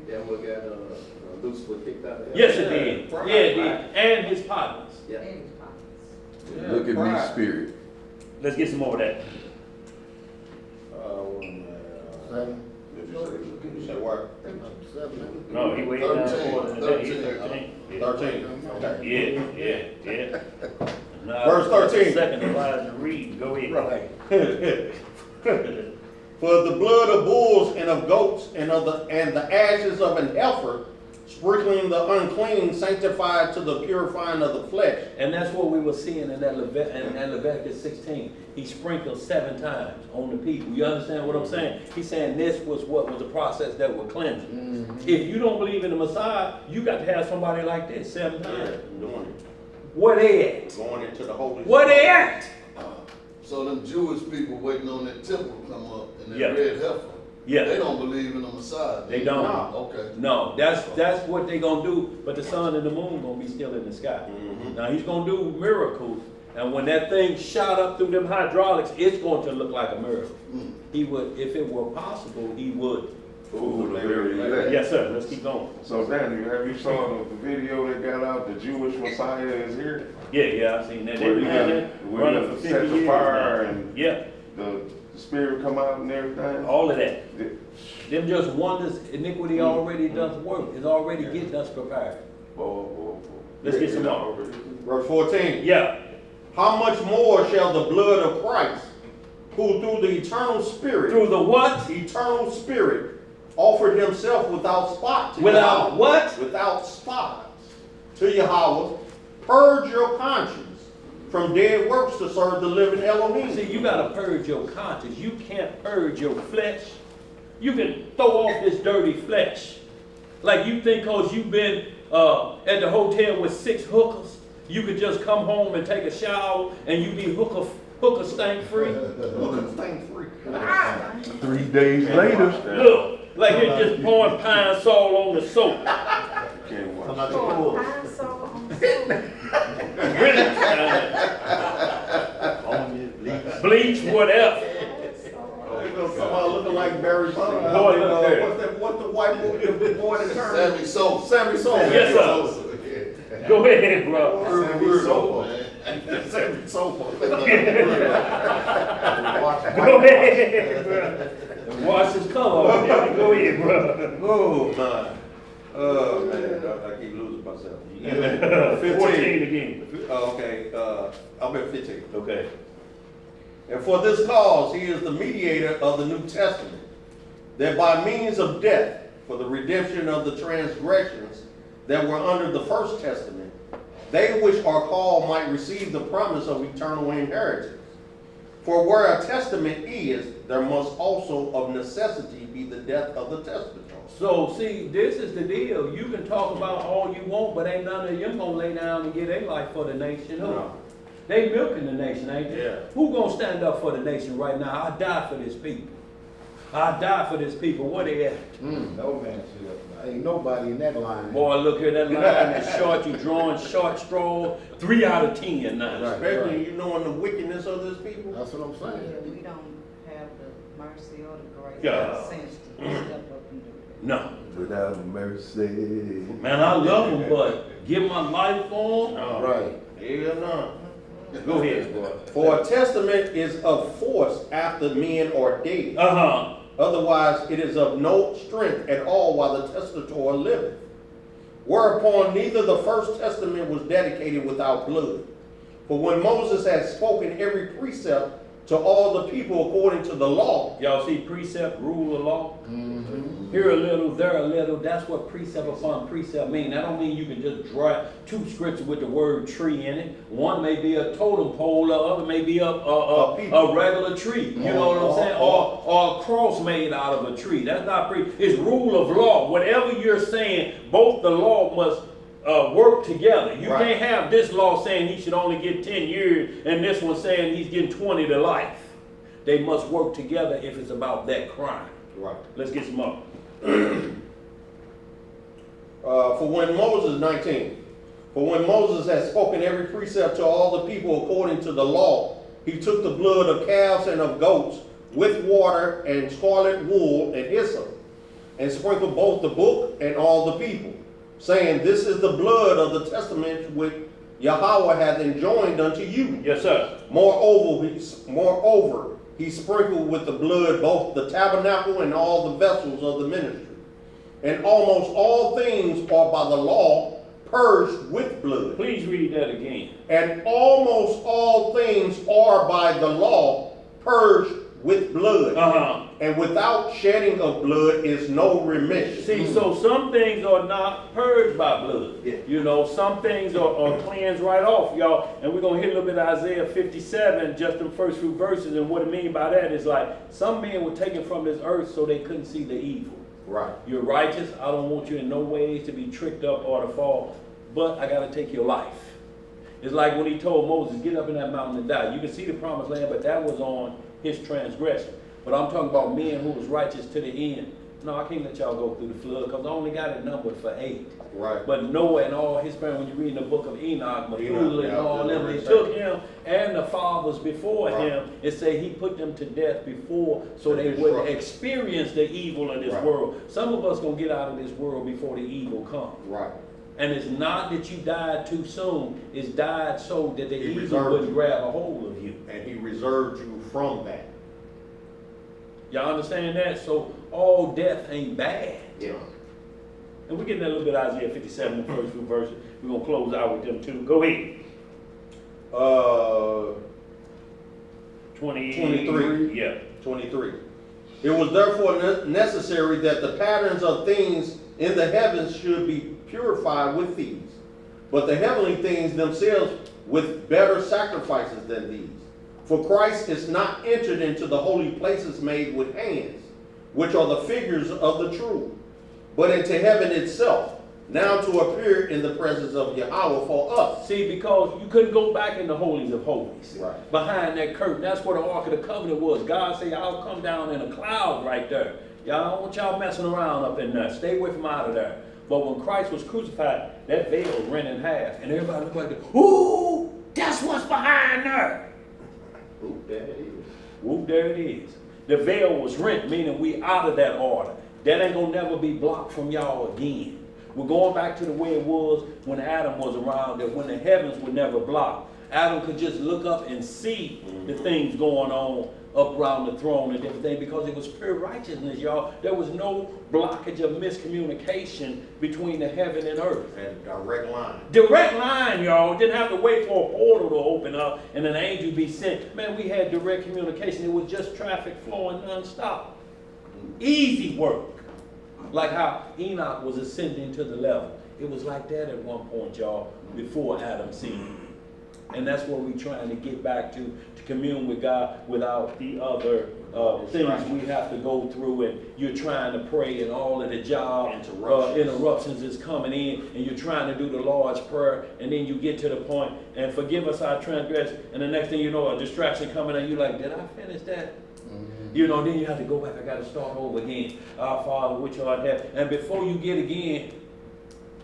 S10: That what got Lucifer kicked out of heaven?
S1: Yes, it did. Yeah, it did. And his partners.
S10: Yeah.
S8: Look at me, spirit.
S1: Let's get some more of that.
S2: Second.
S8: If you say look
S4: You said what?
S1: No, he waited down for the day. He's 13.
S4: 13. Okay.
S1: Yeah. Now,
S4: Verse 13.
S1: Second Elijah read. Go ahead.
S4: Right. For the blood of bulls and of goats and the ashes of an heifer, sprinkling the unclean, sanctified to the purifying of the flesh.
S1: And that's what we were seeing in that Leviticus 16. He sprinkled 7 times on the people. You understand what I'm saying? He's saying this was what was the process that would cleanse you. If you don't believe in the Messiah, you got to have somebody like this 7 times.
S4: Doing it.
S1: Where they at?
S4: Going into the holy.
S1: Where they at?
S7: So them Jewish people waiting on that temple to come up and that
S1: Yeah.
S7: red heifer.
S1: Yeah.
S7: They don't believe in the Messiah.
S1: They don't.
S7: No. Okay.
S1: No, that's what they gonna do. But the sun and the moon gonna be still in the sky. Now he's gonna do miracles, and when that thing shot up through them hydraulics, it's going to look like a miracle. He would, if it were possible, he would.
S8: Ooh, the very elect.
S1: Yes, sir. Let's keep going.
S8: So Daniel, have you saw the video that got out? The Jewish Messiah is here.
S1: Yeah, I've seen that.
S8: Where
S1: They've
S8: you
S1: been
S8: got-
S1: running for
S8: where
S1: 50
S8: you set the
S1: years
S8: fire
S1: now.
S8: and-
S1: Yeah,
S8: The spirit come out and everything.
S1: all of that. Them just wonders, iniquity already does work. It's already getting us prepared. Let's get some more.
S4: Verse 14.
S1: Yeah.
S4: How much more shall the blood of Christ, who through the eternal spirit,
S1: Through the what?
S4: eternal spirit, offered himself without spot to
S1: Without
S4: Yahweh,
S1: what?
S4: without spot to Yahweh, purge your conscience from dead works to serve the living Elohim.
S1: See, you gotta purge your conscience. You can't purge your flesh. You can throw off this dirty flesh. Like you think cause you've been at the hotel with 6 hookers, you could just come home and take a shower and you be hooker stank free.
S4: Hooker stank free.
S8: 3 days later.
S1: Look, like you're just pouring pine sol on the soap.
S8: Can't watch.
S9: Pine Sol on the soap.
S1: Bleach, whatever.
S4: Come on, looking like Barry Bonds.
S1: Boy, look there.
S4: What's the white boy that turned?
S7: Sammy Sosa.
S4: Sammy Sosa.
S1: Yes, sir. Go ahead, bro.
S7: Sammy Sosa, man.
S4: Sammy Sosa.
S1: Go ahead, bro. Wash his color off. Go ahead, bro.
S4: Oh, my. Oh, man. I keep losing myself.
S1: 14 again.
S4: Okay, I'm at 15.
S1: Okay.
S4: And for this cause, he is the mediator of the New Testament, that by means of death, for the redemption of the transgressions that were under the first testament, they which are called might receive the promise of eternal inheritance. For where a testament is, there must also of necessity be the death of the testator.
S1: So, see, this is the deal. You can talk about all you want, but ain't none of them gonna lay down and give their life for the nation.
S4: No.
S1: They milking the nation, ain't they?
S4: Yeah.
S1: Who gonna stand up for the nation right now? I die for this people. I die for this people. Where they at?
S10: No man should. Ain't nobody in that line.
S1: Boy, look here, that line is short. You drawing short straw. 3 out of 10 now.
S10: Right.
S4: Especially you knowing the wickedness of this people.
S10: That's what I'm saying.
S9: Yeah, we don't have the mercy or the grace
S1: Yeah.
S9: or sense to step up and do that.
S1: No.
S8: Without mercy.
S1: Man, I love them, but give my life for them?
S10: Right.
S4: Hell no.
S1: Go ahead, boy.
S4: For a testament is of force after men are dead.
S1: Uh-huh.
S4: Otherwise, it is of no strength at all while the testator liveth. Whereupon neither the first testament was dedicated without blood. For when Moses had spoken every precept to all the people according to the law.
S1: Y'all see precept, rule of law? Here a little, there a little. That's what precept upon precept mean. That don't mean you can just draw 2 scriptures with the word tree in it. One may be a totem pole, the other may be a regular tree. You know what I'm saying? Or a cross made out of a tree. That's not it's rule of law. Whatever you're saying, both the law must work together. You can't have this law saying he should only get 10 years and this one saying he's getting 20 to life. They must work together if it's about that crime.
S4: Right.
S1: Let's get some more.
S4: For when Moses, 19, for when Moses had spoken every precept to all the people according to the law, he took the blood of calves and of goats with water and scarlet wool and hyssop, and sprinkled both the book and all the people, saying, this is the blood of the testament which Yahweh hath enjoined unto you.
S1: Yes, sir.
S4: Moreover, he sprinkled with the blood both the tabernacle and all the vessels of the ministry. And almost all things are by the law purged with blood.
S1: Please read that again.
S4: And almost all things are by the law purged with blood. And without shedding of blood is no remission.
S1: See, so some things are not purged by blood.
S4: Yeah.
S1: You know, some things are cleansed right off, y'all. And we're going to hit a little bit of Isaiah 57, just the first few verses. And what it means by that is like, some men were taken from this earth so they couldn't see the evil.
S4: Right.
S1: You're righteous. I don't want you in no ways to be tricked up or to fall. But I got to take your life. It's like when he told Moses, get up in that mountain and die. You can see the promised land, but that was on his transgression. But I'm talking about men who was righteous to the end. No, I can't let y'all go through the flood because I only got it numbered for 8.
S4: Right.
S1: But Noah and all his parents, when you read in the book of Enoch, Methuselah and all them, they
S4: right.
S1: took him and the fathers before
S4: Right.
S1: him and say he put them to death before so they would experience the evil of this
S4: Right.
S1: world. Some of us going to get out of this world before the evil comes.
S4: Right.
S1: And it's not that you died too soon. It's died so that the
S4: He
S1: evil
S4: reserved
S1: wouldn't
S4: you.
S1: grab a hold of you.
S4: And he reserved you from that.
S1: Y'all understand that? So all death ain't bad.
S4: Yeah.
S1: And we're getting a little bit of Isaiah 57, the first few verses. We're going to close out with them too. Go ahead.
S4: 23.
S1: Yeah.
S4: 23. It was therefore necessary that the patterns of things in the heavens should be purified with these, but the heavenly things themselves with better sacrifices than these. For Christ is not entered into the holy places made with hands, which are the figures of the true, but into heaven itself, now to appear in the presence of Yahweh for us.
S1: See, because you couldn't go back in the holies of holies.
S4: Right.
S1: Behind that curtain. That's where the Ark of the Covenant was. God said, I'll come down in a cloud right there. Y'all don't want y'all messing around up in there. Stay away from out of there. But when Christ was crucified, that veil was rent in half. And everybody looked like, ooh, that's what's behind there.
S4: Oop, there it is.
S1: Whoop, there it is. The veil was rent, meaning we out of that order. That ain't gonna never be blocked from y'all again. We're going back to the way it was when Adam was around, that when the heavens were never blocked. Adam could just look up and see the things going on up around the throne and everything because it was pure righteousness, y'all. There was no blockage of miscommunication between the heaven and earth.
S4: And direct line.
S1: Direct line, y'all. Didn't have to wait for a portal to open up and an angel be sent. Man, we had direct communication. It was just traffic flowing nonstop. Easy work. Like how Enoch was ascending to the level. It was like that at one point, y'all, before Adam sinned. And that's what we're trying to get back to commune with God without the other things we have to go through. And you're trying to pray and all of the job interruptions is coming in and you're trying to do the Lord's Prayer and then you get to the point and forgive us our transgression and the next thing you know a distraction coming and you're like, did I finish that? You know, then you have to go back. I got to start over again. Our Father, which art in heaven. And before you get again,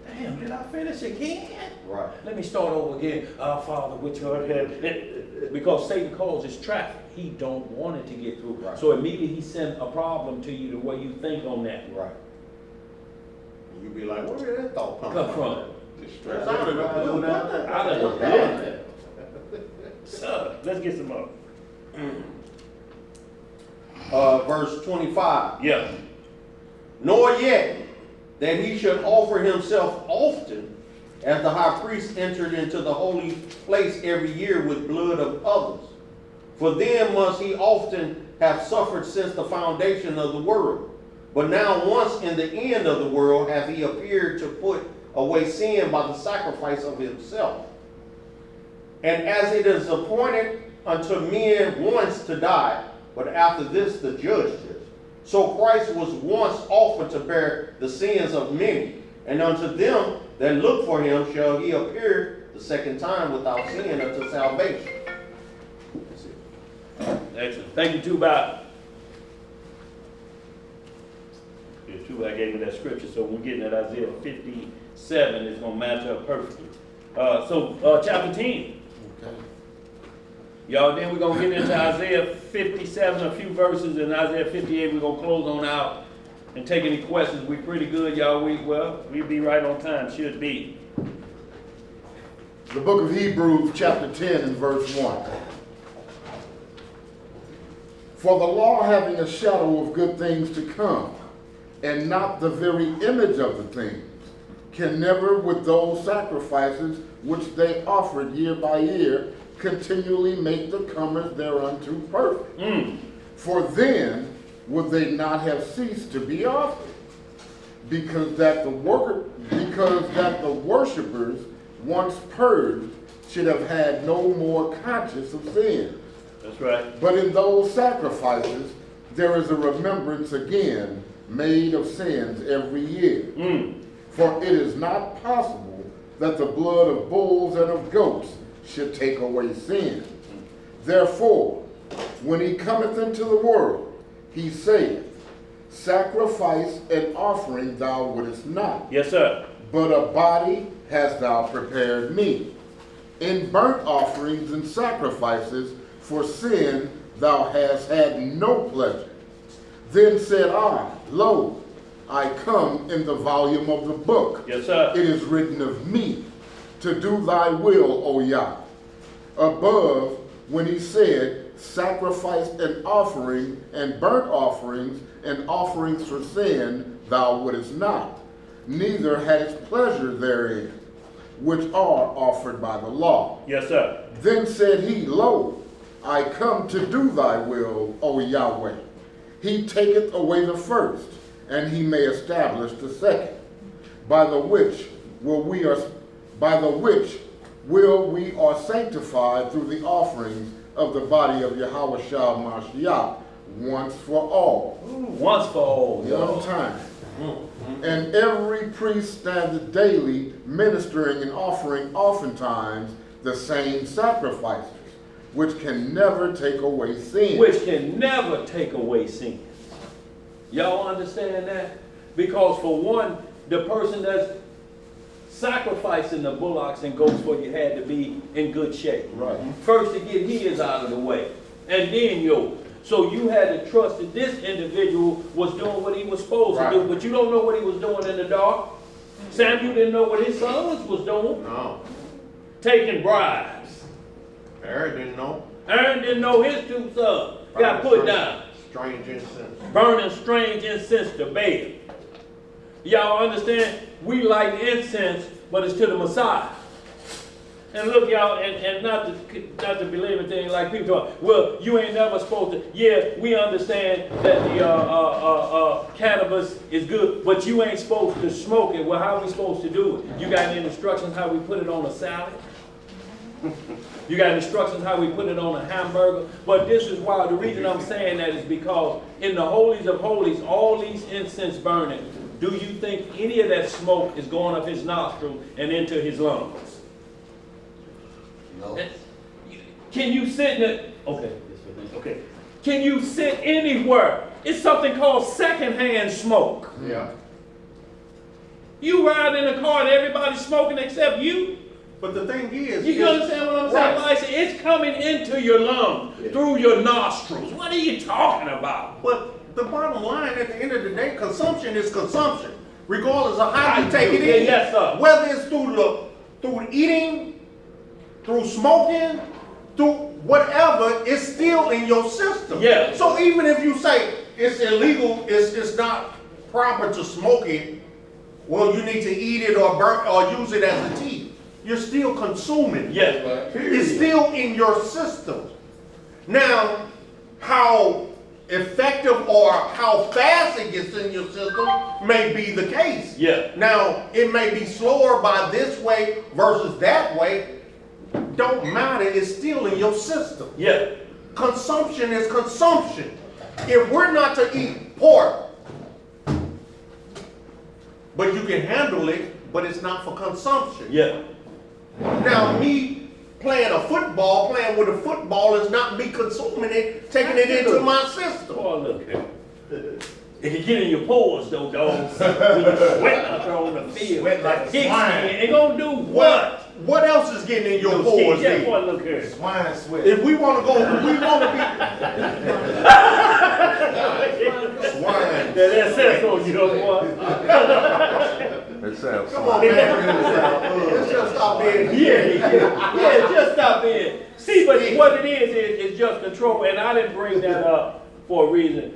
S1: damn, did I finish again?
S4: Right.
S1: Let me start over again. Our Father, which art in heaven. Because Satan causes traffic. He don't want it to get through.
S4: Right.
S1: So immediately he sends a problem to you the way you think on that.
S4: Right. And you be like, where did that thought
S1: Come from?
S4: It sounded like a little
S1: Out of the blue. So, let's get some more.
S4: Verse 25.
S1: Yeah.
S4: Nor yet that he should offer himself often, as the high priest entered into the holy place every year with blood of others. For then must he often have suffered since the foundation of the world. But now once in the end of the world hath he appeared to put away sin by the sacrifice of himself. And as it is appointed unto men once to die, but after this the judgment. So Christ was once offered to bear the sins of many, and unto them that look for him shall he appear the second time without sin unto salvation. That's it.
S1: Excellent. Thank you, Tubai. Yeah, Tubai gave me that scripture, so we're getting at Isaiah 57. It's going to match up perfectly. Chapter 10.
S2: Okay.
S1: Y'all, then we're going to get into Isaiah 57, a few verses, and Isaiah 58, we're going to close on out and take any questions. We're pretty good, y'all. We'll be right on time. Should be.
S2: The book, The book, 1 of Hebrews, chapter 10 and verse 1. For the law having a shadow of good things to come, and not the very image of the things, can never with those sacrifices which they offered year by year continually make the comers thereunto perfect. For then would they not have ceased to be offered, because that the worshippers once purged should have had no more conscience of sin.
S1: That's right.
S2: But in those sacrifices there is a remembrance again made of sins every year. For it is not possible that the blood of bulls and of goats should take away sin. Therefore, when he cometh into the world, he saith, sacrifice and offering thou wouldest not.
S1: Yes, sir.
S2: But a body hast thou prepared me. In burnt offerings and sacrifices for sin thou hast had no pleasure. Then said I, lo, I come in the volume of the book.
S1: Yes, sir.
S2: It is written of me, to do thy will, O Yah. Above, when he said, sacrifice and offering and burnt offerings and offerings for sin thou wouldest not, neither hadst pleasure therein, which are offered by the law.
S1: Yes, sir.
S2: Then said he, lo, I come to do thy will, O Yahweh. He taketh away the first, and he may establish the second, by the which we are sanctified through the offerings of the body of Yahweh Shah Mashiach once for all.
S1: Once for all.
S2: One time. And every priest standeth daily ministering and offering oftentimes the same sacrifices, which can never take away sin.
S1: Which can never take away sins. Y'all understand that? Because for one, the person that's sacrificing the bullocks and goats for you had to be in good shape.
S2: Right.
S1: First to get his out of the way, and then yours. So you had to trust that this individual was doing what he was supposed to do, but you don't know what he was doing in the dark. Samuel didn't know what his sons was doing.
S4: No.
S1: Taking bribes.
S4: Aaron didn't know.
S1: Aaron didn't know his two sons got put down.
S4: Strange incense.
S1: Burning strange incense to Baal. Y'all understand? We light incense, but it's to the Messiah. And look, y'all, and not to believe anything like people talk, well, you ain't never supposed to. Yeah, we understand that the cannabis is good, but you ain't supposed to smoke it. Well, how are we supposed to do it? You got any instructions how we put it on a salad? You got instructions how we put it on a hamburger? But this is why, the reason I'm saying that is because in the holies of holies, all these incense burning, do you think any of that smoke is going up his nostril and into his lungs?
S7: No.
S1: Can you sit in it? Okay. Can you sit anywhere? It's something called secondhand smoke.
S2: Yeah.
S1: You ride in a car and everybody's smoking except you.
S4: But the thing is,
S1: You understand what I'm saying? Like, it's coming into your lungs through your nostrils. What are you talking about?
S4: But the bottom line, at the end of the day, consumption is consumption, regardless of how you take it in.
S1: Yes, sir.
S4: Whether it's through eating, through smoking, through whatever, it's still in your system.
S1: Yeah.
S4: So even if you say it's illegal, it's not proper to smoke it, well, you need to eat it or burn or use it as a tea. You're still consuming it.
S1: Yeah.
S4: It's still in your system. Now, how effective or how fast it gets in your system may be the case.
S1: Yeah.
S4: Now, it may be slower by this way versus that way. Don't matter. It's still in your system.
S1: Yeah.
S4: Consumption is consumption. If we're not to eat pork, but you can handle it, but it's not for consumption.
S1: Yeah.
S4: Now, me playing with a football is not me consuming it, taking it into my system.
S1: Boy, look here. It can get in your pores, though, dogs. When you're sweating out there on the field.
S6: Sweat like a
S1: Pig
S6: swine.
S1: skin. It gonna do what?
S4: What else is getting in your pores?
S1: Yeah,
S4: then?
S1: boy, look here.
S6: Swine sweat.
S4: If we want to go, we want to be swine.
S1: That says on you, boy.
S8: That sounds
S4: Come on, man. Let's just stop being
S1: Yeah, just stop in. See, but what it is just control. And I didn't bring that up for a reason.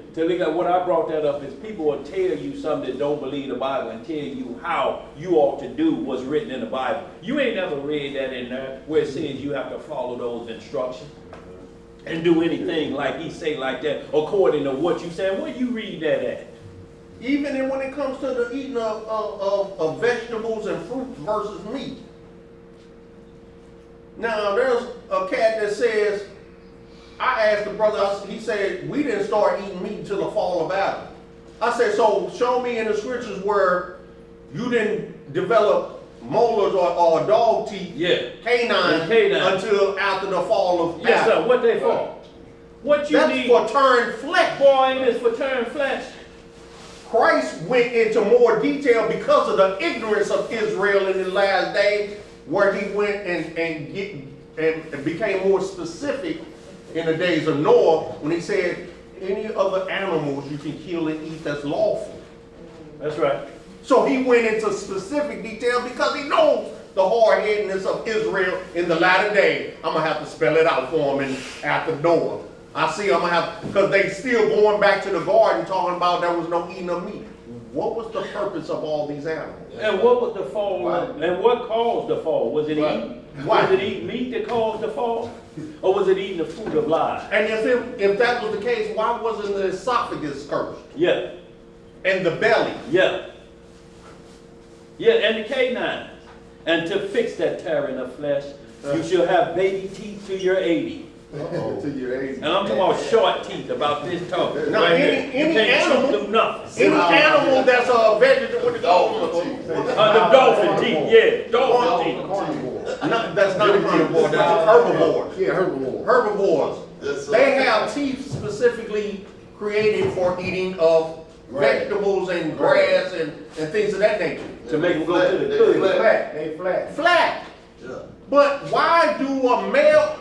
S1: What I brought that up is people will tell you something that don't believe the Bible and tell you how you ought to do what's written in the Bible. You ain't never read that in there where it says you have to follow those instructions and do anything like he say like that according to what you say. Where you read that at?
S4: Even when it comes to the eating of vegetables and fruits versus meat. Now, there's a cat that says, I asked the brother, he said, we didn't start eating meat until the fall of Adam. I said, so show me in the scriptures where you didn't develop molars or dog teeth, canine, until after the fall of Adam.
S1: Yes, sir. What they for? What you need?
S4: That's for turned flesh.
S1: Boy, ain't this for turned flesh?
S4: Christ went into more detail because of the ignorance of Israel in the last day, where he went and became more specific in the days of Noah when he said, any other animals you can kill and eat that's lawful.
S1: That's right.
S4: So he went into specific detail because he knows the hard-headedness of Israel in the latter day. I'm going to have to spell it out for him after Noah. I see I'm going to have, because they still going back to the garden talking about there was no eating of meat. What was the purpose of all these animals?
S1: And what was the fall? And what caused the fall? Was it eating meat that caused the fall? Or was it eating the fruit of life?
S4: And if that was the case, why wasn't the esophagus cursed?
S1: Yeah.
S4: And the belly?
S1: Yeah. Yeah, and the canines. And to fix that tearing of flesh, you shall have baby teeth to your 80.
S6: To your 80.
S1: And I'm talking about short teeth, about this talk.
S4: Now, any animal, that's a vegetable, what do you call them?
S1: The dolphin teeth, yeah, dolphin teeth.
S4: That's not a carnivore, that's herbivores.
S2: Yeah, herbivores.
S4: Herbivores. They have teeth specifically created for eating of vegetables and grass and things of that nature.
S1: To make them go to the good.
S6: They flat.
S4: Flat. Yeah. But why do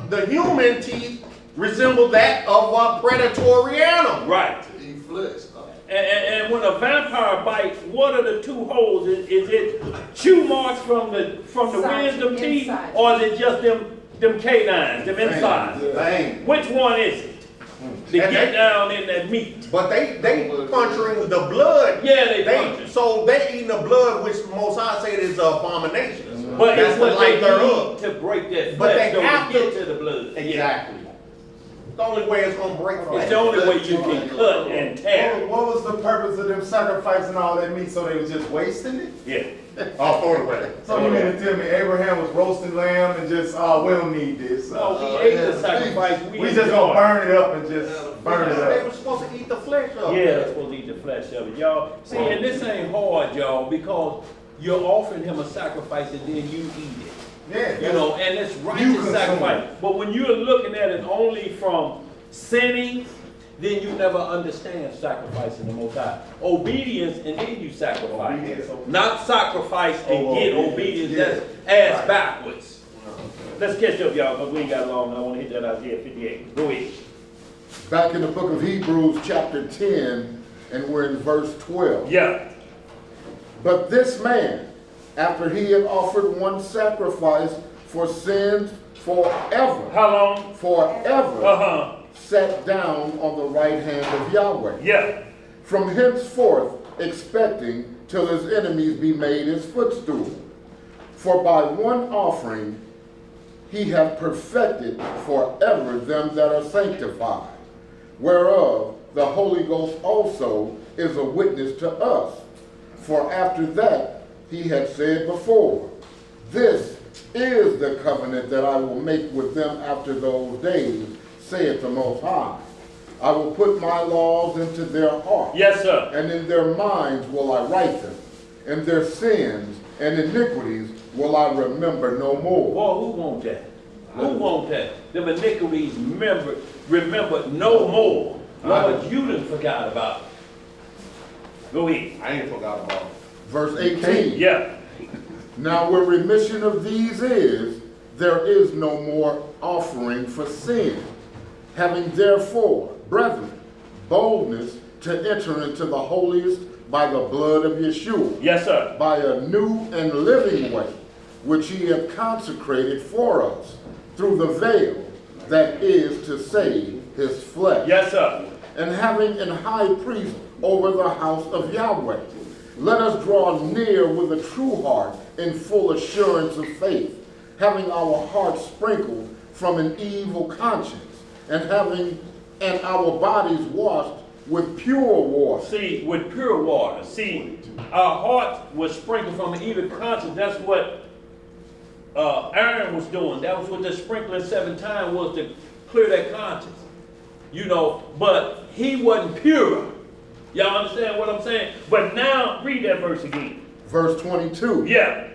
S4: the human teeth resemble that of a predatory animal?
S1: Right.
S7: Eat flesh.
S1: And when a vampire bites, what are the two holes? Is it chew marks from the wisdom teeth, or is it just them canines, them insides? Which one is it? To get down in that meat.
S4: But they puncturing the blood.
S1: Yeah, they punch.
S4: So they eating the blood, which Most High said is an abomination.
S1: But
S4: that's
S1: it's what
S4: the
S1: they
S4: thereof.
S1: need to break that flesh.
S4: But they have
S1: to get to the blood.
S4: Exactly. The only way it's gonna break flesh.
S1: It's the only way you can cut and tear.
S6: What was the purpose of them sacrificing all that meat? So they was just wasting it?
S1: Yeah.
S4: I'll throw it away.
S6: So you mean to tell me Abraham was roasting lamb and just, we don't need this.
S1: No, we ate the sacrifice.
S6: We just gonna burn it up and just burn it
S4: They
S6: up.
S4: were supposed to eat the flesh of it.
S1: Yeah, they're supposed to eat the flesh of it, y'all. See, and this ain't hard, y'all, because you're offering him a sacrifice and then you eat it.
S6: Yeah.
S1: You know, and it's righteous sacrifice. But when you're looking at it only from sinning, then you never understand sacrificing the Most High. Obedience, and then you sacrifice. Not sacrifice and get obedience. That's ass backwards. Let's catch up, y'all, because we ain't got long. I want to hit that Isaiah 58. Go ahead.
S2: Back in the book of Hebrews chapter 10, and we're in verse 12.
S1: Yeah.
S2: But this man, after he had offered one sacrifice for sins forever.
S1: How long?
S2: Forever. Sat down on the right hand of Yahweh.
S1: Yeah.
S2: From henceforth expecting till his enemies be made his footstool. For by one offering he hath perfected forever them that are sanctified, whereof the Holy Ghost also is a witness to us. For after that he had said before, this is the covenant that I will make with them after those days, saith the Most High. I will put my laws into their heart.
S1: Yes, sir.
S2: And in their minds will I write them. And their sins and iniquities will I remember no more.
S1: Boy, who want that? Who want that? Them iniquities remember no more. Lord, you done forgot about it. Go ahead.
S4: I ain't forgot about it.
S2: Verse 18.
S1: Yeah.
S2: Now where remission of these is, there is no more offering for sin. Having therefore, brethren, boldness to enter into the holiest by the blood of Yeshua.
S1: Yes, sir.
S2: By a new and living way, which he hath consecrated for us, through the veil that is to save his flesh.
S1: Yes, sir.
S2: and having an high priest over the house of Yahweh. Let us draw near with a true heart in full assurance of faith, having our hearts sprinkled from an evil conscience, and our bodies washed with pure water.
S1: See, with pure water. See, our hearts were sprinkled from an evil conscience. That's what Aaron was doing. That was what the sprinkling 7 times was, to clear that conscience. You know, but he wasn't pure. Y'all understand what I'm saying? But now, read that verse again.
S2: Verse 22.
S1: Yeah.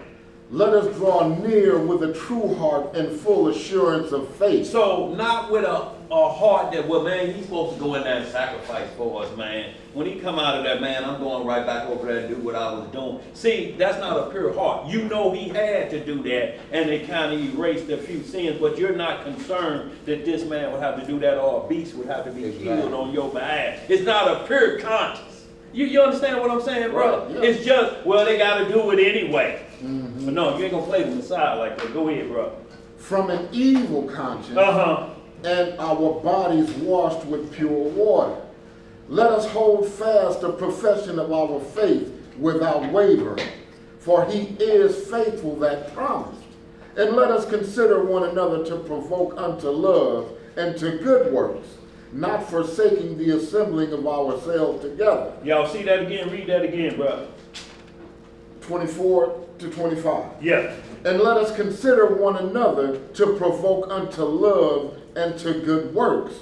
S2: Let us draw near with a true heart and full assurance of faith.
S1: So, not with a heart that, well, man, he's supposed to go in there and sacrifice for us, man. When he come out of there, man, I'm going right back over there to do what I was doing. See, that's not a pure heart. You know he had to do that, and they kind of erased a few sins, but you're not concerned that this man would have to do that, or a beast would have to be killed on your behalf. It's not a pure conscience. You understand what I'm saying, bro?
S2: Right, yeah.
S1: It's just, well, they got to do it anyway. Mm-hmm. But no, you ain't going to play with the side like that. Go ahead, bro.
S2: From an evil conscience, and our bodies washed with pure water. Let us hold fast the profession of our faith without wavering, for he is faithful that promised. And let us consider one another to provoke unto love and to good works, not forsaking the assembling of ourselves together.
S1: Y'all see that again? Read that again, bro.
S2: 24 to 25.
S1: Yeah.
S2: And let us consider one another to provoke unto love and to good works,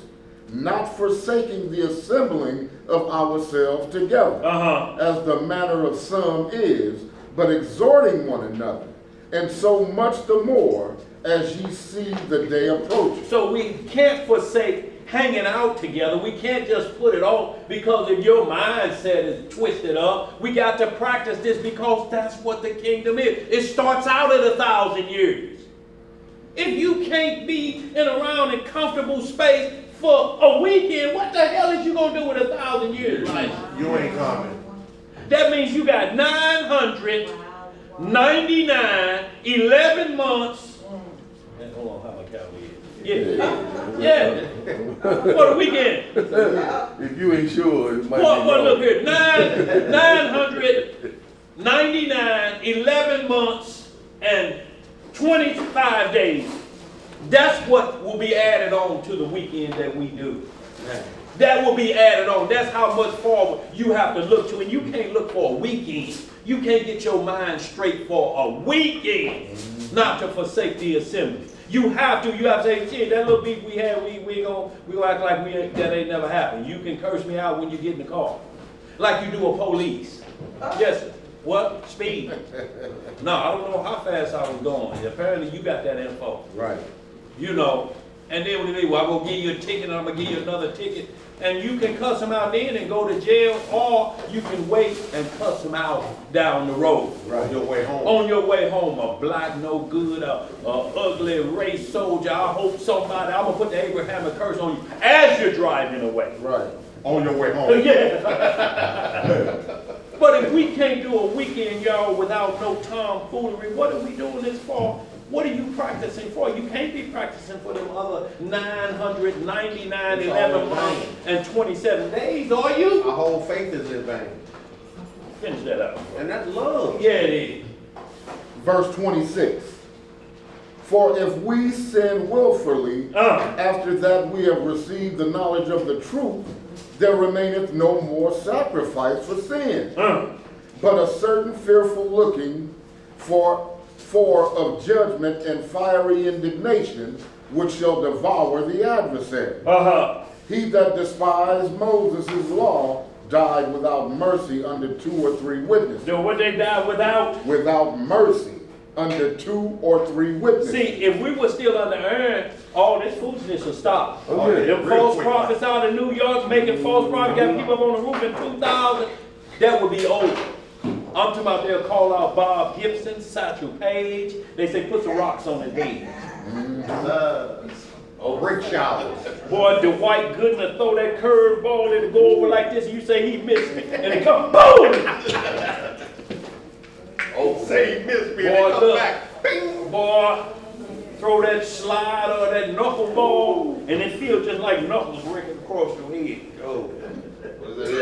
S2: not forsaking the assembling of ourselves together, as the manner of some is, but exhorting one another, and so much the more as ye see the day approaching.
S1: So we can't forsake hanging out together. We can't just put it off because if your mindset is twisted up. We got to practice this because that's what the kingdom is. It starts out at 1,000 years. If you can't be in around a comfortable space for a weekend, what the hell is you going to do with 1,000 years? Right?
S6: You ain't coming.
S1: That means you got 999, 11 months. Hold on, how my calendar is. Yeah. For the weekend.
S6: If you ain't sure, it might be
S1: Well, look here. 999, 11 months, and 25 days. That's what will be added on to the weekend that we do. That will be added on. That's how much forward you have to look to. And you can't look for a weekend. You can't get your mind straight for a weekend not to forsake the assembly. You have to say, shit, that little beef we had, we gonna act like that ain't never happened. You can curse me out when you get in the car. Like you do a police. Yes, sir. What? Speed. No, I don't know how fast I was going. Apparently you got that info.
S6: right.
S1: You know, and then when they say, well, I'm going to give you a ticket and I'm going to give you another ticket. And you can cuss them out then and go to jail, or you can wait and cuss them out down the road.
S6: Right. On your way home.
S1: On your way home, a black no good, a ugly race soldier. I hope somebody, I'm going to put the Abrahamic curse on you as you're driving away.
S2: Right.
S6: On your way home.
S1: Yeah. But if we can't do a weekend, y'all, without no tomfoolery, what are we doing this for? What are you practicing for? You can't be practicing for them other 999, 11 months, and 27 days, are you?
S4: Our whole faith is in vain.
S1: Finish that out.
S4: And that's love.
S1: Yeah, it is.
S2: Verse 26. For if we sin willfully, after that we have received the knowledge of the truth, there remaineth no more sacrifice for sin, but a certain fearful looking for of judgment and fiery indignation, which shall devour the adversary. He that despised Moses' law died without mercy under 2 or 3 witnesses.
S1: So what they died without?
S2: Without mercy under 2 or 3 witnesses.
S1: See, if we were still under Aaron, all this foolishness would stop.
S6: Oh, yeah.
S1: Them false prophets out of New York making false prophets, got people up on the roof in 2000, that would be over. I'm talking about they'll call out Bob Gibson, Satchel Paige. They say put some rocks on his head.
S4: Or brick showers.
S1: Boy, Dwight Goodman throw that curve ball and it go over like this, and you say he missed me, and it come boom.
S4: Oh, say he missed me,
S1: Boy,
S4: and they come
S1: look.
S4: back. Bing.
S1: Boy, throw that slide or that knuckleball, and it feels just like knuckles breaking across your head. Oh.
S4: When you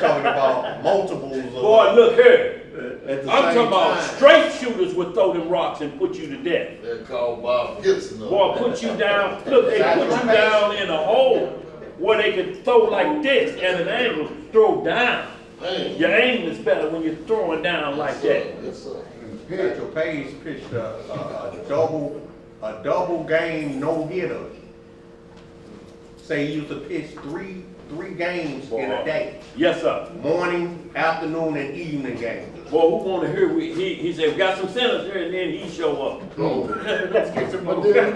S4: talking about multiples of,
S1: Boy, look here.
S4: at the
S1: I'm
S4: same
S1: talking about
S4: time.
S1: straight shooters would throw them rocks and put you to death.
S7: They're called Bob Gibson.
S1: Boy, put you down. Look, they put you down in a hole where they could throw like this at an angle, throw down.
S7: Man.
S1: Your aim is better when you're throwing down like that.
S7: Yes, sir.
S4: Petro Page pitched a double game no hitter. Say he used to pitch three games in a day.
S1: Yes, sir.
S4: Morning, afternoon, and evening games.
S1: Boy, who want to hear? He said, we got some sinners here, and then he show up. Let's get some more.
S2: But then,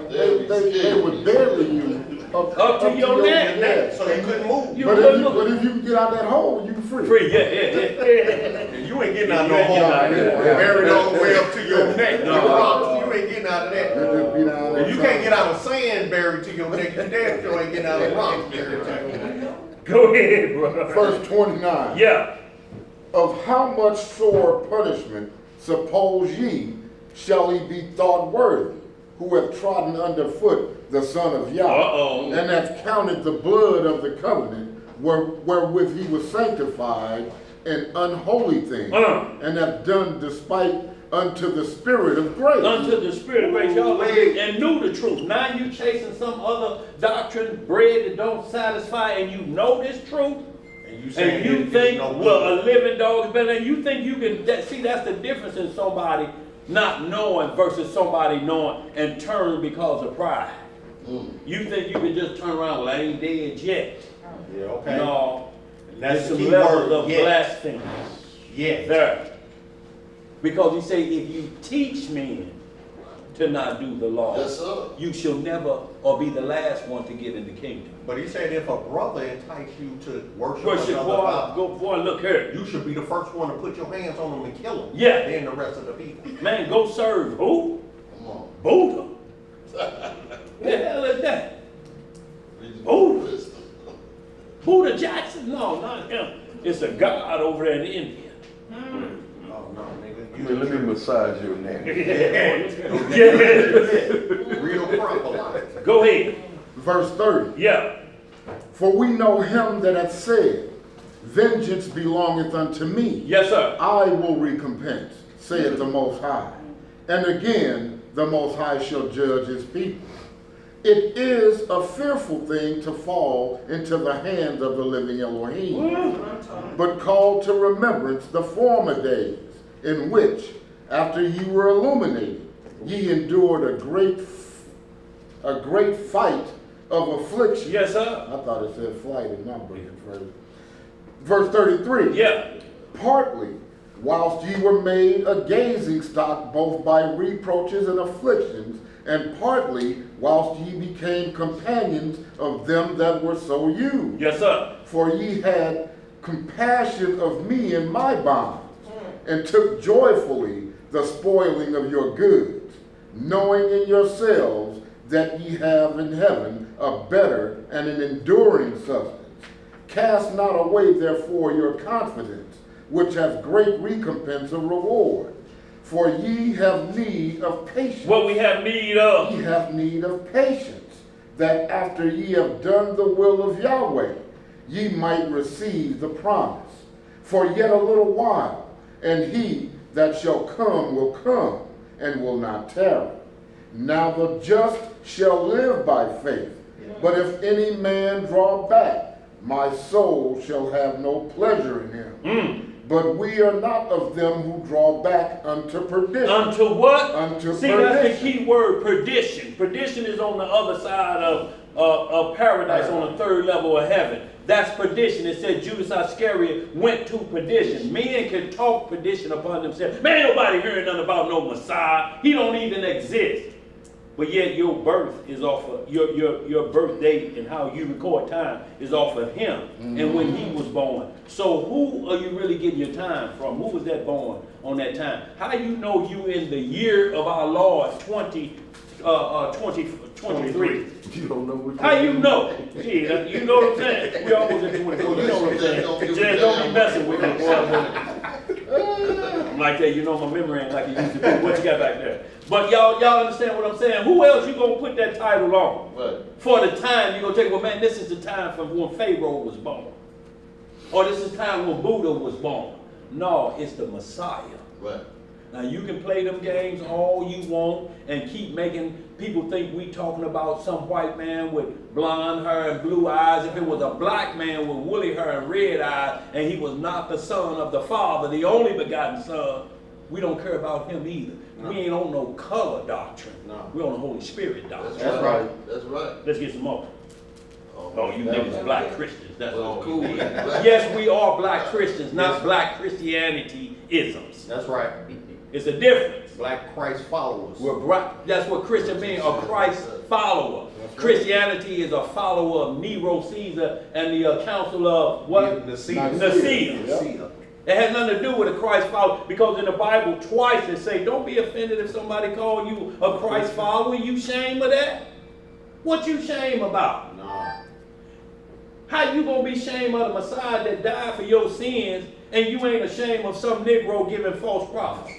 S2: they would bury you
S1: Up to your neck.
S2: Yeah.
S4: So you couldn't move.
S1: You
S2: But
S1: couldn't
S2: if
S1: move.
S2: you can get out that hole, you free.
S1: Free, yeah.
S4: You ain't getting out
S1: You
S4: no
S1: ain't
S4: hole.
S1: getting out of there.
S4: Buried all the way up to your neck.
S1: No.
S4: You ain't getting out of that.
S2: You just be down there
S4: If you can't get out of sand buried to your neck, you damn sure ain't getting out of rock buried to your neck.
S1: Go ahead, bro.
S2: Verse 29.
S1: Yeah.
S2: Of how much sore punishment, suppose ye, shall he be thought worthy, who have trodden underfoot the Son of Yah,
S1: Uh-oh.
S2: and hath counted the blood of the covenant, wherewith he was sanctified, an unholy thing, and hath done despite unto the Spirit of grace.
S1: Unto the Spirit of grace, y'all and knew the truth. Now you chasing some other doctrine, bread that don't satisfy, and you know this truth, and you think, well, a living dog is better, and you think you can, see, that's the difference in somebody not knowing versus somebody knowing and turn because of pride. You think you can just turn around, well, I ain't dead yet.
S4: Yeah, okay.
S1: No,
S4: That's
S1: there's
S4: the
S1: some
S4: key
S1: levels
S4: word,
S1: of
S4: yet.
S1: blasphemy
S4: Yes.
S1: there. Because he say, if you teach men to not do the law,
S7: Yes, sir.
S1: you shall never or be the last one to get in the kingdom.
S4: But he said if a brother entice you to worship
S1: Worship,
S4: another
S1: boy,
S4: god,
S1: boy, look here.
S4: you should be the first one to put your hands on them and kill them.
S1: Yeah.
S4: Then the rest of the people.
S1: Man, go serve who?
S7: Come on.
S1: Buddha. The hell is that? Buddha. Buddha Jackson? No, not him. It's a god over there in India.
S4: Oh no, nigga.
S6: Let me massage your neck.
S4: Real proper.
S1: Go ahead.
S2: Verse 30.
S1: Yeah.
S2: For we know him that hath said, vengeance belongeth unto me.
S1: Yes, sir.
S2: I will recompense, saith the Most High. And again, the Most High shall judge his people. It is a fearful thing to fall into the hands of the living Elohim, but call to remembrance the former days, in which, after ye were illuminated, ye endured a great fight of affliction.
S1: Yes, sir.
S2: I thought it said flight in my version. Verse 33.
S1: Yeah.
S2: Partly, whilst ye were made a gazing stock both by reproaches and afflictions, and partly whilst ye became companions of them that were so used.
S1: Yes, sir.
S2: For ye had compassion of me in my bonds, and took joyfully the spoiling of your goods, knowing in yourselves that ye have in heaven a better and an enduring substance. Cast not away therefore your confidence, which hath great recompense of reward. For ye have need of patience.
S1: What we have need of.
S2: Ye have need of patience, that after ye have done the will of Yahweh, ye might receive the promise. For yet a little while, and he that shall come will come, and will not tarry. Now the just shall live by faith. But if any man draw back, my soul shall have no pleasure in him. But we are not of them who draw back unto perdition.
S1: Unto what?
S2: Unto
S1: See,
S2: perdition.
S1: that's the key word, perdition. Perdition is on the other side of paradise, on the third level of heaven. That's perdition. It said Judas Iscariot went to perdition. Men can talk perdition upon themselves. Man, ain't nobody hearing nothing about no Messiah. He don't even exist. But yet your birth is off of, your birth date and how you record time is off of him and when he was born. So who are you really getting your time from? Who was that born on that time? How you know you in the year of our Lord 2023?
S6: You don't know what
S1: How you know? Gee, you know what I'm saying? We almost at 24. You know what I'm saying? Just don't be messing with me, boy. I'm Like that, you know my memory ain't like it used to be. What you got back there? But y'all understand what I'm saying? Who else you gonna put that title on?
S7: Right.
S1: For the time you gonna take, well man, this is the time from when Pharaoh was born. Or this is the time when Buddha was born. No, it's the Messiah.
S7: Right.
S1: Now you can play them games all you want and keep making people think we talking about some white man with blonde hair and blue eyes. If it was a black man with woolly hair and red eyes and he was not the son of the Father, the only begotten Son, we don't care about him either.
S6: No.
S1: We ain't on no color doctrine.
S6: No.
S1: We're on the Holy Spirit doctrine.
S6: That's right.
S7: That's right.
S1: Let's get some more. Oh, you
S7: that
S1: niggas
S7: was-
S1: black Christians. That's
S7: Well,
S1: all.
S7: cool.
S1: Cool. Yes, we are black Christians, not black Christianity-isms.
S4: That's right.
S1: It's a difference.
S4: Black Christ followers.
S1: That's what Christian means, a Christ follower. Christianity is a follower of Nero Caesar and the council of what?
S4: Nicaea.
S1: Nicaea. It has nothing to do with a Christ follower, because in the Bible twice it say, don't be offended if somebody call you a Christ follower. You shame of that? What you shame about?
S6: No.
S1: How you gonna be ashamed of the Messiah that died for your sins, and you ain't ashamed of some Negro giving false prophecy?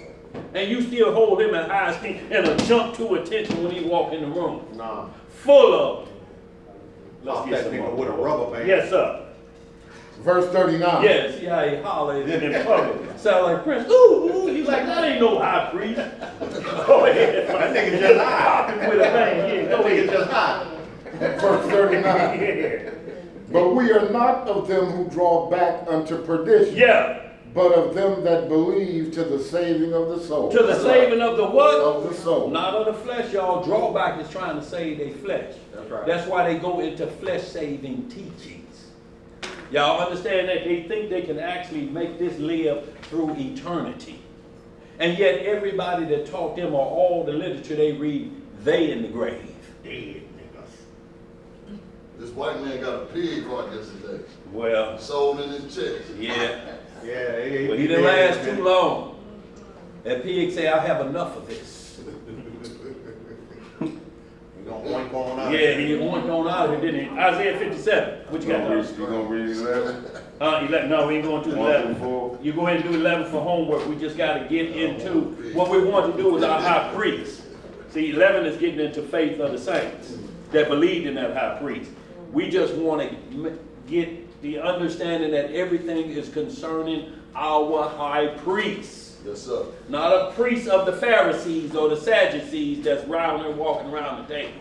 S1: And you still hold him in high esteem and a jump to attention when he walk in the room.
S6: No.
S1: Full of.
S4: Pop that nigga with a rubber band.
S1: Yes, sir.
S2: Verse 39.
S1: Yeah, see how he hollered in public. Sound like Prince. Ooh, ooh. You like, that ain't no high priest. Go ahead.
S4: That nigga just high.
S1: Pop him with a bang. Yeah, go
S4: That nigga
S1: ahead.
S4: just high.
S2: Verse 39.
S1: Yeah.
S2: But we are not of them who draw back unto perdition,
S1: Yeah.
S2: but of them that believe to the saving of the soul.
S1: To the saving of the what?
S2: Of the soul.
S1: Not of the flesh, y'all. Drawback is trying to save their flesh.
S4: That's right.
S1: That's why they go into flesh-saving teachings. Y'all understand that they think they can actually make this live through eternity. And yet everybody that taught them, or all the literature they read, they in the grave. Dead niggas.
S7: This white man got a pig caught yesterday.
S1: Well,
S7: Sold in his chest.
S1: yeah.
S4: Yeah,
S1: But he didn't last too long. That pig say, I have enough of this.
S4: We gonna oink on out.
S1: Yeah, he oinked on out of it, didn't he? Isaiah 57. What you got there?
S8: You gonna read 11?
S1: 11. No, we ain't going to
S8: 1
S1: 11.
S8: through 4.
S1: You go ahead and do 11 for homework. We just got to get into what we want to do with our high priest. See, 11 is getting into faith of the saints that believed in that high priest. We just want to get the understanding that everything is concerning our high priest.
S7: Yes, sir.
S1: Not a priest of the Pharisees or the Sadducees that's round and walking around the table,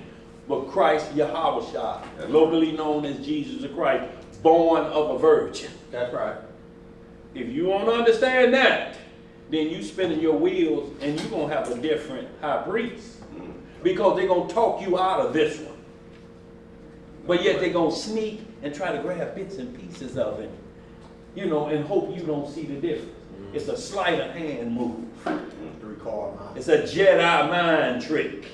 S1: but Christ Yahushua, locally known as Jesus the Christ, born of a virgin.
S4: That's right.
S1: If you want to understand that, then you spinning your wheels and you're going to have a different high priest, because they're going to talk you out of this one. But yet they're going to sneak and try to grab bits and pieces of it, you know, and hope you don't see the difference. It's a sleight of hand move.
S4: 3 card mind.
S1: It's a Jedi mind trick.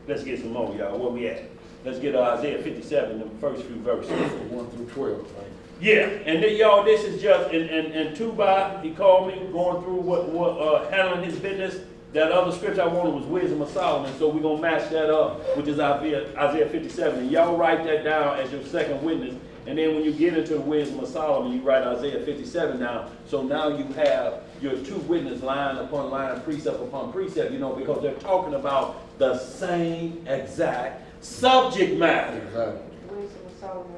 S1: Let's get some more, y'all. Where we at? Let's get Isaiah 57, the first few verses.
S2: 1 through 12. Right?
S1: Yeah, and then, y'all, this is just, and Tuba, he called me, going through what handling his business. That other scripture I wanted was Wisdom of Solomon, so we're going to match that up, which is Isaiah 57. And y'all write that down as your second witness. And then when you get into the Wisdom of Solomon, you write Isaiah 57 down. So now you have your 2 witnesses line upon line, precept upon precept, you know, because they're talking about the same exact subject matter.
S2: Exactly.
S9: Wisdom of Solomon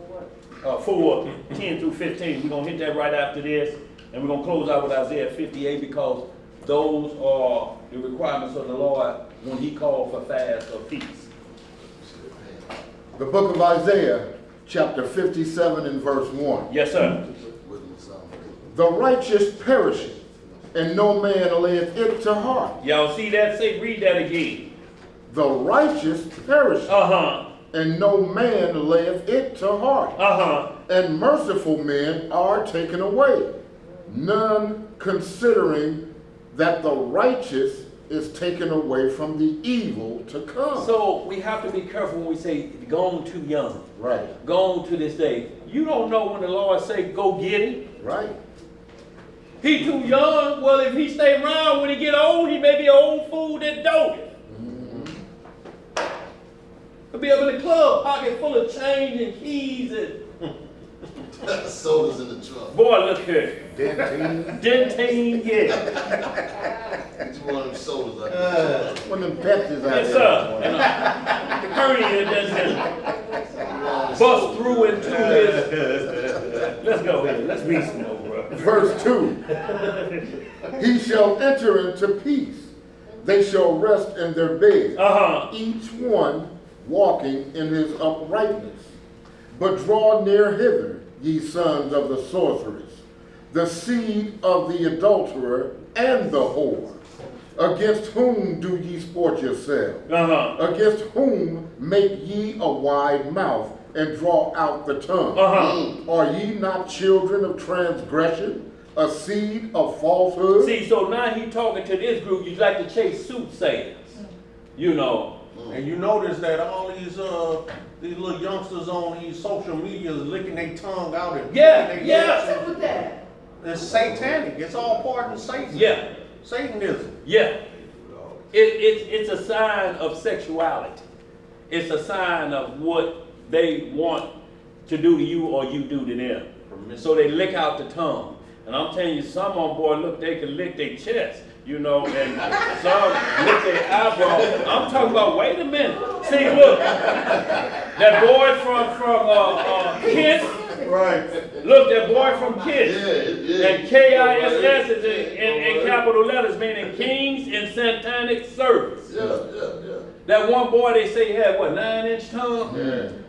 S9: what?
S1: 4, 10 through 15. We're going to hit that right after this. And we're going to close out with Isaiah 58, because those are the requirements of the Lord when he called for fast or peace.
S2: The book of Isaiah, chapter 57 and verse 1.
S1: Yes, sir.
S2: The righteous perisheth, and no man layeth it to heart.
S1: Y'all see that? Read that again.
S2: The righteous perisheth,
S1: Uh-huh.
S2: and no man layeth it to heart.
S1: Uh-huh.
S2: And merciful men are taken away, none considering that the righteous is taken away from the evil to come.
S1: So we have to be careful when we say, gone too young.
S2: Right,
S1: Gone to this day. You don't know when the Lord say, go get him.
S2: right.
S1: He too young. Well, if he stay around, when he get old, he may be an old fool that doted. He'll be up in the club, pocket full of change and keys and
S7: Sodas in the truck.
S1: Boy, look here.
S6: Dentine.
S1: Dentine, yeah.
S7: Get you one of them sodas out there.
S2: When them Pepsis out
S1: Yes,
S2: there.
S1: sir. And the hernia doesn't bust through into his. Let's go ahead. Let's read some more, bro.
S2: Verse 2. He shall enter into peace. They shall rest in their beds, each one walking in his uprightness. But draw near hither, ye sons of the sorceress, the seed of the adulterer and the whore. Against whom do ye sport yourselves? Against whom make ye a wide mouth and draw out the tongue? Are ye not children of transgression, a seed of falsehood?
S1: See, so now he talking to this group. You like to chase soothsayers, you know.
S4: And you notice that all these little youngsters on these social media is licking their tongue out and
S3: What's with that?
S4: It's satanic. It's all part of Satan.
S1: Yeah.
S4: Satanism.
S1: Yeah. It's a sign of sexuality. It's a sign of what they want to do to you or you do to them. So they lick out the tongue. And I'm telling you, some on board, look, they can lick their chest, you know, and some lick their eyebrow. I'm talking about, wait a minute. See, look, that boy from Kent,
S4: right?
S1: Look, that boy from Kent, and KISS is in capital letters, meaning Kings in Satanic Service. That one boy they say had, what, 9-inch tongue?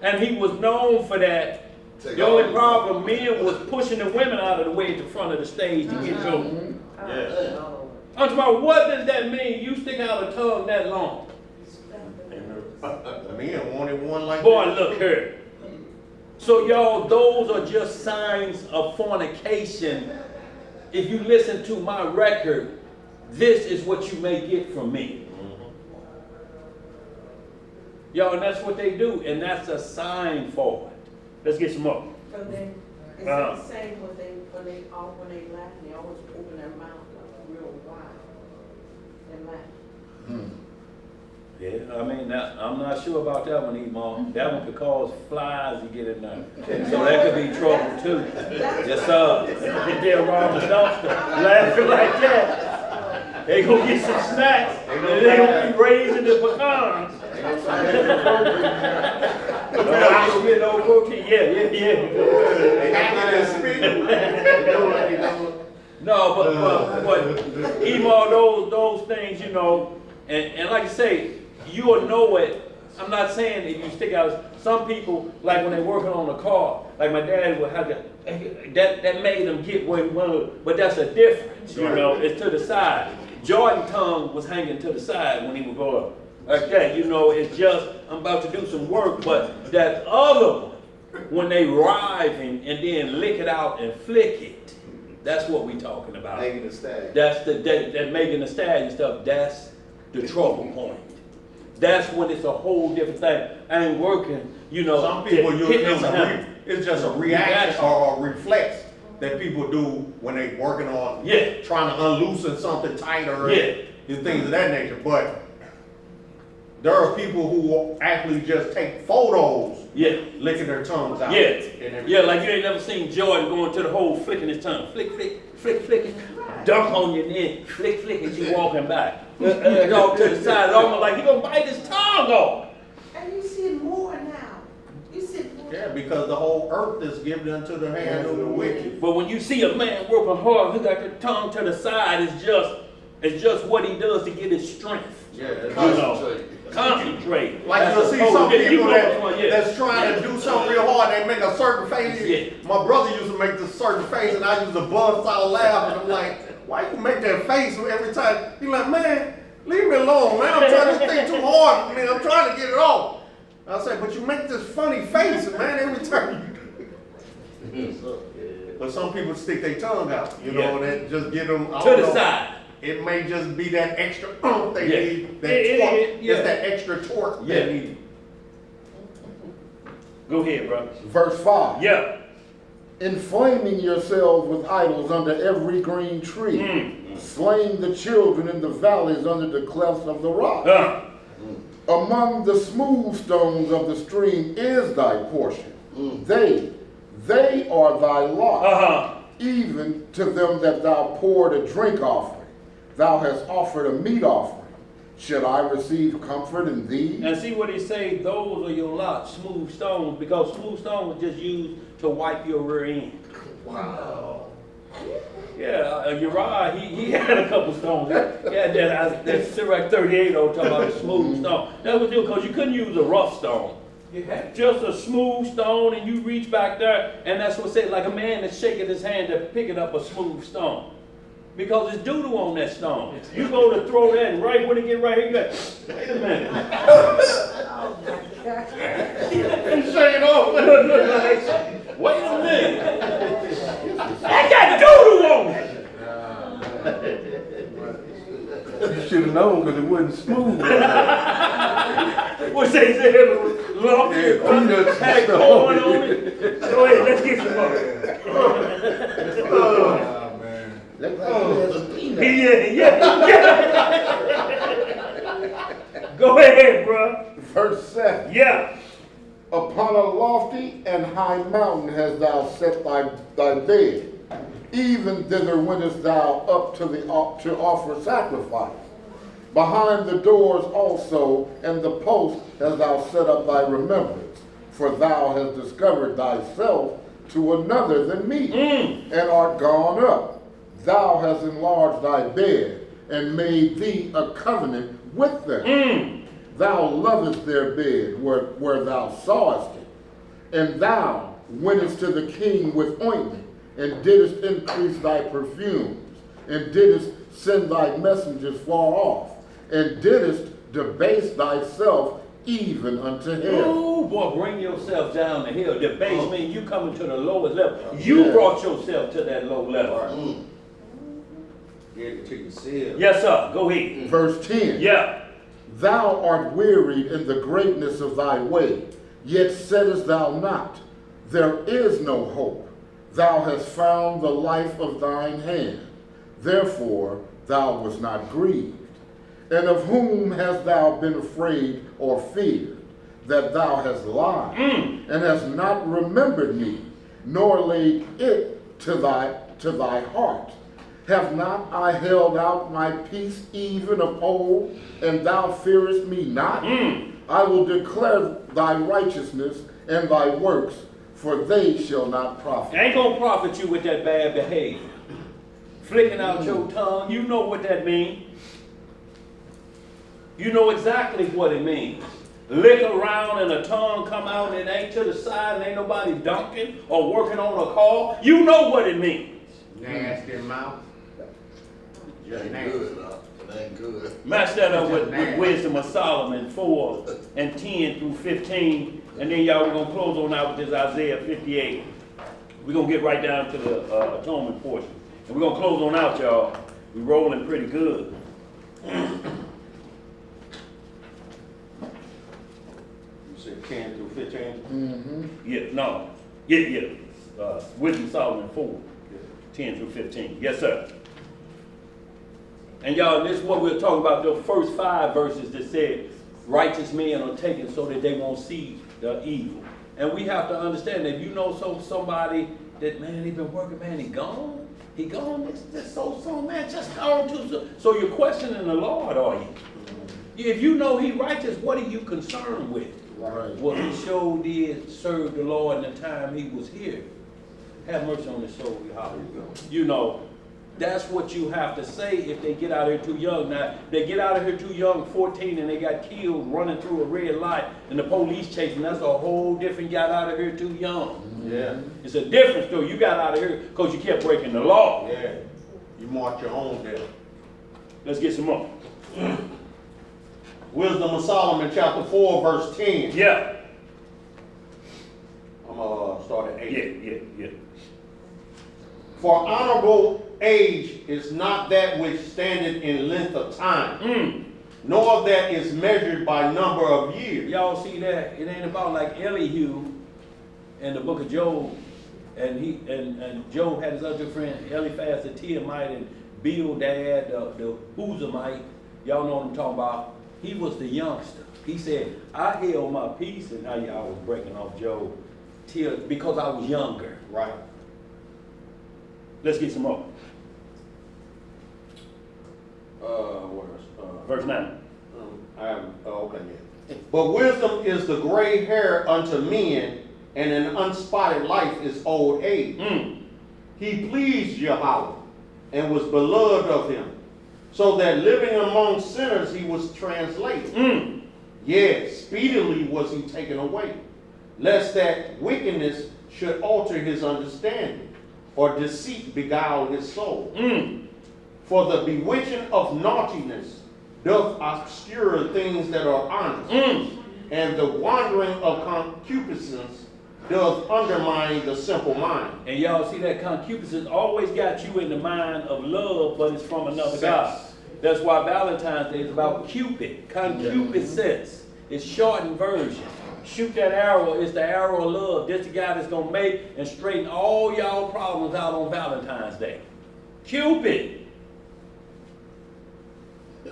S1: And he was known for that. The only problem, men was pushing the women out of the way at the front of the stage to get to them. I'm talking about, what does that mean? You stick out a tongue that long?
S4: Men wanted one like
S1: boy,
S4: that.
S1: look here. So y'all, those are just signs of fornication. If you listen to my record, this is what you may get from me. Y'all, and that's what they do, and that's a sign for it. Let's get some more.
S5: So then, is it the same when they laugh, they always open their mouth up real wide and laugh?
S1: Yeah, I mean, I'm not sure about that one, E-Mom. That one could cause flies to get in there. So that could be trouble too. Yes, sir. Get there around the dumpster, laughing like that. They gonna get some snacks, and they gonna be raising the pecans. No protein. Yeah. No, but E-Mom, those things, you know, and like I say, you will know it. I'm not saying that you stick out. Some people, like when they're working on a car, like my dad would have to, that made them get where he wanted, but that's a difference, you know, it's to the side. Jordan's tongue was hanging to the side when he would go up. Like that, you know, it's just, I'm about to do some work, but that other one, when they riving and then lick it out and flick it, that's what we talking about.
S10: Making a stag.
S1: That's that making a stag and stuff, that's the trouble point. That's when it's a whole different thing. I ain't working, you know.
S4: Some people it's just a reaction or a reflex that people do when they working on trying to unloosen something tighter and things of that nature. But there are people who actually just take photos licking their tongues out.
S1: Yeah, like you ain't never seen Jordan going to the hole flicking his tongue. Flick, it. Dunk on your neck. Flick, as you walking by. Go to the side, almost like he gonna bite his tongue off.
S5: And you see it more now. You see it more.
S4: Yeah, because the whole earth is given into the hands of the wicked.
S1: But when you see a man working hard, he got the tongue to the side, it's just what he does to get his strength. Concentrate.
S4: Like you'll see some people that's trying to do something real hard, they make a certain face. My brother used to make this certain face, and I used to bust out laughing. I'm like, why you make that face every time? He's like, man, leave me alone, man. I'm trying to think too hard. Man, I'm trying to get it off. I say, but you make this funny face, man, every time you do it. But some people stick their tongue out, you know, and just get them
S1: to the side.
S4: It may just be that extra they need, that torque. It's that extra torque they need.
S1: Go ahead, bro.
S2: Verse 5.
S1: Yeah.
S2: Inflaming yourselves with idols under every green tree, slaying the children in the valleys under the clefts of the rock. Among the smooth stones of the stream is thy portion. they are thy lot.
S1: Uh-huh.
S2: Even to them that thou poured a drink offering, thou hast offered a meat offering. Should I receive comfort in thee?
S1: And see what he say, those are your lot, smooth stones, because smooth stone was just used to wipe your rear end.
S6: Wow.
S1: Yeah, Uriah, he had a couple stones. Yeah, that's Sirach 38 talking about a smooth stone. That was it, because you couldn't use a rough stone. You had just a smooth stone, and you reach back there, and that's what it said, like a man that's shaking his hand to picking up a smooth stone. Because it's doo-doo on that stone. You go to throw that, and right when it get right here, you go, wait a minute.
S4: He's saying, oh,
S1: Wait a minute. I got doo-doo on it.
S4: you should have known because it wasn't smooth.
S1: What they said, lumpy,
S4: peanuts
S1: had corn on it. Go ahead, let's get some more.
S6: Oh, man.
S10: Look like he has a peanut.
S1: Yeah. Go ahead, bro.
S2: Verse 7.
S1: Yeah.
S2: Upon a lofty and high mountain hast thou set thy bed. Even thither wentest thou up to offer sacrifice. Behind the doors also and the post hast thou set up thy remembrance. For thou hast discovered thyself to another than me, and art gone up. Thou hast enlarged thy bed, and made thee a covenant with them. Thou lovest their bed where thou sawest it. And thou wentest to the king with ointment, and didst increase thy perfumes, and didst send thy messengers far off, and didst debase thyself even unto him.
S1: Oh boy, bring yourself down the hill. Debase means you coming to the lowest level. You brought yourself to that low level.
S4: Get it to yourself.
S1: Yes, sir. Go ahead.
S2: Verse 10.
S1: Yeah.
S2: Thou art wearied in the greatness of thy way, yet saidest thou not, there is no hope. Thou hast found the life of thine hand. Therefore thou wast not grieved. And of whom hast thou been afraid or feared, that thou hast lied, and hast not remembered me, nor laid it to thy heart? Have not I held out my peace even of old, and thou fearest me not? I will declare thy righteousness and thy works, for they shall not profit.
S1: Ain't gonna profit you with that bad behavior. Flicking out your tongue, you know what that means. You know exactly what it means. Lick around and a tongue come out and it ain't to the side and ain't nobody dunking or working on a car. You know what it means.
S10: Nasty mouth.
S6: It ain't good, it ain't good.
S1: Match that up with Wisdom of Solomon 4 and 10 through 15. And then y'all, we're going to close on out with this Isaiah 58. We're going to get right down to the atonement portion. And we're going to close on out, y'all. We're rolling pretty good.
S4: You said 10 through 15?
S1: Yeah, no. Yeah. Wisdom of Solomon 4, 10 through 15. Yes, sir. And y'all, this is what we're talking about, the first 5 verses that said, righteous men are taken so that they won't see the evil. And we have to understand that if you know somebody that, man, he been working, man, he gone, this so man, just gone too. So you're questioning the Lord, are you? If you know he righteous, what are you concerned with?
S2: Right.
S1: Well, he sure did serve the Lord in the time he was here. Have mercy on his soul, you know. That's what you have to say if they get out of here too young. Now, they get out of here too young, 14, and they got killed running through a red light, and the police chasing. That's a whole different got out of here too young.
S4: Yeah.
S1: It's a different story. You got out of here because you kept breaking the law.
S4: Yeah. You march your own death.
S1: Let's get some more.
S4: Wisdom of Solomon, chapter 4, verse 10.
S1: Yeah.
S4: I'm going to start at 8.
S1: Yeah.
S4: For honorable age is not that which standeth in length of time, nor that is measured by number of years.
S1: Y'all see that? It ain't about like Elihu in the book of Job, and Job had his other friend Eliphaz the Temanite and Bildad the Huzamite. Y'all know what I'm talking about. He was the youngster. He said, I held my peace, and how y'all was breaking off Job till because I was younger.
S4: Right.
S1: Let's get some more. Verse 9.
S4: Okay, yeah. But wisdom is the gray hair unto men, and an unspotted life is old age. He pleased Yahweh, and was beloved of him, so that living among sinners he was translated. Yes, speedily was he taken away, lest that wickedness should alter his understanding, or deceit beguile his soul. For the bewitching of naughtiness doth obscure things that are honest, and the wandering of concupiscence doth undermine the simple mind.
S1: And y'all see that concupiscence always got you in the mind of love, but it's from another God. That's why Valentine's Day is about Cupid. Concupiscence. It's shortened version. Shoot that arrow, it's the arrow of love. This the guy that's going to make and straighten all y'all problems out on Valentine's Day. Cupid.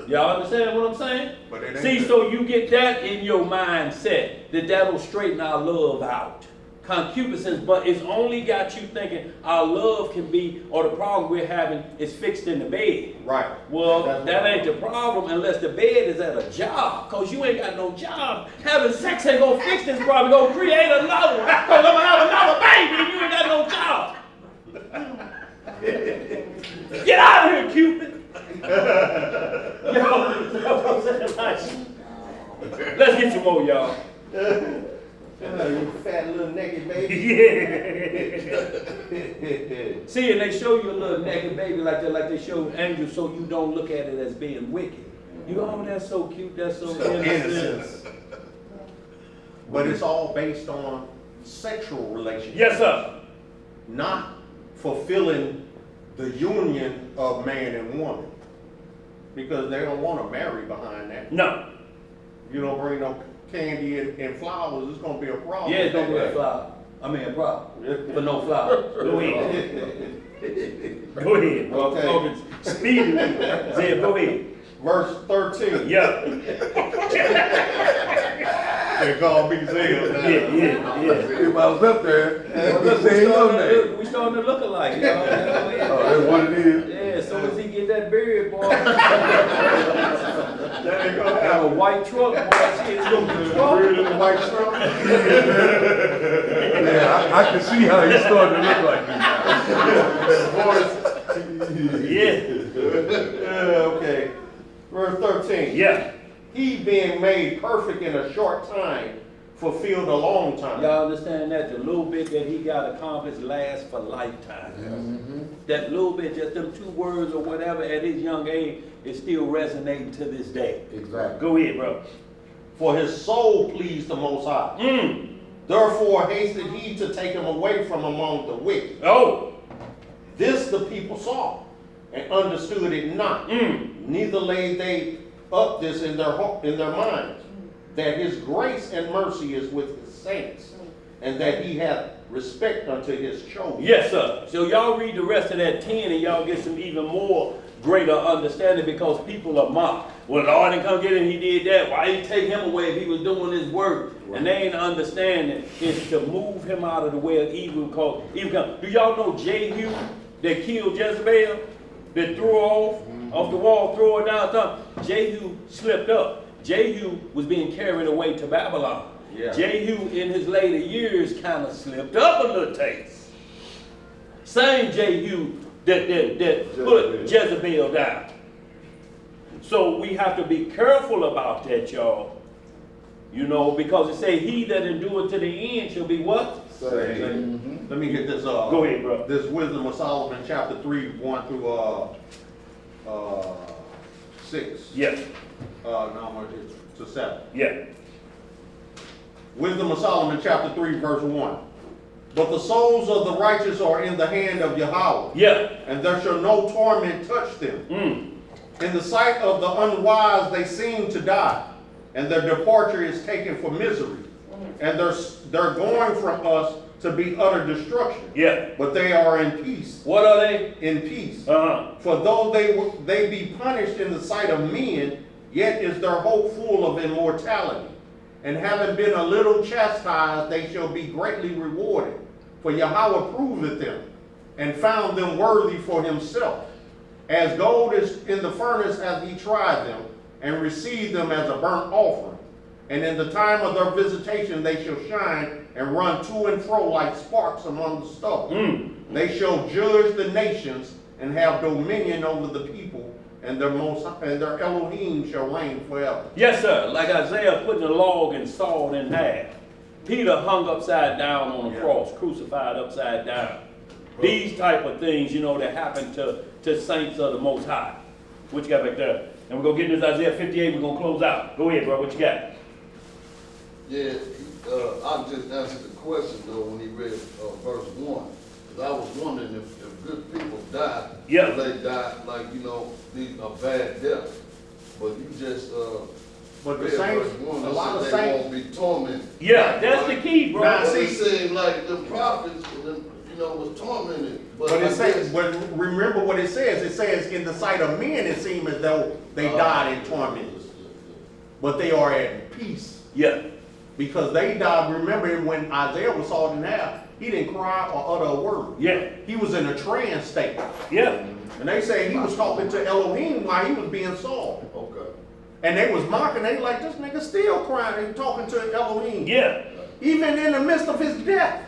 S1: Y'all understand what I'm saying?
S4: But it ain't
S1: See,
S4: the-
S1: so you get that in your mindset, that'll straighten our love out. Concupiscence, but it's only got you thinking our love can be, or the problem we're having is fixed in the bed.
S4: Right.
S1: Well,
S4: That's
S1: that
S4: what
S1: ain't the problem unless the bed is at a job, because you ain't got no job. Having sex ain't gonna fix this problem, gonna create another one, because I'm gonna have another baby and you ain't got no job. Get out of here, Cupid. Let's get some more, y'all.
S4: You fat little naked baby.
S1: Yeah. See, and they show you a little naked baby like they show angels, so you don't look at it as being wicked. You go, oh, that's so cute, that's so innocent.
S4: But it's all based on sexual relationships.
S1: Yes, sir.
S4: Not fulfilling the union of man and woman. Because they don't want to marry behind that.
S1: No.
S4: You don't bring no candy and flowers, it's going to be a problem.
S1: Yeah, it's gonna be a flower. I mean a problem. For no flowers. Go ahead. Go ahead.
S4: Okay.
S1: Speedy. Zeb, go ahead.
S4: Verse 13.
S1: Yeah.
S4: They call me Zeb now.
S1: Yeah.
S6: If I was up there, let's say your name.
S1: We starting to look alike, y'all.
S6: Oh, that's what it is.
S1: Yeah, as soon as he get that beard, boy.
S4: That ain't gonna
S1: Have a white truck, boy. It's gonna be trouble.
S6: Weird in the white truck. Yeah, I can see how he's starting to look like this.
S1: Yeah.
S4: Okay. Verse 13.
S1: Yeah.
S4: He being made perfect in a short time, fulfilled a long time.
S1: Y'all understand that? The little bit that he got accomplished lasts for lifetime. That little bit, just them 2 words or whatever at his young age is still resonating to this day.
S6: Exactly.
S1: Go ahead, bro.
S4: For his soul pleased the Most High. Therefore hasted he to take him away from among the wicked.
S1: Oh.
S4: This the people saw, and understood it not. Neither laid they up this in their minds, that his grace and mercy is with his saints, and that he hath respect unto his chosen.
S1: Yes, sir. So y'all read the rest of that 10 and y'all get some even more greater understanding, because people are mocked. Well, Lord didn't come get him, he did that. Why didn't he take him away if he was doing his work? Right. And they ain't understanding is to move him out of the way of evil. Because evil. Do y'all know Jehu that killed Jezebel? That threw her off the wall, threw her down. Jehu slipped up. Jehu was being carried away to Babylon. Yeah. Jehu in his later years kind of slipped up a little taste. Same Jehu that put Jezebel down. So we have to be careful about that, y'all. You know, because it say he that endureth to the end shall be what?
S4: Let me get this.
S1: Go ahead, bro.
S4: This Wisdom of Solomon, chapter 3, 1 through 6.
S1: Yes.
S4: No, to 7.
S1: Yeah.
S4: Wisdom of Solomon, chapter 3, verse 1. But the souls of the righteous are in the hand of Yahweh. Yeah. And there shall no torment touch them. In the sight of the unwise they seem to die, and their departure is taken for misery. And they're going from us to be utter destruction. Yeah. But they are in peace. What are they? In peace. For though they be punished in the sight of men, yet is their hope full of immortality. and having been a little chastised, they shall be greatly rewarded. For Yahweh proveth them, and found them worthy for himself. As gold is in the furnace hath he tried them, and received them as a burnt offering. And in the time of their visitation they shall shine, and run to and fro like sparks among the stubble. They shall judge the nations, and have dominion over the people, and their Elohim shall reign forever.
S1: Yes, sir. Like Isaiah putting a log and sawed in half. Peter hung upside down on a cross, crucified upside down. These type of things, you know, that happen to saints of the Most High. What you got back there? And we're going to get into Isaiah 58. We're going to close out. Go ahead, bro. What you got?
S7: Yeah, I just answered the question though when he read verse 1. Because I was wondering if good people die,
S1: Yeah.
S7: they die like, you know, a bad death. But you just
S4: But the
S7: read
S4: saints,
S7: verse 1
S4: a
S7: and
S4: lot of
S7: said they
S4: saints,
S7: won't be tormented.
S1: Yeah, that's the key, bro.
S4: Now,
S7: But
S4: see-
S7: it seemed like the prophets, you know, was tormented.
S4: but it says, but remember what it says. It says, in the sight of men, it seemed as though they died in torment. But they are at peace.
S1: Yeah.
S4: Because they died. Remember when Isaiah was sawed in half, he didn't cry or utter a word.
S1: Yeah.
S4: He was in a trance state.
S1: Yeah.
S4: And they say he was talking to Elohim while he was being sawed.
S7: Okay.
S4: And they was mocking. They like, this nigga still crying and talking to Elohim.
S1: Yeah.
S4: Even in the midst of his death.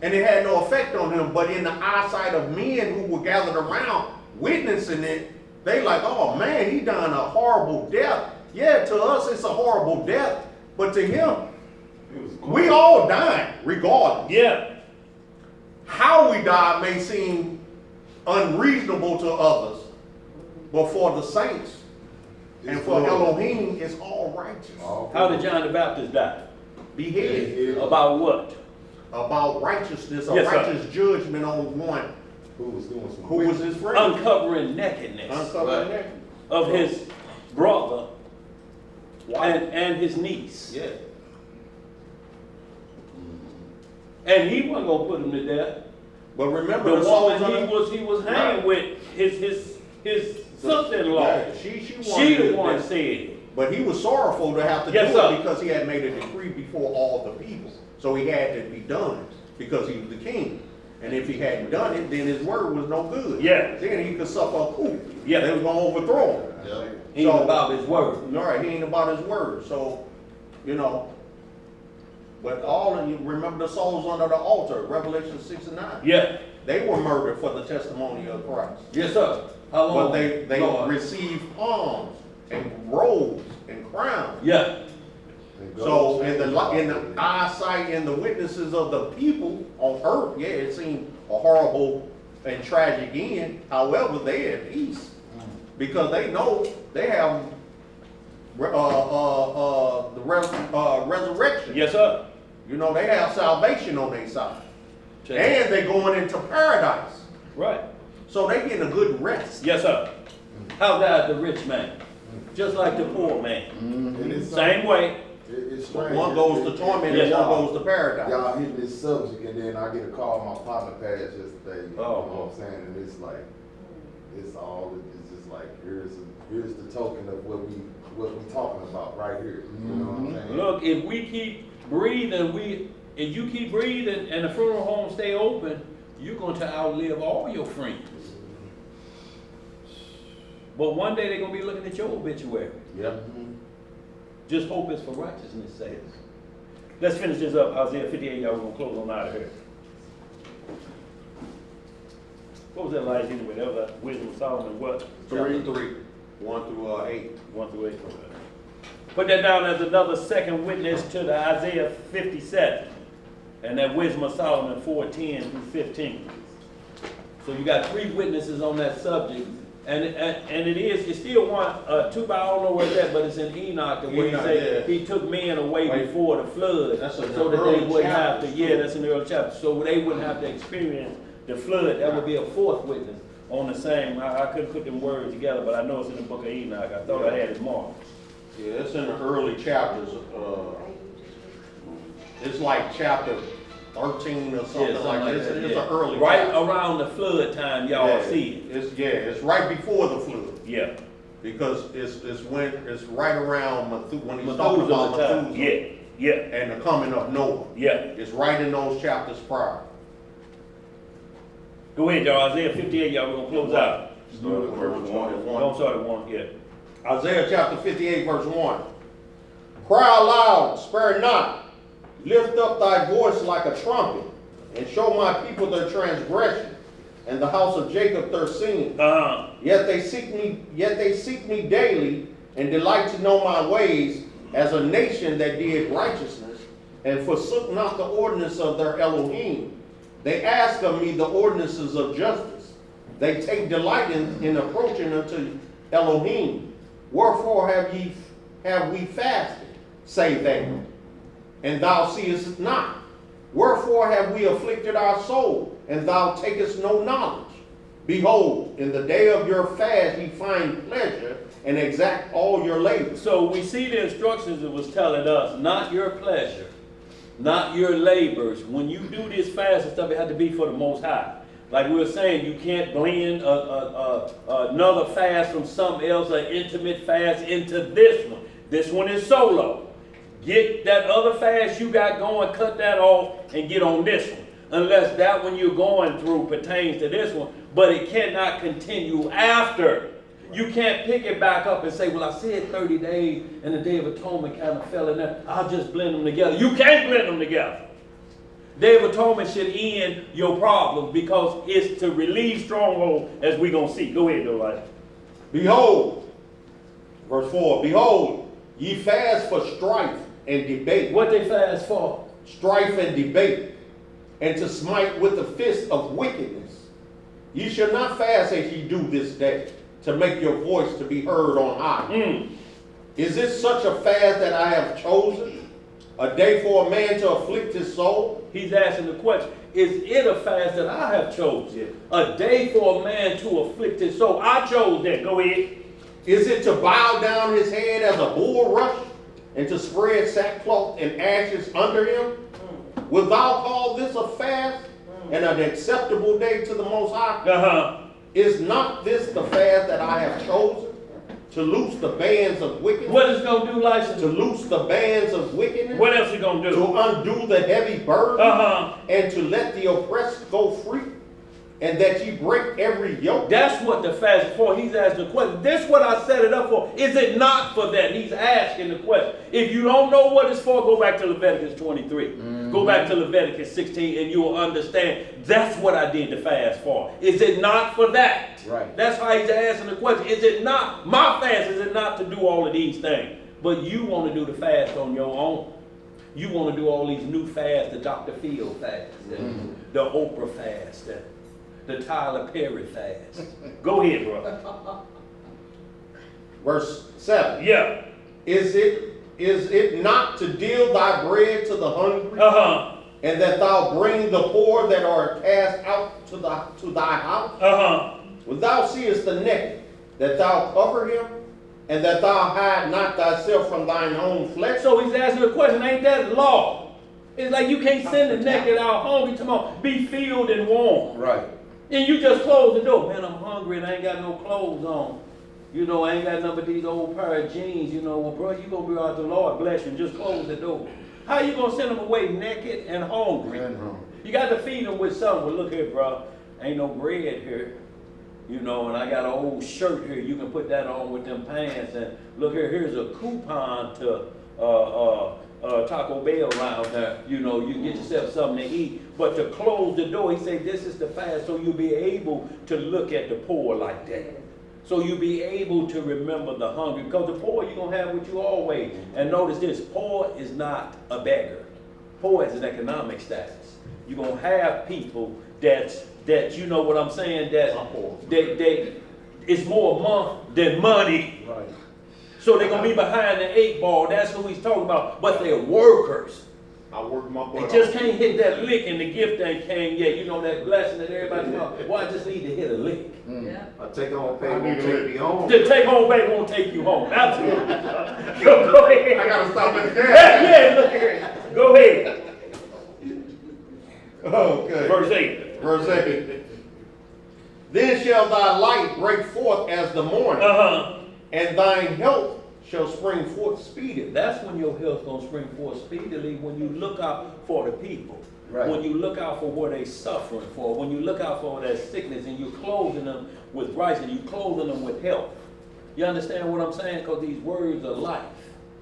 S4: And it had no effect on him. But in the eyesight of men who were gathered around witnessing it, they like, oh man, he done a horrible death. Yeah, to us it's a horrible death. But to him, we all died regardless.
S1: Yeah.
S4: How we die may seem unreasonable to others, but for the saints and for Elohim, it's all righteous.
S1: How did John the Baptist die?
S4: Beheaded.
S1: About what?
S4: About righteousness, a
S1: Yes, sir.
S4: righteous judgment on one
S6: Who was doing some
S4: who was his friend.
S1: Uncovering nakedness
S4: Uncovering that.
S1: of his brother and his niece.
S4: Yeah.
S1: And he wasn't gonna put him to death.
S4: But remember
S1: The
S4: the souls
S1: woman
S4: of
S1: he was hanging
S4: Right.
S1: with his sister-in-law.
S4: Yeah, she
S1: She the
S4: wanted
S1: one
S4: it.
S1: said it.
S4: But he was sorrowful to have to
S1: Yes,
S4: do
S1: sir.
S4: it because he had made a decree before all the people. So he had to be done because he was the king. And if he hadn't done it, then his word was no good.
S1: Yeah.
S4: Then he could suffer a coup.
S1: Yeah.
S4: They was going to overthrow him.
S7: Yeah.
S1: He was about his word.
S4: All right, he ain't about his word. So, you know, but all of you remember the souls under the altar, Revelation 6 and 9.
S1: Yeah.
S4: They were murdered for the testimony of Christ.
S1: Yes, sir. How long?
S4: But they
S1: Lord?
S4: received palms and robes and crowns.
S1: Yeah.
S4: So in the eyesight and the witnesses of the people on earth, yeah, it seemed a horrible and tragic end. However, they at peace because they know they have the resurrection.
S1: Yes, sir.
S4: You know, they have salvation on their side.
S1: Check.
S4: And they're going into paradise.
S1: Right.
S4: So they getting a good rest.
S1: Yes, sir. How died the rich man? Just like the poor man.
S6: And it's
S1: Same way.
S6: It's strange.
S4: One goes to torment and
S1: Yes.
S4: one goes to paradise.
S6: Y'all hitting this subject, and then I get a call on my partner page yesterday. You
S1: Oh.
S6: know what I'm saying? And it's like, it's just like, here's the token of what we talking about right here. You know what I'm saying?
S1: Look, if we keep breathing, if you keep breathing and the funeral home stay open, you're going to outlive all your friends. But one day they're going to be looking at your obituary.
S4: Yep.
S1: Just hope it's for righteousness' sake. Let's finish this up. Isaiah 58, y'all, we're going to close on out of here. What was that last anyway? That was Wisdom of Solomon, what?
S4: 3, 1 through 8.
S1: 1 through 8. Put that down as another second witness to the Isaiah 57. And that Wisdom of Solomon 4:10 through 15. So you got 3 witnesses on that subject. And it's still one, 2 by I don't know where it's at, but it's in Enoch, where he
S4: Enoch,
S1: said
S4: yeah.
S1: he took men away
S4: Right.
S1: before the flood.
S4: That's in
S1: so
S4: the
S1: that they
S4: early
S1: wouldn't have to,
S4: chapters.
S1: that's in the early chapter. So they wouldn't have to experience the flood. That would be a 4th witness on the same. I couldn't put them words together, but I know it's in the book of Enoch. I thought I had it marked.
S4: Yeah, it's in the early chapters. It's like chapter 13 or something like that. It's an early
S1: right
S4: chapter.
S1: around the flood time, y'all
S4: Yeah,
S1: see it.
S4: It's right before the flood.
S1: Yeah.
S4: Because it's right around when he's talking about
S1: Methuselah.
S4: Methuselah
S1: Yeah.
S4: and the coming of Noah.
S1: Yeah.
S4: It's right in those chapters prior.
S1: Go ahead, y'all. Isaiah 58, y'all. We're going to close out.
S8: Start at verse 1.
S1: Don't start at 1, yeah.
S4: Isaiah chapter 58, verse 1. Cry aloud, spare not. Lift up thy voice like a trumpet, and show my people their transgression, and the house of Jacob their sin. Yet they seek me daily, and delight to know my ways, as a nation that did righteousness, and forsook not the ordinance of their Elohim. They ask of me the ordinances of justice. They take delight in approaching unto Elohim. Wherefore have we fasted, say they, and thou seest it not? Wherefore have we afflicted our soul, and thou takest no knowledge? Behold, in the day of your fast ye find pleasure, and exact all your labor.
S1: So we see the instructions it was telling us, not your pleasure, not your labors. When you do this fast and stuff, it had to be for the Most High. Like we were saying, you can't blend another fast from something else, an intimate fast, into this one. This one is solo. Get that other fast you got going, cut that off, and get on this one. Unless that one you're going through pertains to this one, but it cannot continue after. You can't pick it back up and say, well, I said 30 days and the Day of Atonement kind of fell in there. I'll just blend them together. You can't blend them together. Day of Atonement should end your problems because it's to relieve stronghold, as we're going to see. Go ahead, though, right?
S4: Behold, verse 4, behold, ye fast for strife and debate.
S1: What they fast for?
S4: Strife and debate, and to smite with the fist of wickedness. Ye shall not fast as ye do this day, to make your voice to be heard on high. Is it such a fast that I have chosen? A day for a man to afflict his soul?
S1: He's asking the question, is it a fast that I have chosen? Yeah. A day for a man to afflict his soul. I chose that. Go ahead.
S4: Is it to bow down his head as a bulrush, and to spread sackcloth and ashes under him? Wilt thou call this a fast and an acceptable day to the Most High? Is not this the fast that I have chosen? To loose the bands of wickedness.
S1: What is going to do, license?
S4: To loose the bands of wickedness.
S1: What else is going to do?
S4: To undo the heavy burden. And to let the oppressed go free. And that ye break every yoke.
S1: That's what the fast is for. He's asking the question. This is what I set it up for. Is it not for that? He's asking the question. If you don't know what it's for, go back to Leviticus 23. Go back to Leviticus 16 and you will understand that's what I did the fast for. Is it not for that?
S10: Right.
S1: That's how he's asking the question. Is it not my fast? Is it not to do all of these things? But you want to do the fast on your own. You want to do all these new fasts, the Dr. Phil fast, the Oprah fast, the Tyler Perry fast. Go ahead, bro.
S4: Verse 7.
S1: Yeah.
S4: Is it not to deal thy bread to the hungry? And that thou bring the poor that are cast out to thy house? When thou seest the naked, that thou cover him, and that thou hide not thyself from thine own flesh?
S1: So he's asking the question, ain't that law? It's like you can't send the naked out hungry. Come on, be filled and warm.
S10: Right.
S1: And you just close the door. Man, I'm hungry and I ain't got no clothes on. You know, I ain't got none but these old pair of jeans. You know, well, bro, you gonna be out the Lord bless you. Just close the door. How you gonna send them away naked and hungry? You got to feed them with something. Well, look here, bro. Ain't no bread here. You know, and I got an old shirt here. You can put that on with them pants. And look here, here's a coupon to Taco Bell around there. You know, you can get yourself something to eat. But to close the door, he said, this is the fast, so you'll be able to look at the poor like that. So you'll be able to remember the hungry. Because the poor, you're going to have with you always. And notice this, poor is not a beggar. Poor is an economic status. You're going to have people that you know what I'm saying, that it's more a month than money.
S10: Right.
S1: So they're going to be behind the 8 ball. That's who he's talking about. But they're workers.
S4: I work my butt
S1: They just can't hit that lick and the gift ain't came yet. You know that blessing that everybody's about. Well, I just need to hit a lick.
S3: Yeah.
S10: A take home pay won't take me home.
S1: The take home pay won't take you home. Absolutely. Go ahead.
S2: I gotta stop at the gas.
S1: Yeah, look here. Go ahead.
S4: Okay.
S1: Verse 8.
S4: Verse 8. Then shall thy light break forth as the morning, and thine health shall spring forth speedily.
S1: That's when your health's gonna spring forth speedily, when you look out for the people.
S4: Right.
S1: When you look out for what they suffering for, when you look out for their sickness and you're clothing them with righteousness, you're clothing them with health. You understand what I'm saying? Because these words are life.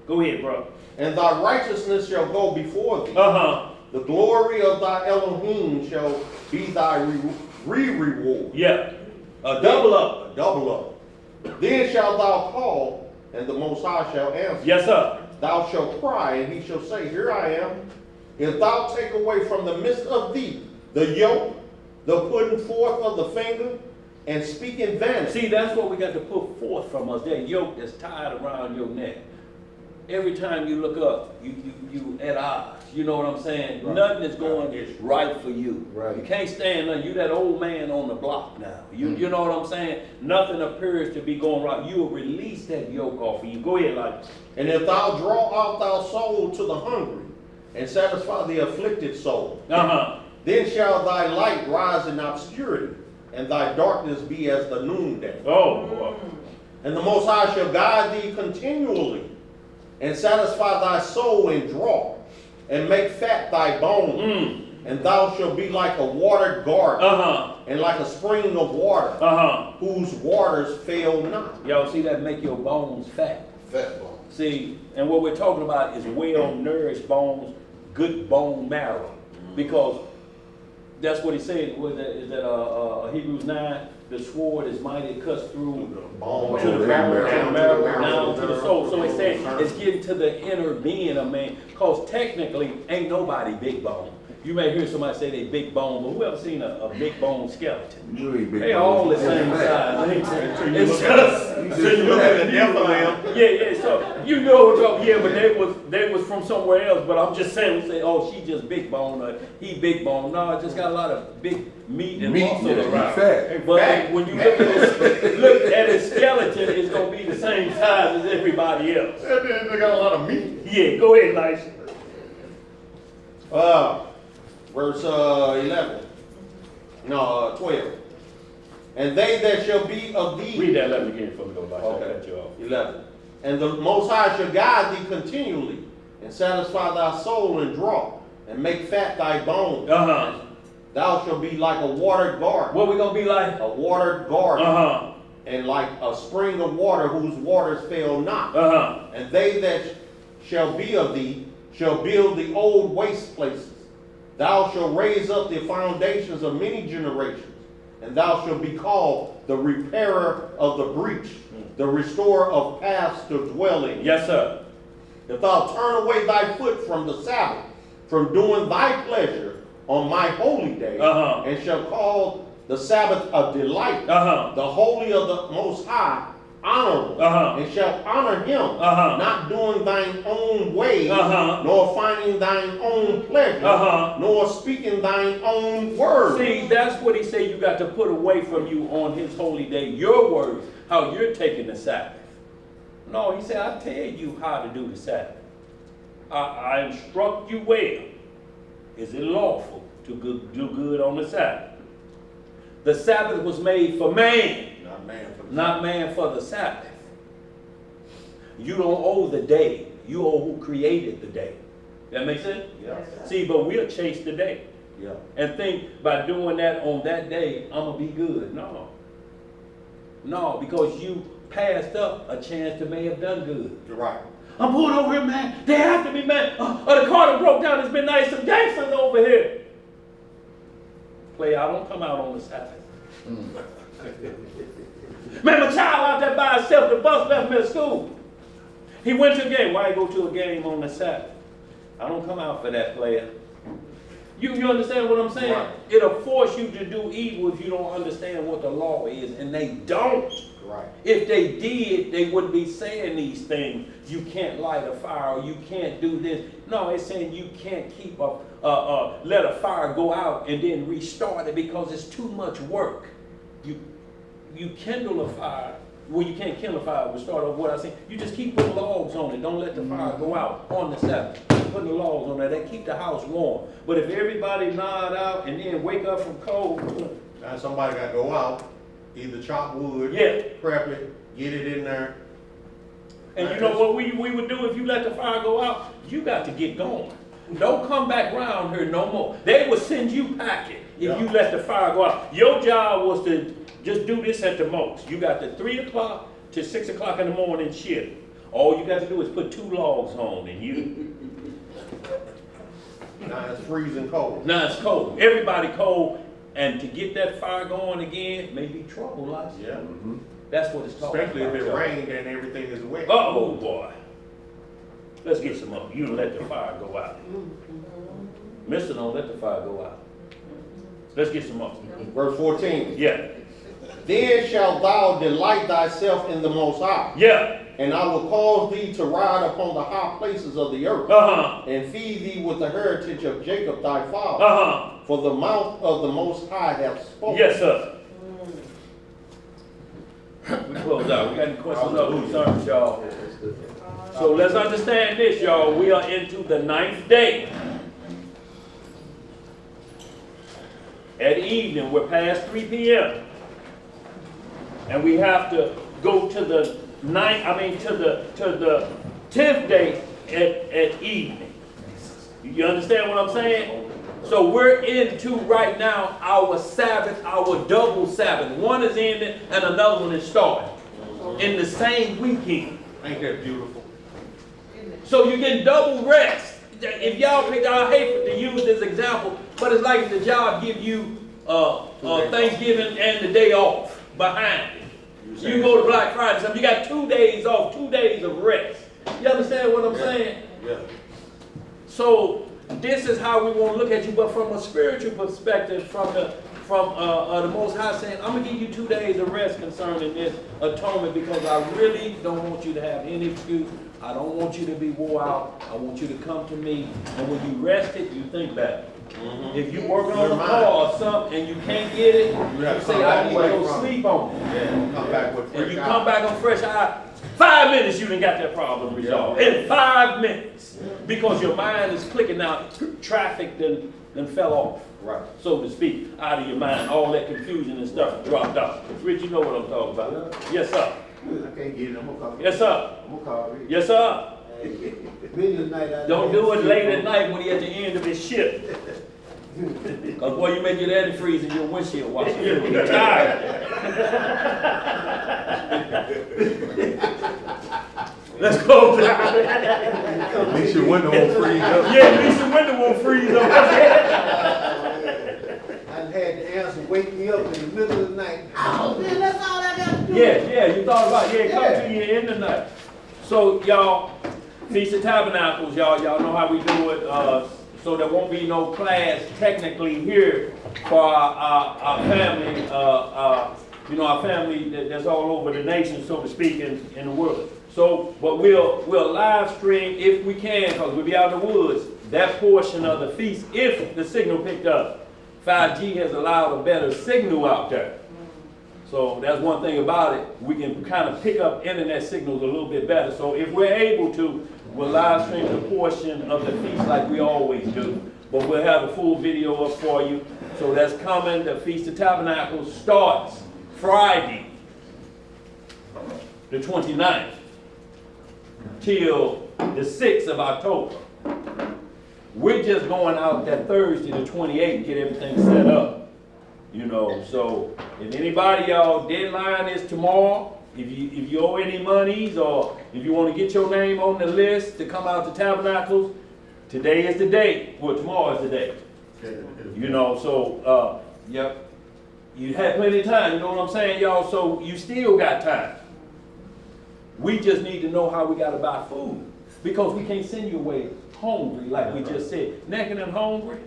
S1: Go ahead, bro.
S4: And thy righteousness shall go before thee.
S1: Uh-huh.
S4: The glory of thy Elohim shall be thy reward.
S1: Yeah. A double up.
S4: A double up. Then shalt thou call, and the Most High shall answer.
S1: Yes, sir.
S4: Thou shalt cry, and he shall say, Here I am. If thou take away from the midst of thee the yoke, the putting forth of the finger, and speaking vanity.
S1: See, that's what we got to put forth from us. That yoke that's tied around your neck. Every time you look up, you at odds. You know what I'm saying?
S4: Right.
S1: Nothing is going right for you.
S6: Right.
S1: You can't stand nothing. You that old man on the block now. You know what I'm saying? Nothing appears to be going right. You will release that yoke off of you. Go ahead, like.
S4: And if thou draw out thy soul to the hungry, and satisfy the afflicted soul, then shall thy light rise in obscurity, and thy darkness be as the noonday.
S1: Oh, boy.
S4: And the Most High shall guide thee continually, and satisfy thy soul in drought, and make fat thy bones. And thou shalt be like a watered garden, and like a spring of water, whose waters fail not.
S1: Y'all see that make your bones fat?
S7: Fat bone.
S1: See, and what we're talking about is well-nourished bones, good bone marrow. Because that's what he said, is that Hebrews 9, the sword is mighty, it cuts through
S4: Bone
S1: to the bone,
S4: down,
S1: down to the soul. So it's saying it's getting to the inner being of man. Because technically, ain't nobody big bone. You may hear somebody say they big bone, but who ever seen a big bone skeleton? They all the same size, ain't they? It's just,
S4: So you look at the Nephilim.
S1: yeah, so you know what I'm talking, yeah, but they was from somewhere else, but I'm just saying, we say, oh, she just big bone, or he big bone. No, it just got a lot of big meat and muscle around. But when you look at his skeleton, it's gonna be the same size as everybody else.
S4: They got a lot of meat.
S1: Yeah, go ahead, Nice.
S4: Verse 11. No, 12. And they that shall be of thee.
S1: Read that 11 again for me, though, Nice.
S4: Okay.
S1: I'll cut you off.
S4: 11. And the Most High shall guide thee continually, and satisfy thy soul in drought, and make fat thy bones. Thou shalt be like a watered garden.
S1: What we gonna be like?
S4: A watered garden. And like a spring of water whose waters fail not. And they that shall be of thee shall build the old waste places. Thou shalt raise up the foundations of many generations, and thou shalt be called the repairer of the breach, the restorer of paths to dwell in.
S1: Yes, sir.
S4: If thou turn away thy foot from the Sabbath, from doing thy pleasure on my holy day, and shall call the Sabbath a delight, the holy of the Most High honorable, and shall honor him, not doing thine own way, nor finding thine own pleasure, nor speaking thine own words.
S1: See, that's what he said you got to put away from you on his holy day. Your words, how you're taking the Sabbath. No, he said, I tell you how to do the Sabbath. I instruct you well. Is it lawful to do good on the Sabbath? The Sabbath was made for man. Not man for the Sabbath. You don't owe the day. You owe who created the day. That make sense?
S4: Yeah.
S1: See, but we'll chase the day.
S4: Yeah.
S1: And think by doing that on that day, I'm going to be good. No. No, because you passed up a chance to may have done good.
S4: You're right.
S1: I'm pulling over here, man. They have to be, man. The car that broke down. It's been nice. Some gangsters over here. Play, I don't come out on the Sabbath. Man, my child out there by himself, the bus left him at school. He went to a game. Why go to a game on the Sabbath? I don't come out for that, player. You understand what I'm saying?
S4: Right.
S1: It'll force you to do evil if you don't understand what the law is, and they don't.
S4: Right.
S1: If they did, they wouldn't be saying these things. You can't light a fire, or you can't do this. No, it's saying you can't keep let a fire go out and then restart it because it's too much work. You kindle a fire. Well, you can't kindle a fire. We'll start off what I said. You just keep putting logs on it. Don't let the fire go out on the Sabbath. Putting the logs on there. They keep the house warm. But if everybody nod out and then wake up from cold.
S4: Now somebody got to go out, either chop wood,
S1: Yeah.
S4: prep it, get it in there,
S1: And you know what we would do if you let the fire go out? You got to get going. Don't come back around here no more. They would send you packing if you let the fire go out. Your job was to just do this at the most. You got the 3 o'clock to 6 o'clock in the morning shift. All you got to do is put 2 logs on and you.
S4: Now it's freezing cold.
S1: Now it's cold. Everybody cold. And to get that fire going again may be trouble, like.
S4: Yeah.
S1: That's what it's talking
S4: Especially
S1: about.
S4: if it rained and everything is wet.
S1: Oh boy. Let's get some up. You let the fire go out. Mister, don't let the fire go out. Let's get some up.
S4: Verse 14.
S1: Yeah.
S4: Then shalt thou delight thyself in the Most High.
S1: Yeah.
S4: And I will cause thee to ride upon the high places of the earth. And feed thee with the heritage of Jacob thy father. For the mouth of the Most High hath spoken.
S1: Yes, sir. We close out. We got any questions or concerns, y'all? So let's understand this, y'all. We are into the 9th day. At evening, we're past 3 p.m. And we have to go to the 10th day at evening. You understand what I'm saying? So we're into right now our Sabbath, our double Sabbath. One is ending and another one is starting in the same weekend.
S4: Ain't that beautiful?
S1: So you're getting double rest. If y'all pick, I hate to use this example, but it's like the job give you Thanksgiving and the day off behind it. You go to Black Friday, so you got 2 days off, 2 days of rest. You understand what I'm saying?
S4: Yeah.
S1: So this is how we want to look at you, but from a spiritual perspective, from the Most High saying, I'm going to give you 2 days of rest concerning this atonement because I really don't want you to have any excuse. I don't want you to be wore out. I want you to come to me. And when you rest it, you think better. If you're working on a car or something and you can't get it, you say, I need to go sleep on it.
S4: Yeah, come back with fresh
S1: And you come back on fresh eye. 5 minutes, you done got that problem resolved. In 5 minutes. Because your mind is clicking out. Traffic then fell off.
S4: Right.
S1: So to speak, out of your mind. All that confusion and stuff dropped out. Rich, you know what I'm talking about. Yes, sir.
S10: I can't get it, I'm gonna call.
S1: Yes, sir.
S10: I'm gonna call Rick.
S1: Yes, sir.
S10: Middle of the night,
S1: Don't do it late at night when you're at the end of his shift. Because boy, you make your antifreeze and your windshield washer. You're tired. Let's go.
S6: At least your window won't freeze up.
S1: Yeah, at least the window won't freeze up.
S10: I had the answer wake me up in the middle of the night. Oh, man, that's all I got to do.
S1: Yeah, you thought about it. Yeah, come to you in the night. So y'all, Feast of Tabernacles, y'all know how we do it. So there won't be no class technically here for our family, our family that's all over the nation, so to speak, in the world. So, but we'll live stream if we can, because we'll be out in the woods, that portion of the feast, if the signal picked up. 5G has allowed a better signal out there. So that's one thing about it. We can kind of pick up internet signals a little bit better. So if we're able to, we'll live stream the portion of the feast like we always do. But we'll have the full video up for you. So that's coming. The Feast of Tabernacles starts Friday, the 29th, till the 6th of October. We're just going out that Thursday, the 28th, and get everything set up. So if anybody, y'all, deadline is tomorrow. If you owe any monies or if you want to get your name on the list to come out to Tabernacles, today is the day. Well, tomorrow is the day. Yep. You had plenty of time, you know what I'm saying, y'all? So you still got time. We just need to know how we got to buy food. Because we can't send you away hungry, like we just said. Naked and hungry?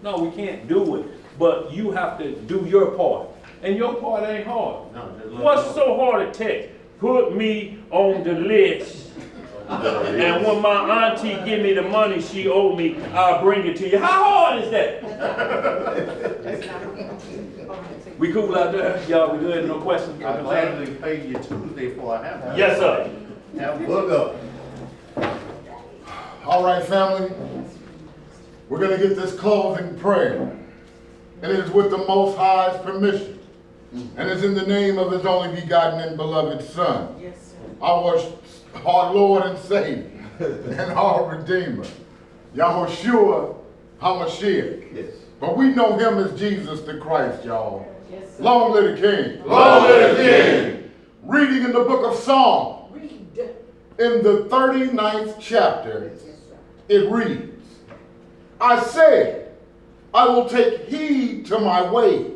S1: No, we can't do it. But you have to do your part. And your part ain't hard. What's so hard to text? Put me on the list. And when my auntie give me the money she owed me, I'll bring it to you. How hard is that? We cool out there? Y'all, we good? No questions?
S6: I gladly pay you Tuesday for a half.
S1: Yes, sir.
S6: Now, book up.
S2: All right, family. We're going to get this closing prayer. And it is with the Most High's permission. And it's in the name of his only begotten and beloved Son.
S5: Yes, sir.
S2: our Lord and Savior and our Redeemer, Yahushua HaMashiach.
S10: Yes.
S2: But we know him as Jesus the Christ, y'all.
S3: Yes, sir.
S2: Long live the King.
S6: Long live the King.
S2: Reading in the book of Psalms,
S5: Read.
S2: in the 39th chapter,
S5: Yes, sir.
S2: it reads, I said, I will take heed to my ways,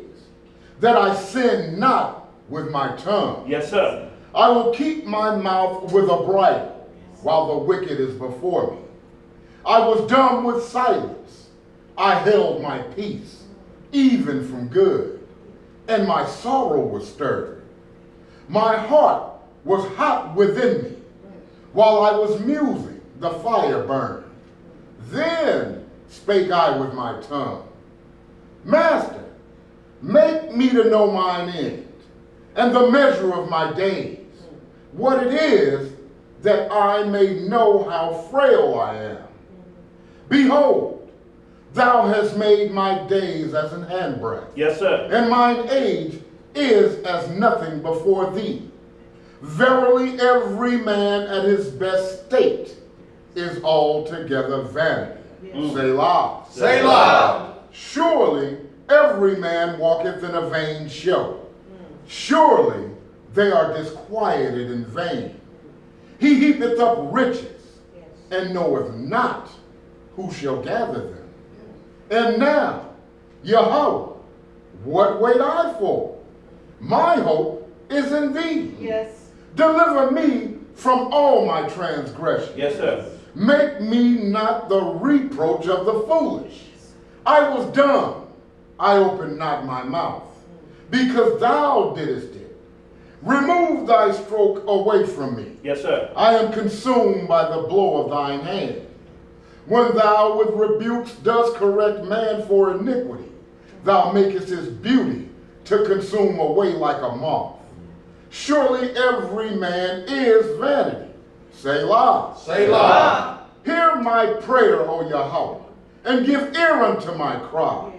S2: that I sin not with my tongue.
S1: Yes, sir.
S2: I will keep my mouth with a bridle, while the wicked is before me. I was dumb with silence. I held my peace, even from good, and my sorrow was stirred. My heart was hot within me. While I was musing, the fire burned. Then spake I with my tongue, Master, make me to know mine end, and the measure of my days, what it is, that I may know how frail I am. Behold, thou hast made my days as an handbreadth,
S1: Yes, sir.
S2: and mine age is as nothing before thee. Verily, every man at his best state is altogether vanity. Selah.
S6: Selah.
S2: Surely every man walketh in a vain show. Surely they are disquieted in vain. He heapeth up riches, and knoweth not who shall gather them. And now, Yahweh, what wait I for? My hope is in thee.
S9: Yes.
S2: Deliver me from all my transgressions.
S1: Yes, sir.
S2: Make me not the reproach of the foolish. I was dumb, I opened not my mouth, because thou didst it. Remove thy stroke away from me.
S1: Yes, sir.
S2: I am consumed by the blow of thine hand. When thou with rebukes dost correct man for iniquity, thou makest his beauty to consume away like a moth. Surely every man is vanity. Selah.
S6: Selah.
S2: Hear my prayer, O Yahweh, and give ear unto my cry.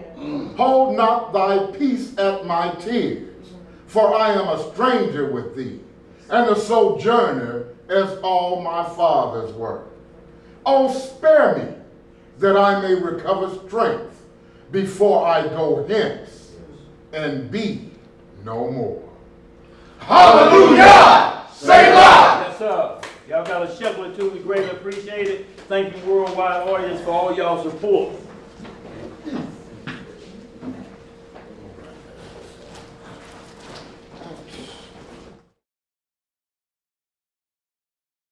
S2: Hold not thy peace at my tears, for I am a stranger with thee, and a sojourner as all my fathers were. Oh, spare me, that I may recover strength before I go hence and be no more.
S6: Hallelujah. Selah.
S1: Yes, sir. Y'all got a shepherd too. We greatly appreciate it. Thank you, worldwide audience, for all y'all support.